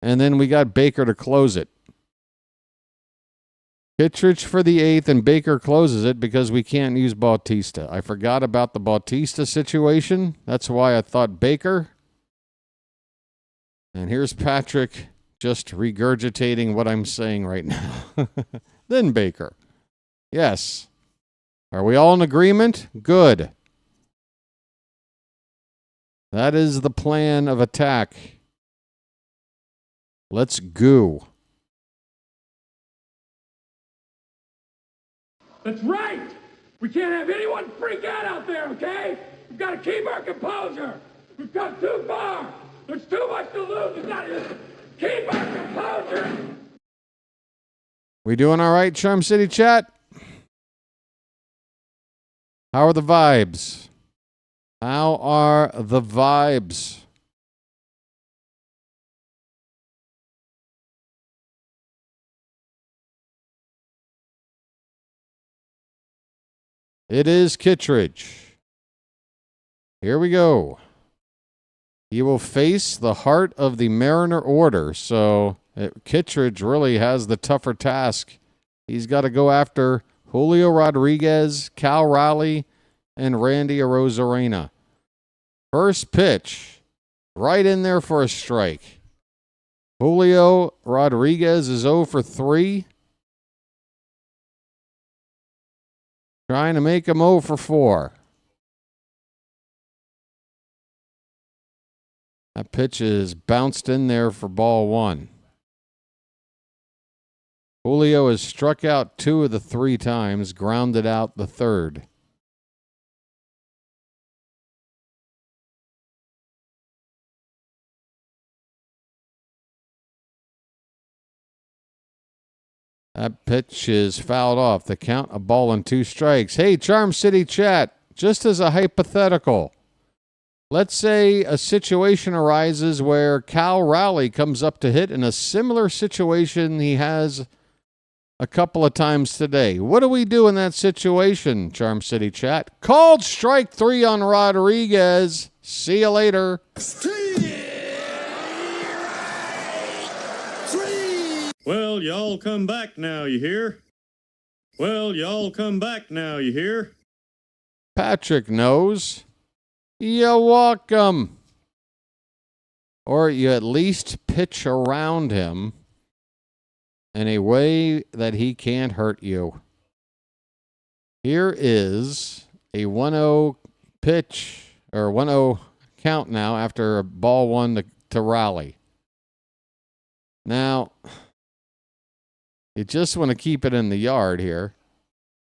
And then we got Baker to close it. Kittredge for the 8th, and Baker closes it because we can't use Bautista. I forgot about the Bautista situation. That's why I thought Baker. And here's Patrick just regurgitating what I'm saying right now. Then Baker. Yes. Are we all in agreement? Good. That is the plan of attack. Let's go. That's right! We can't have anyone freak out there, okay? We've got to keep our composure. We've come too far. There's too much to lose. It's not just keep our composure. We doing all right, Charm City chat? How are the vibes? How are the vibes? It is Kittredge. Here we go. He will face the heart of the Mariner order. So Kittredge really has the tougher task. He's got to go after Julio Rodriguez, Cal Raleigh, and Randy Arozarena. First pitch, right in there for a strike. Julio Rodriguez is 0 for 3. Trying to make him 0 for 4. That pitch is bounced in there for ball 1. Julio has struck out 2 of the 3 times, grounded out the 3rd. That pitch is fouled off. The count, a ball and 2 strikes. Hey, Charm City chat, just as a hypothetical, let's say a situation arises where Cal Raleigh comes up to hit in a similar situation he has a couple of times today. What do we do in that situation, Charm City chat? Called strike 3 on Rodriguez. See you later. Well, y'all come back now, you hear? Well, y'all come back now, you hear? Patrick knows. You're welcome. Or you at least pitch around him in a way that he can't hurt you. Here is a 1-0 pitch, or 1-0 count now after a ball 1 to Raleigh. Now, you just want to keep it in the yard here.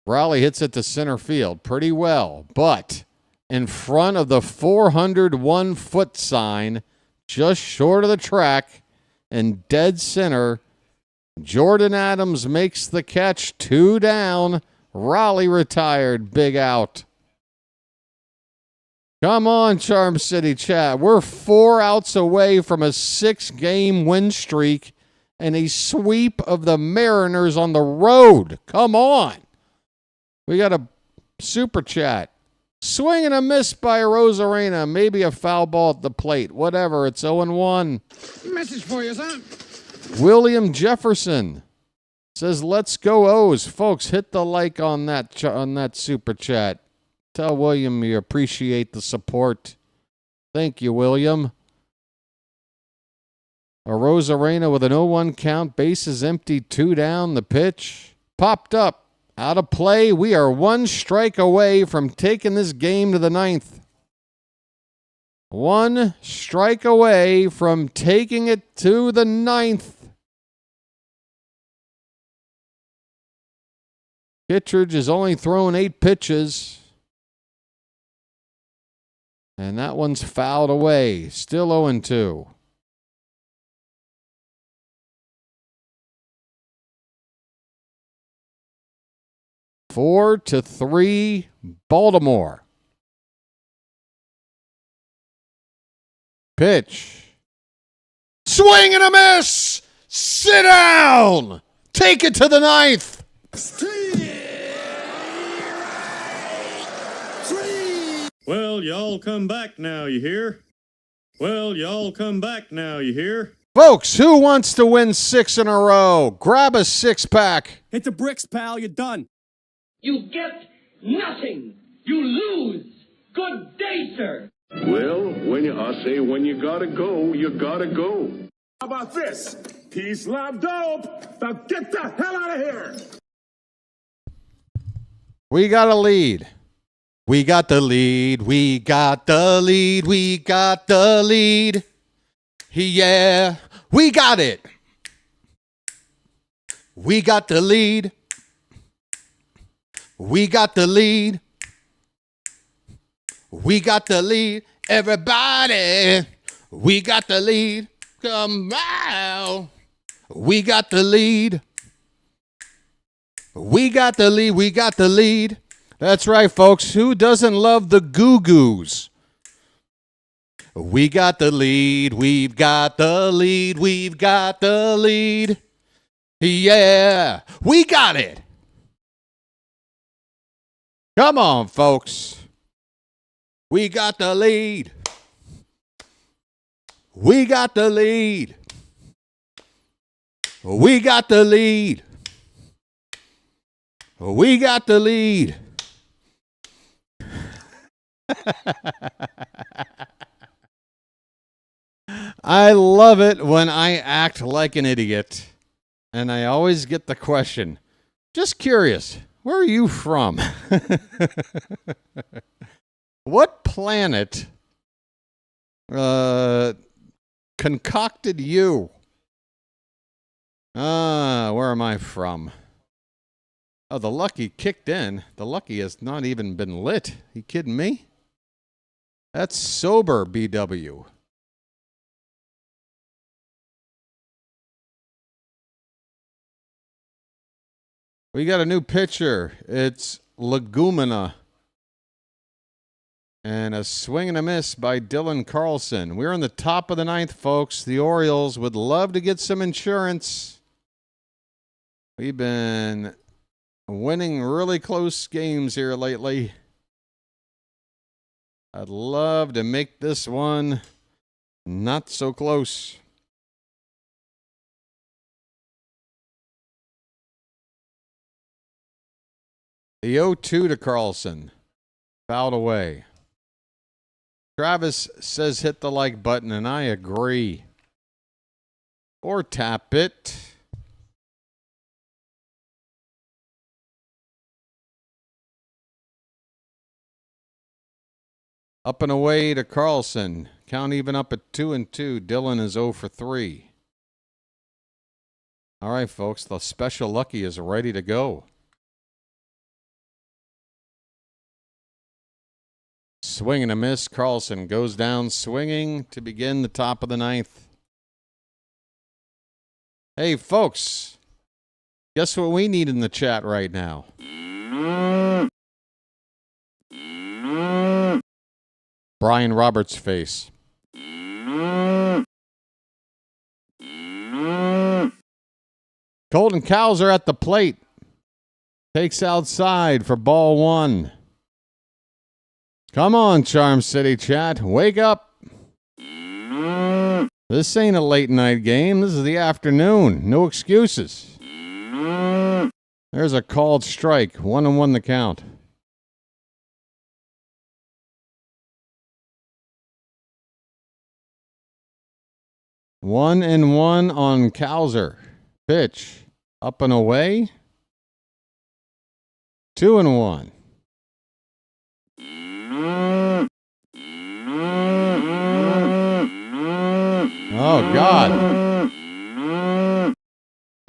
Raleigh hits it to center field pretty well, but in front of the 401 foot sign, just short of the track and dead center, Jordan Adams makes the catch. 2 down. Raleigh retired. Big out. Come on, Charm City chat. We're 4 outs away from a 6-game win streak and a sweep of the Mariners on the road. Come on. We got a super chat. Swing and a miss by Arozarena. Maybe a foul ball at the plate. Whatever. It's 0-1. Message for you, son. William Jefferson says, let's go O's. Folks, hit the like on that super chat. Tell William you appreciate the support. Thank you, William. A Rosarena with an 0-1 count. Bases empty, 2 down. The pitch popped up. Out of play. We are 1 strike away from taking this game to the 9th. 1 strike away from taking it to the 9th. Kittredge has only thrown 8 pitches. And that one's fouled away. Still 0-2. Four to 3, Baltimore. Pitch. Swing and a miss. Sit down. Take it to the 9th. Well, y'all come back now, you hear? Well, y'all come back now, you hear? Folks, who wants to win 6 in a row? Grab a 6-pack. Hit the bricks, pal. You're done. You get nothing. You lose. Good day, sir. Well, I say when you gotta go, you gotta go. How about this? Peace, love, dope. Now get the hell out of here. We got a lead. We got the lead. We got the lead. We got the lead. Yeah, we got it. We got the lead. We got the lead. We got the lead. Everybody, we got the lead. Come on. We got the lead. We got the lead. We got the lead. That's right, folks. Who doesn't love the Goo-Goos? We got the lead. We've got the lead. We've got the lead. Yeah, we got it. Come on, folks. We got the lead. We got the lead. We got the lead. We got the lead. I love it when I act like an idiot. And I always get the question, just curious, where are you from? What planet concocted you? Where am I from? Oh, the Lucky kicked in. The Lucky has not even been lit. You kidding me? That's sober BW. We got a new pitcher. It's Legumina. And a swing and a miss by Dylan Carlson. We're in the top of the 9th, folks. The Orioles would love to get some insurance. We've been winning really close games here lately. I'd love to make this one not so close. The 0-2 to Carlson. Fouled away. Travis says hit the like button, and I agree. Or tap it. Up and away to Carlson. Count even up at 2-2. Dylan is 0 for 3. All right, folks. The special Lucky is ready to go. Swing and a miss. Carlson goes down swinging to begin the top of the 9th. Hey, folks. Guess what we need in the chat right now? Brian Roberts' face. Colton Cowser at the plate. Takes outside for ball 1. Come on, Charm City chat. Wake up. This ain't a late night game. This is the afternoon. No excuses. There's a called strike. 1-1 the count. One and one on Cowser. Pitch. Up and away. 2-1. Oh, God.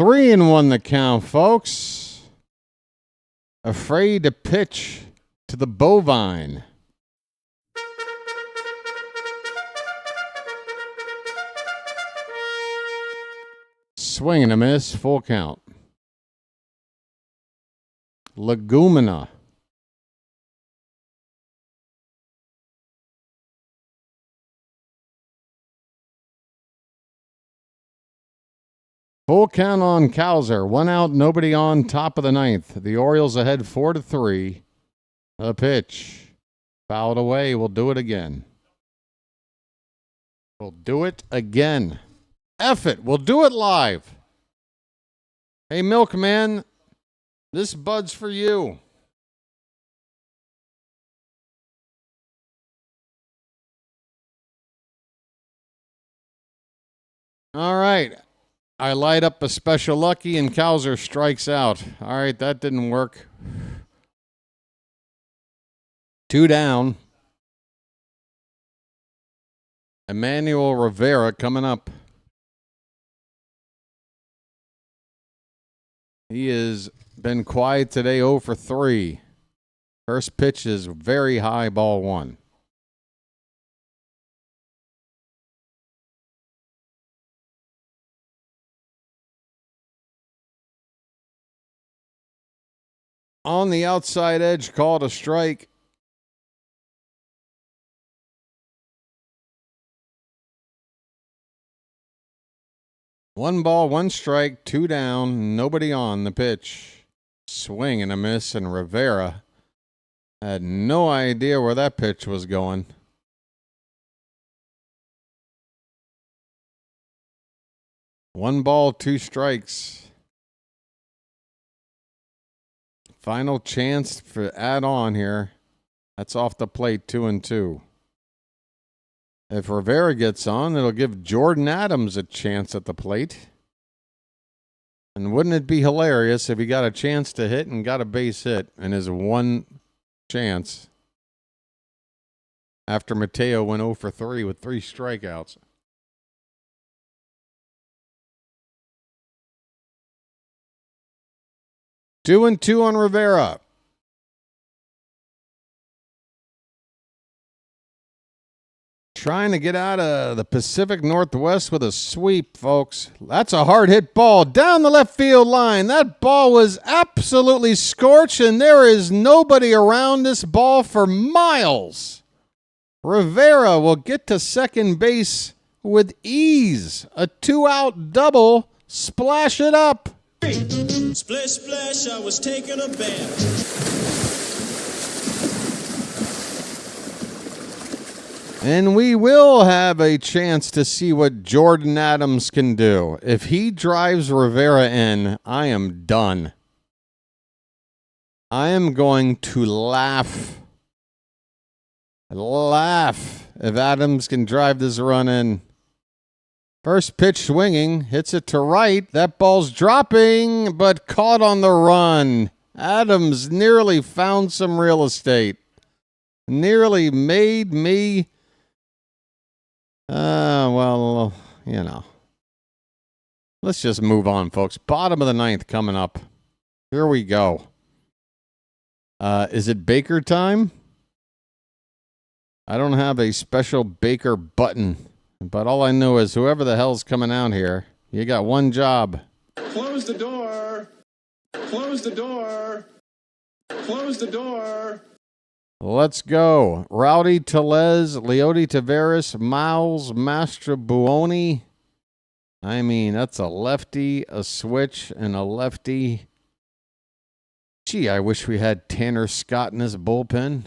3-1 the count, folks. Afraid to pitch to the bovine. Swing and a miss, full count. Legumina. Full count on Cowser. 1 out, nobody on, top of the ninth. The Orioles ahead 4-3. A pitch. Fouled away. We'll do it again. We'll do it again. F it. We'll do it live. Hey, Milkman, this bud's for you. All right. I light up a special lucky and Cowser strikes out. All right, that didn't work. 2 down. Emmanuel Rivera coming up. He has been quiet today, 0 for 3. First pitch is very high, ball 1. On the outside edge, called a strike. One ball, 1 strike, 2 down, nobody on the pitch. Swing and a miss, and Rivera had no idea where that pitch was going. One ball, 2 strikes. Final chance for add on here. That's off the plate, 2-2. If Rivera gets on, it'll give Jordan Adams a chance at the plate. And wouldn't it be hilarious if he got a chance to hit and got a base hit in his one chance after Mateo went 0 for 3 with 3 strikeouts? Two and 2 on Rivera. Trying to get out of the Pacific Northwest with a sweep, folks. That's a hard hit ball down the left field line. That ball was absolutely scorched, and there is nobody around this ball for miles. Rivera will get to second base with ease. A 2-out double. Splash it up. Splish, splash, I was taking a bath. And we will have a chance to see what Jordan Adams can do. If he drives Rivera in, I am done. I am going to laugh. Laugh if Adams can drive this run in. First pitch swinging, hits it to right. That ball's dropping, but caught on the run. Adams nearly found some real estate. Nearly made me... well, you know. Let's just move on, folks. Bottom of the ninth coming up. Here we go. Is it Baker time? I don't have a special Baker button, but all I know is whoever the hell's coming out here, you got one job. Close the door. Close the door. Close the door. Let's go. Rowdy Tellez, Leody Taveras, Miles Mastrobuoni. I mean, that's a lefty, a switch, and a lefty. Gee, I wish we had Tanner Scott in this bullpen.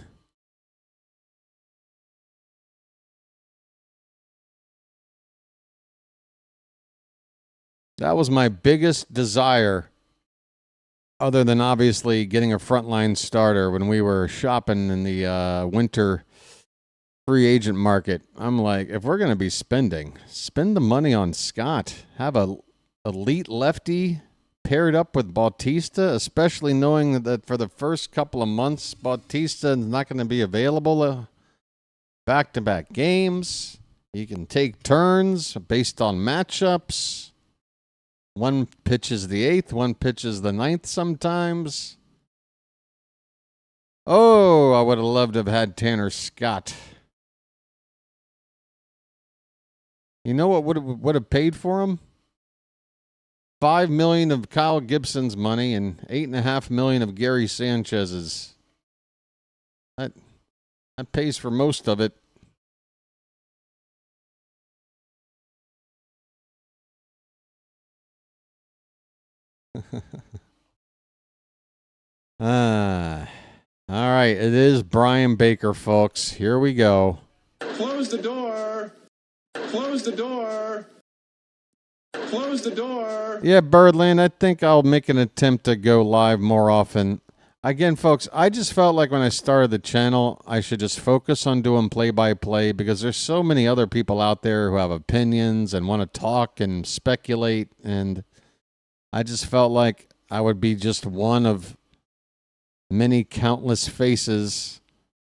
That was my biggest desire, other than obviously getting a frontline starter when we were shopping in the winter free agent market. I'm like, if we're going to be spend the money on Scott. Have a elite lefty paired up with Bautista, especially knowing that for the first couple of months, Bautista is not going to be available back-to-back games. You can take turns based on matchups. One pitches the 8th, one pitches the 9th sometimes. Oh, I would have loved to have had Tanner Scott. You know what would have paid for him? $5 million of Kyle Gibson's money and $8.5 million of Gary Sanchez's. That pays for most of it. All right, it is Brian Baker, folks. Here we go. Close the door. Close the door. Close the door. Yeah, Birdland, I think I'll make an attempt to go live more often. Again, folks, I just felt like when I started the channel, I should just focus on doing play-by-play because there's so many other people out there who have opinions and want to talk and speculate, and I just felt like I would be just one of many countless faces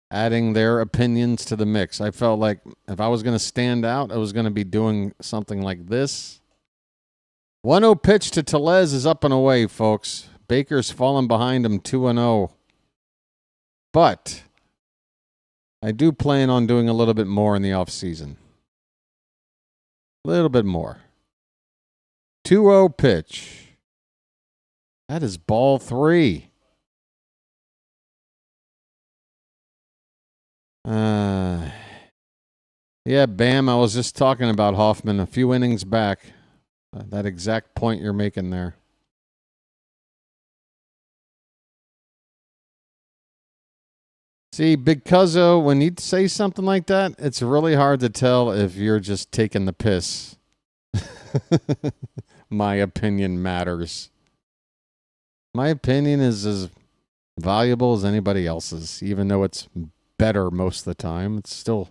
adding their opinions to the mix. I felt like if I was going to stand out, I was going to be doing something like this. 1-0 pitch to Tellez is up and away, folks. Baker's fallen behind him 2-0. But I do plan on doing a little bit more in the offseason. A little bit more. 2-0 pitch. That is ball 3. Yeah, Bam, I was just talking about Hoffman a few innings back. That exact point you're making there. See, Big Cuzzo, when you say something like that, it's really hard to tell if you're just taking the piss. My opinion matters. My opinion is as valuable as anybody else's, even though it's better most of the time. It's still...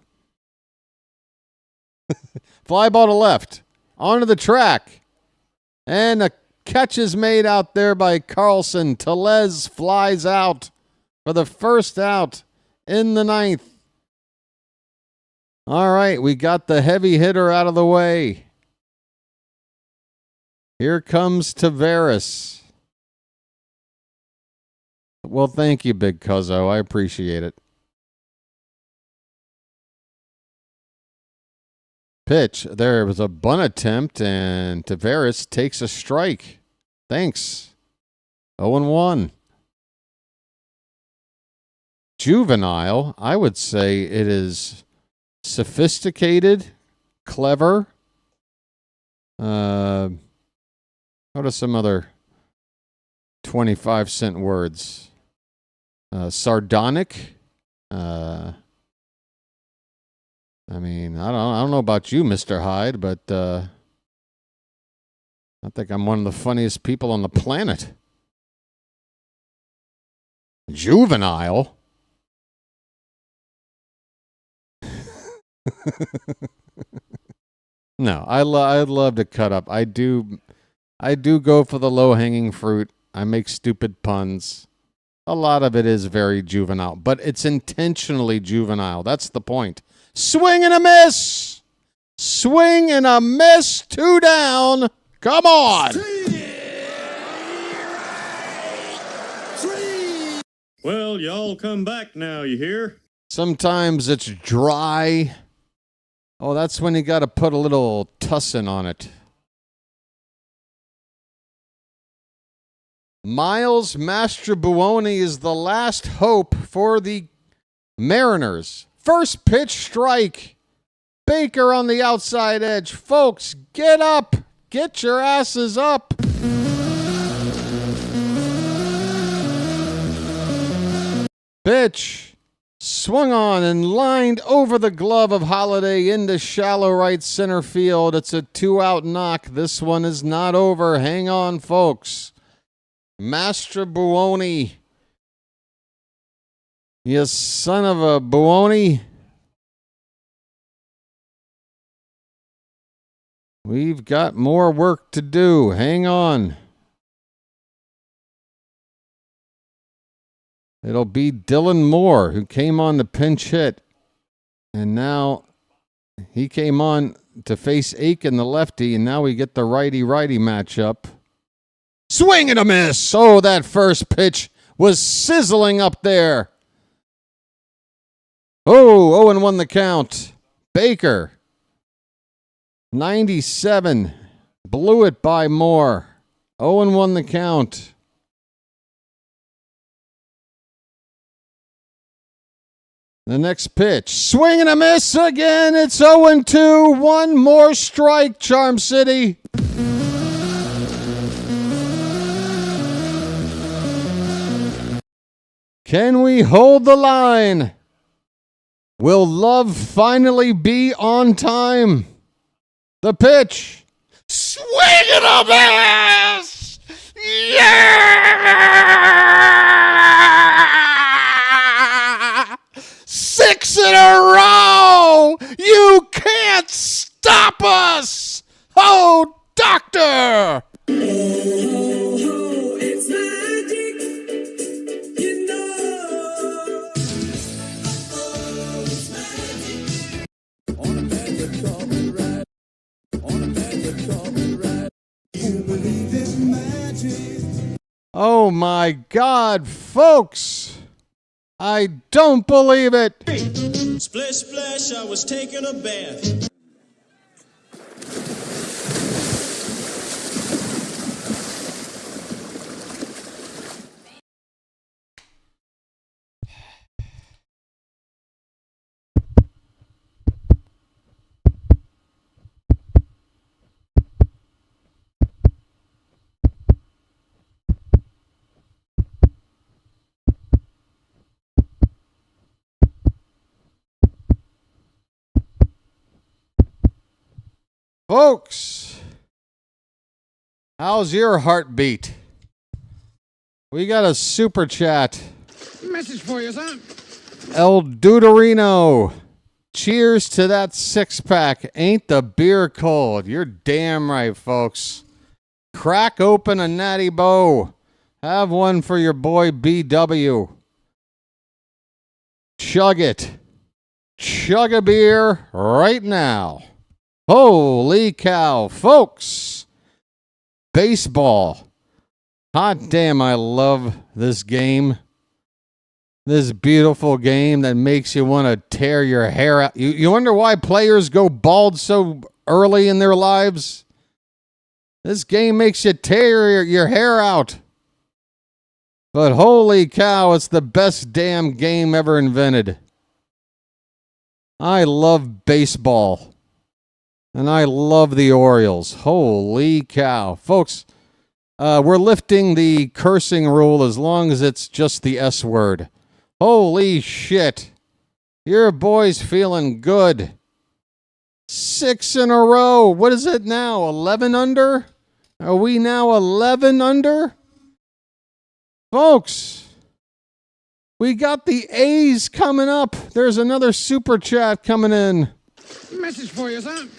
Fly ball to left. Onto the track. And a catch is made out there by Carlson. Tellez flies out for the first out in the 9th. All right, we got the heavy hitter out of the way. Here comes Taveras. Well, thank you, Big Cuzzo. I appreciate it. Pitch. There was a bunt attempt, and Taveras takes a strike. Thanks. 0-1. Juvenile, I would say it is sophisticated, clever. What are some other 25-cent words? Sardonic. I mean, I don't know about you, Mr. Hyde, but I think I'm one of the funniest people on the planet. Juvenile? No, I'd love to cut up. I do go for the low-hanging fruit. I make stupid puns. A lot of it is very juvenile, but it's intentionally juvenile. That's the point. Swing and a miss. Swing and a miss. 2 down. Come on. Well, y'all come back now, you hear? Sometimes it's dry. Oh, that's when you got to put a little tussin on it. Miles Mastrobuoni is the last hope for the Mariners. First pitch strike. Baker on the outside edge. Folks, get up. Get your asses up. Pitch. Swung on and lined over the glove of Holiday into shallow right center field. It's a 2-out knock. This one is not over. Hang on, folks. Master Buoni. You son of a Buoni. We've got more work to do. Hang on. It'll be Dylan Moore, who came on to pinch hit. And now he came on to face Aiken, the lefty, and now we get the righty-righty matchup. Swing and a miss! Oh, that first pitch was sizzling up there. Oh, 0-1 the count. Baker, 97, blew it by Moore. 0-1 the count. The next pitch, swing and a miss again. It's 0-2. One more strike, Charm City. Can we hold the line? Will love finally be on time? The pitch, swing and a miss. Yeah! 6 in a row! You can't stop us! Oh, doctor! It's magic, you know. It's magic. On a magic carpet ride. On a magic carpet ride. You believe in magic. Oh my God, folks! I don't believe it! Splish, splash, I was taking a bath. Folks, how's your heartbeat? We got a super chat. Message for you, son. El Duderino. Cheers to that six-pack. Ain't the beer cold? You're damn right, folks. Crack open a Natty Bow. Have one for your boy BW. Chug it. Chug a beer right now. Holy cow, folks. Baseball. Hot damn, I love this game. This beautiful game that makes you want to tear your hair out. You wonder why players go bald so early in their lives? This game makes you tear your hair out. But holy cow, it's the best damn game ever invented. I love baseball. And I love the Orioles. Holy cow. Folks, we're lifting the cursing rule as long as it's just the S word. Holy shit. Your boy's feeling good. 6 in a row. What is it now? 11 under? Are we now 11 under? Folks, we got the A's coming up. There's another super chat coming in. Message for you, son.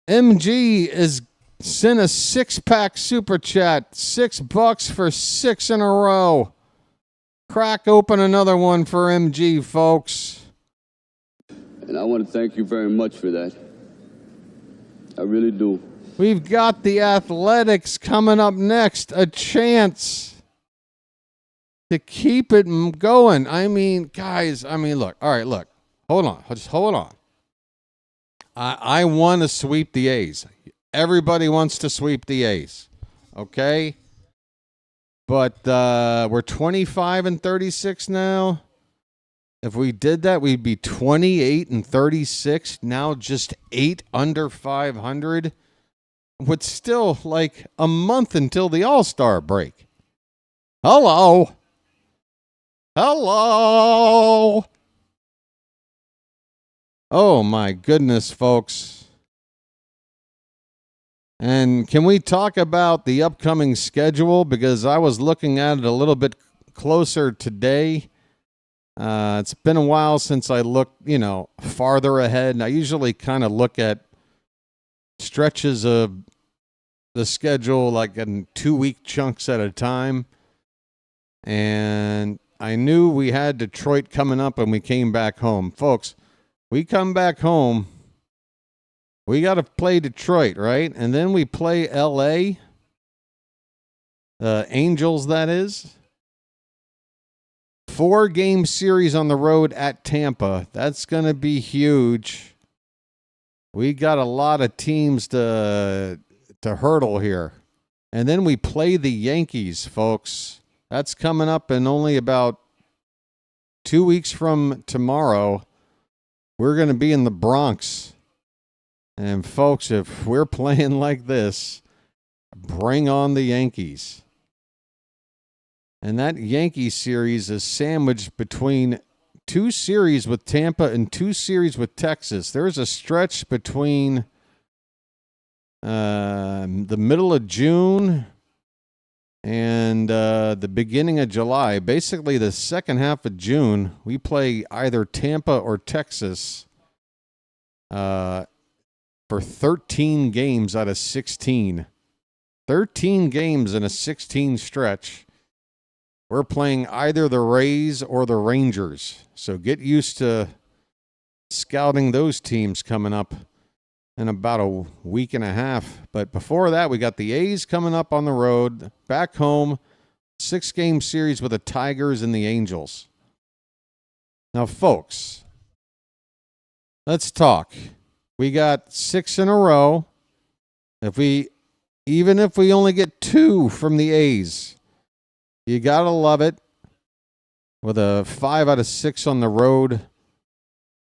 MG is sent a 6-pack super chat. $6 for 6 in a row. Crack open another one for MG, folks. And I want to thank you very much for that. I really do. We've got the Athletics coming up next. A chance to keep it going. I mean, guys, look. All right, look. Hold on. Just hold on. I want to sweep the A's. Everybody wants to sweep the A's. Okay? But we're 25-36 now. If we did that, we'd be 28-36. Now just 8 under 500. With still like a month until the All-Star break. Hello. Oh, my goodness, folks. And can we talk about the upcoming schedule? Because I was looking at it a little bit closer today. It's been a while since I looked, farther ahead. And I usually kind of look at stretches of the schedule like in 2-week chunks at a time. And I knew we had Detroit coming up and we came back home. Folks, we come back home, we got to play Detroit, right? And then we play L.A., the Angels, that is. 4-game series on the road at Tampa. That's going to be huge. We got a lot of teams to hurdle here. And then we play the Yankees, folks. That's coming up in only about 2 weeks from tomorrow. We're going to be in the Bronx. And, folks, if we're playing like this, bring on the Yankees. And that Yankee series is sandwiched between 2 series with Tampa and 2 series with Texas. There's a stretch between the middle of June and the beginning of July. Basically, the second half of June, we play either Tampa or Texas for 13 games out of 16. 13 games in a 16 stretch. We're playing either the Rays or the Rangers. So get used to scouting those teams coming up in about a week and a half. But before that, we got the A's coming up on the road, back home, 6-game series with the Tigers and the Angels. Now, folks, let's talk. We got 6 in a row. Even if we only get 2 from the A's, you got to love it with a 5 out of 6 on the road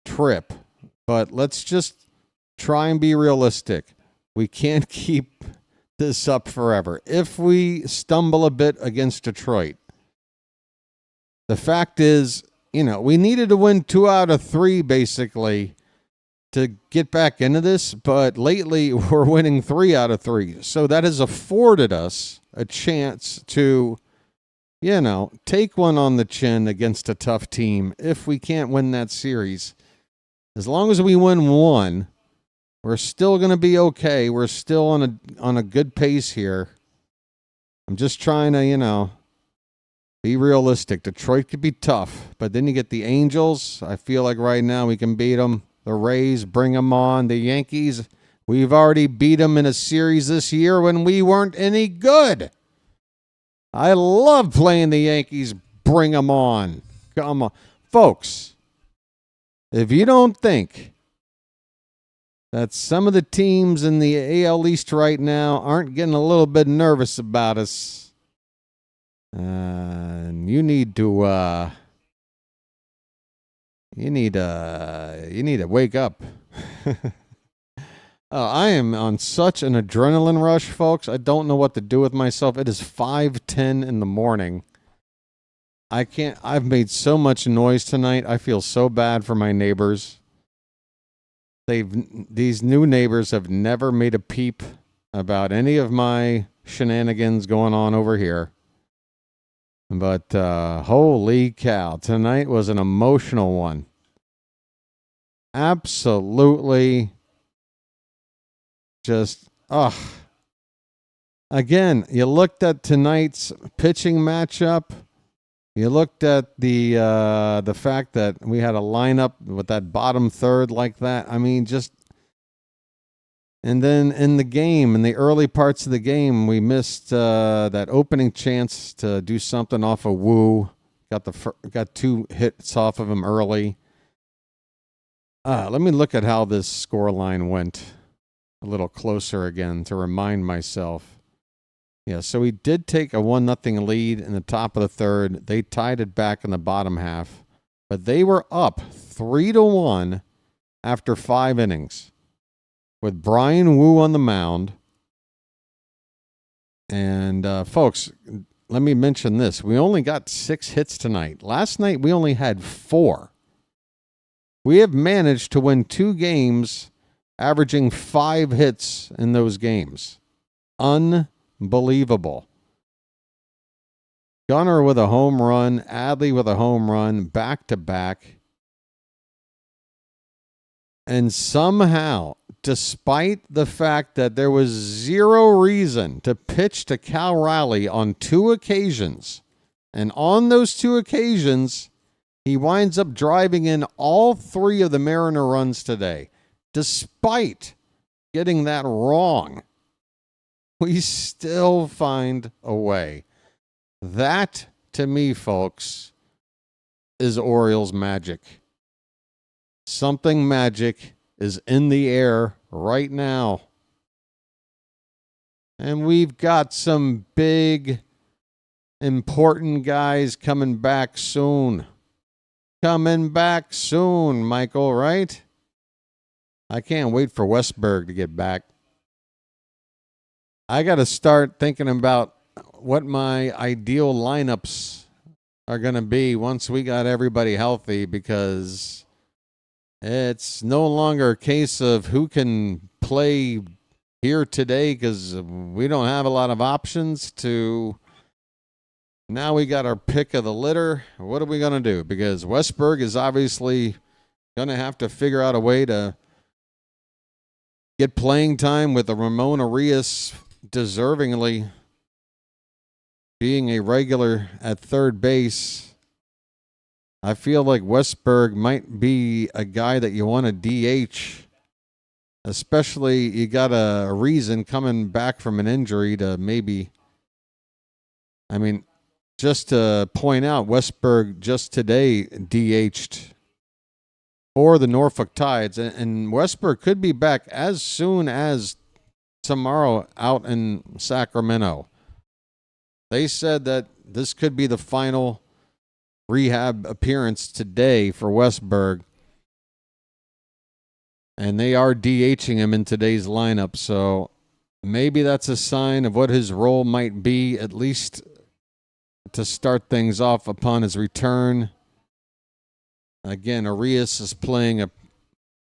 trip. But let's just try and be realistic. We can't keep this up forever. If we stumble a bit against Detroit, the fact is, we needed to win 2 out of 3 basically to get back into this. But lately we're winning 3 out of 3. So that has afforded us a chance to take one on the chin against a tough team. If we can't win that series, as long as we win 1, we're still going to be okay. We're still on a good pace here. I'm just trying to, be realistic. Detroit could be tough, but then you get the Angels. I feel like right now we can beat them. The Rays, bring them on. The Yankees, we've already beat them in a series this year when we weren't any good. I love playing the Yankees. Bring them on. Come on. Folks, if you don't think that some of the teams in the AL East right now aren't getting a little bit nervous about us, you need to wake up. I am on such an adrenaline rush, folks. I don't know what to do with myself. It is 5:10 in the morning. I've made so much noise tonight. I feel so bad for my neighbors. These new neighbors have never made a peep about any of my shenanigans going on over here. But holy cow, tonight was an emotional one. Absolutely. Just, again, you looked at tonight's pitching matchup. You looked at the fact that we had a lineup with that bottom third like that. I mean, and then in the game, in the early parts of the game, we missed that opening chance to do something off of Wu. Got 2 hits off of him early. Let me look at how this scoreline went a little closer again to remind myself. Yeah, so we did take a 1-0 lead in the top of the third. They tied it back in the bottom half, but they were up 3-1 after 5 innings with Brian Wu on the mound. And folks, let me mention this. We only got 6 hits tonight. Last night we only had 4. We have managed to win 2 games, averaging 5 hits in those games. Unbelievable. Gunnar with a home run, Adley with a home run, back-to-back. And somehow, despite the fact that there was zero reason to pitch to Cal Raleigh on 2 occasions, and on those 2 occasions, he winds up driving in all 3 of the Mariner runs today. Despite getting that wrong, we still find a way. That, to me, folks, is Orioles magic. Something magic is in the air right now. And we've got some big, important guys coming back soon. Coming back soon, Michael, right? I can't wait for Westberg to get back. I got to start thinking about what my ideal lineups are going to be once we got everybody healthy, because it's no longer a case of who can play here today because we don't have a lot of options to now we got our pick of the litter. What are we going to do? Because Westberg is obviously going to have to figure out a way to get playing time with the Ramon Arias deservingly being a regular at third base. I feel like Westberg might be a guy that you want to DH, especially you got a reason coming back from an injury to maybe, I mean, just to point out, Westberg just today DH'd for the Norfolk Tides, and Westberg could be back as soon as tomorrow out in Sacramento. They said that this could be the final rehab appearance today for Westberg, and they are DHing him in today's lineup, so maybe that's a sign of what his role might be, at least to start things off upon his return. Again, Arias is playing a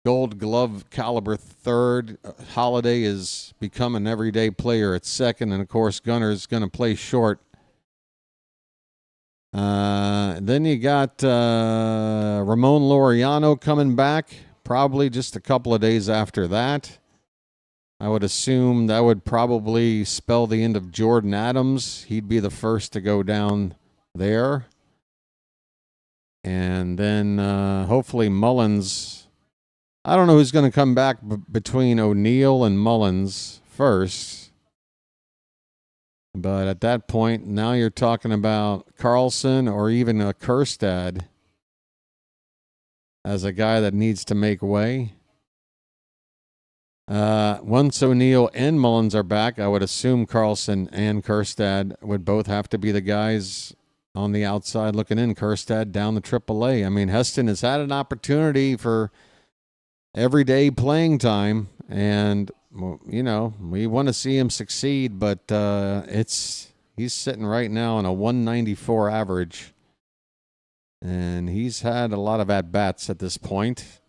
Gold Glove caliber third. Holiday has become an everyday player at second, and of course Gunner's going to play short. Then you got Ramon Laureano coming back, probably just a couple of days after that. I would assume that would probably spell the end of Jordan Adams. He'd be the first to go down there. And then hopefully Mullins. I don't know who's going to come back between O'Neill and Mullins first. But at that point, now you're talking about Carlson or even a Kerstad as a guy that needs to make way. Once O'Neill and Mullins are back, I would assume Carlson and Kerstad would both have to be the guys on the outside looking in. Kerstad down the AAA. I mean, Heston has had an opportunity for everyday playing time, and you know, we want to see him succeed, but he's sitting right now on a 194 average, and he's had a lot of at-bats at this point.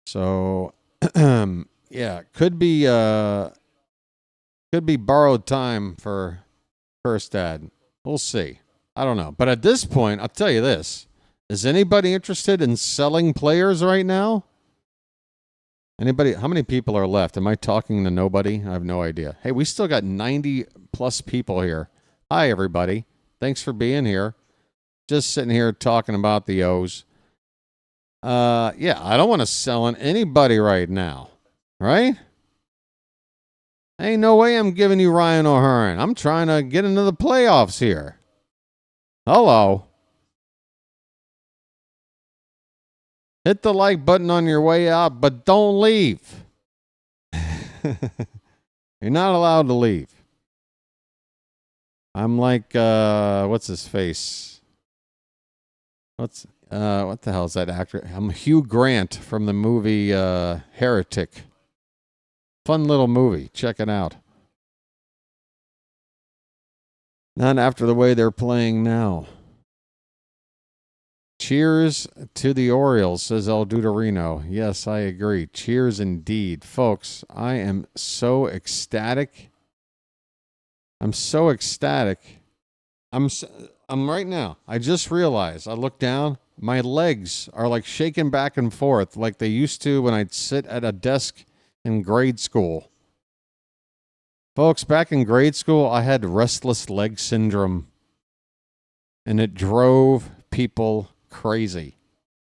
So yeah, could be borrowed time for Kerstad. We'll see. I don't know. But at this point, I'll tell you this. Is anybody interested in selling players right now? Anybody? How many people are left? Am I talking to nobody? I have no idea. Hey, we still got 90 plus people here. Hi, everybody. Thanks for being here. Just sitting here talking about the O's. Yeah, I don't want to sell on anybody right now. Right? Ain't no way I'm giving you Ryan O'Hearn. I'm trying to get into the playoffs here. Hello. Hit the like button on your way out, but don't leave. You're not allowed to leave. I'm like, what's his face? What the hell is that actor? I'm Hugh Grant from the movie Heretic. Fun little movie. Check it out. Not after the way they're playing now. Cheers to the Orioles, says El Duderino. Yes, I agree. Cheers indeed. Folks, I am so ecstatic. I'm so ecstatic. I'm right now. I just realized. I look down. My legs are like shaking back and forth like they used to when I'd sit at a desk in grade school. Folks, back in grade school, I had restless leg syndrome, and it drove people crazy.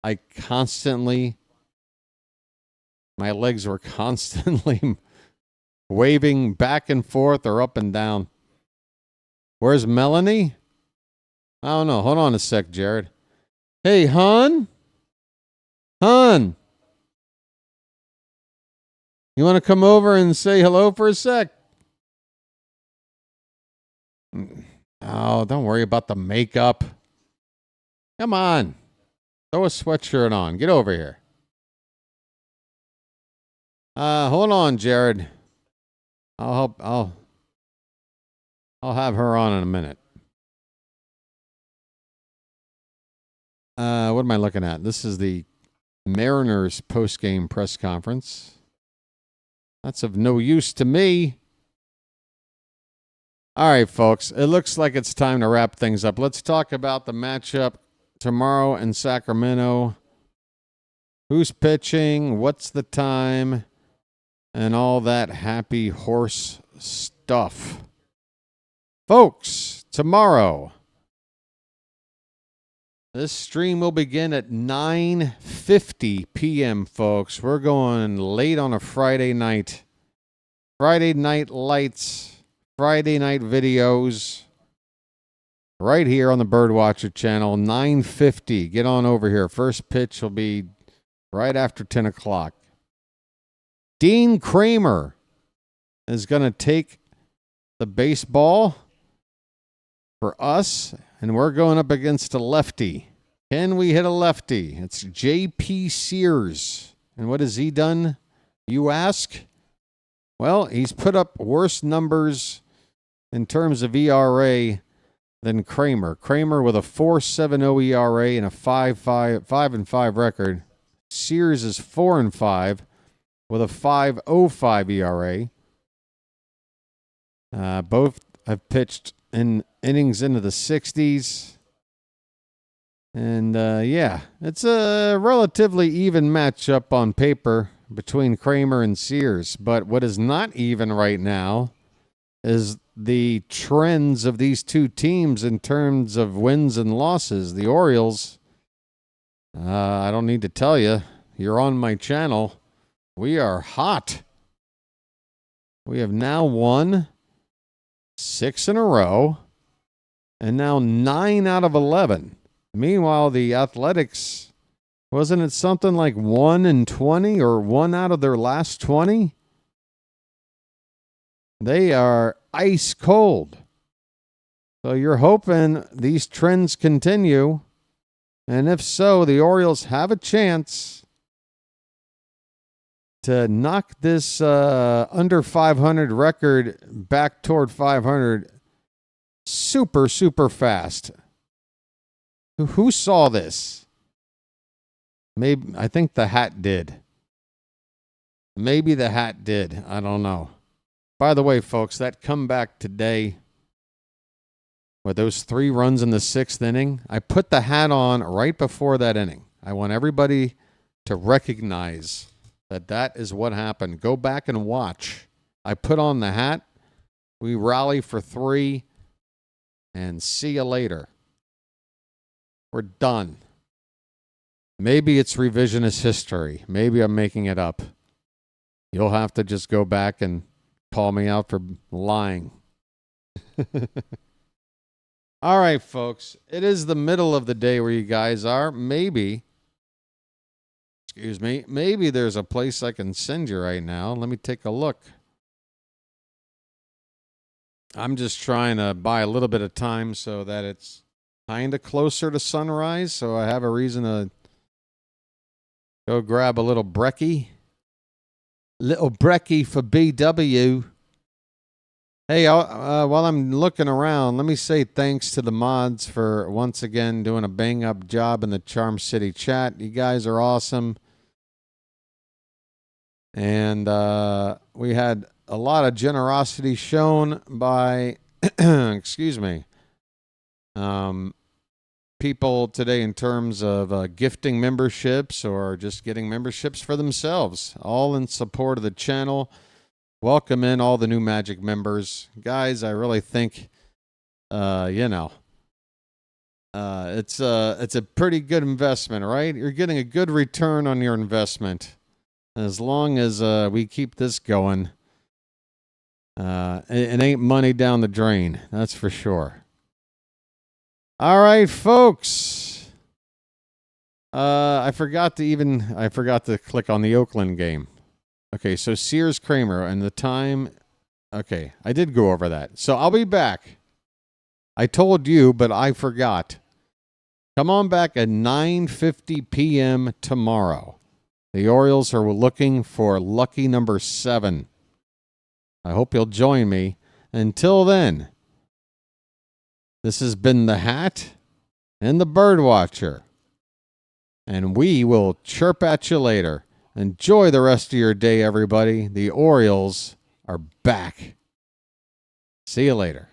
My legs were constantly waving back and forth or up and down. Where's Melanie? I don't know. Hold on a sec, Jared. Hey, hon? Hon? You want to come over and say hello for a sec? Oh, don't worry about the makeup. Come on. Throw a sweatshirt on. Get over here. Hold on, Jared. I'll have her on in a minute. What am I looking at? This is the Mariners post-game press conference. That's of no use to me. All right, folks. It looks like it's time to wrap things up. Let's talk about the matchup tomorrow in Sacramento. Who's pitching? What's the time? And all that happy horse stuff. Folks, tomorrow, this stream will begin at 9:50 p.m., folks. We're going late on a Friday night. Friday night lights, Friday night videos, right here on the BirdWatcher Channel, 9:50. Get on over here. First pitch will be right after 10 o'clock. Dean Kramer is going to take the baseball for us, and we're going up against a lefty. Can we hit a lefty? It's J.P. Sears. And what has he done, you ask? Well, he's put up worse numbers in terms of ERA than Kramer. Kramer with a 4.70 ERA and a 5.5 record. Sears is 4-5 with a 5.05 ERA. Both have pitched in innings into the 60s. And, yeah, it's a relatively even matchup on paper between Kramer and Sears. But what is not even right now is the trends of these two teams in terms of wins and losses. The Orioles, I don't need to tell you, you're on my channel. We are hot. We have now won 6 in a row and now 9 out of 11. Meanwhile, the Athletics, wasn't it something like 1-20 or 1 out of their last 20? They are ice cold. So you're hoping these trends continue. And if so, the Orioles have a chance to knock this under 500 record back toward 500 super, super fast. Who saw this? Maybe, I think the hat did. Maybe the hat did. I don't know. By the way, folks, that comeback today with those 3 runs in the 6th inning, I put the hat on right before that inning. I want everybody to recognize that that is what happened. Go back and watch. I put on the hat. We rally for 3, and see you later. We're done. Maybe it's revisionist history. Maybe I'm making it up. You'll have to just go back and call me out for lying. All right, folks. It is the middle of the day where you guys are. Maybe there's a place I can send you right now. Let me take a look. I'm just trying to buy a little bit of time so that it's kind of closer to sunrise, so I have a reason to go grab a little brekkie. Little brekkie for BW. Hey, while I'm looking around, let me say thanks to the mods for once again doing a bang-up job in the Charm City chat. You guys are awesome. And we had a lot of generosity shown by, excuse me, people today in terms of gifting memberships or just getting memberships for themselves, all in support of the channel. Welcome in all the new Magic members. Guys, I really think, it's a pretty good investment, right? You're getting a good return on your investment. As long as we keep this going, it ain't money down the drain. That's for sure. All right, folks. I forgot to click on the Oakland game. Okay, so Sears Kramer and the time. Okay, I did go over that. So I'll be back. I told you, but I forgot. Come on back at 9:50 p.m. tomorrow. The Orioles are looking for lucky number 7. I hope you'll join me. Until then, this has been the Hat and the Birdwatcher. And we will chirp at you later. Enjoy the rest of your day, everybody. The Orioles are back. See you later.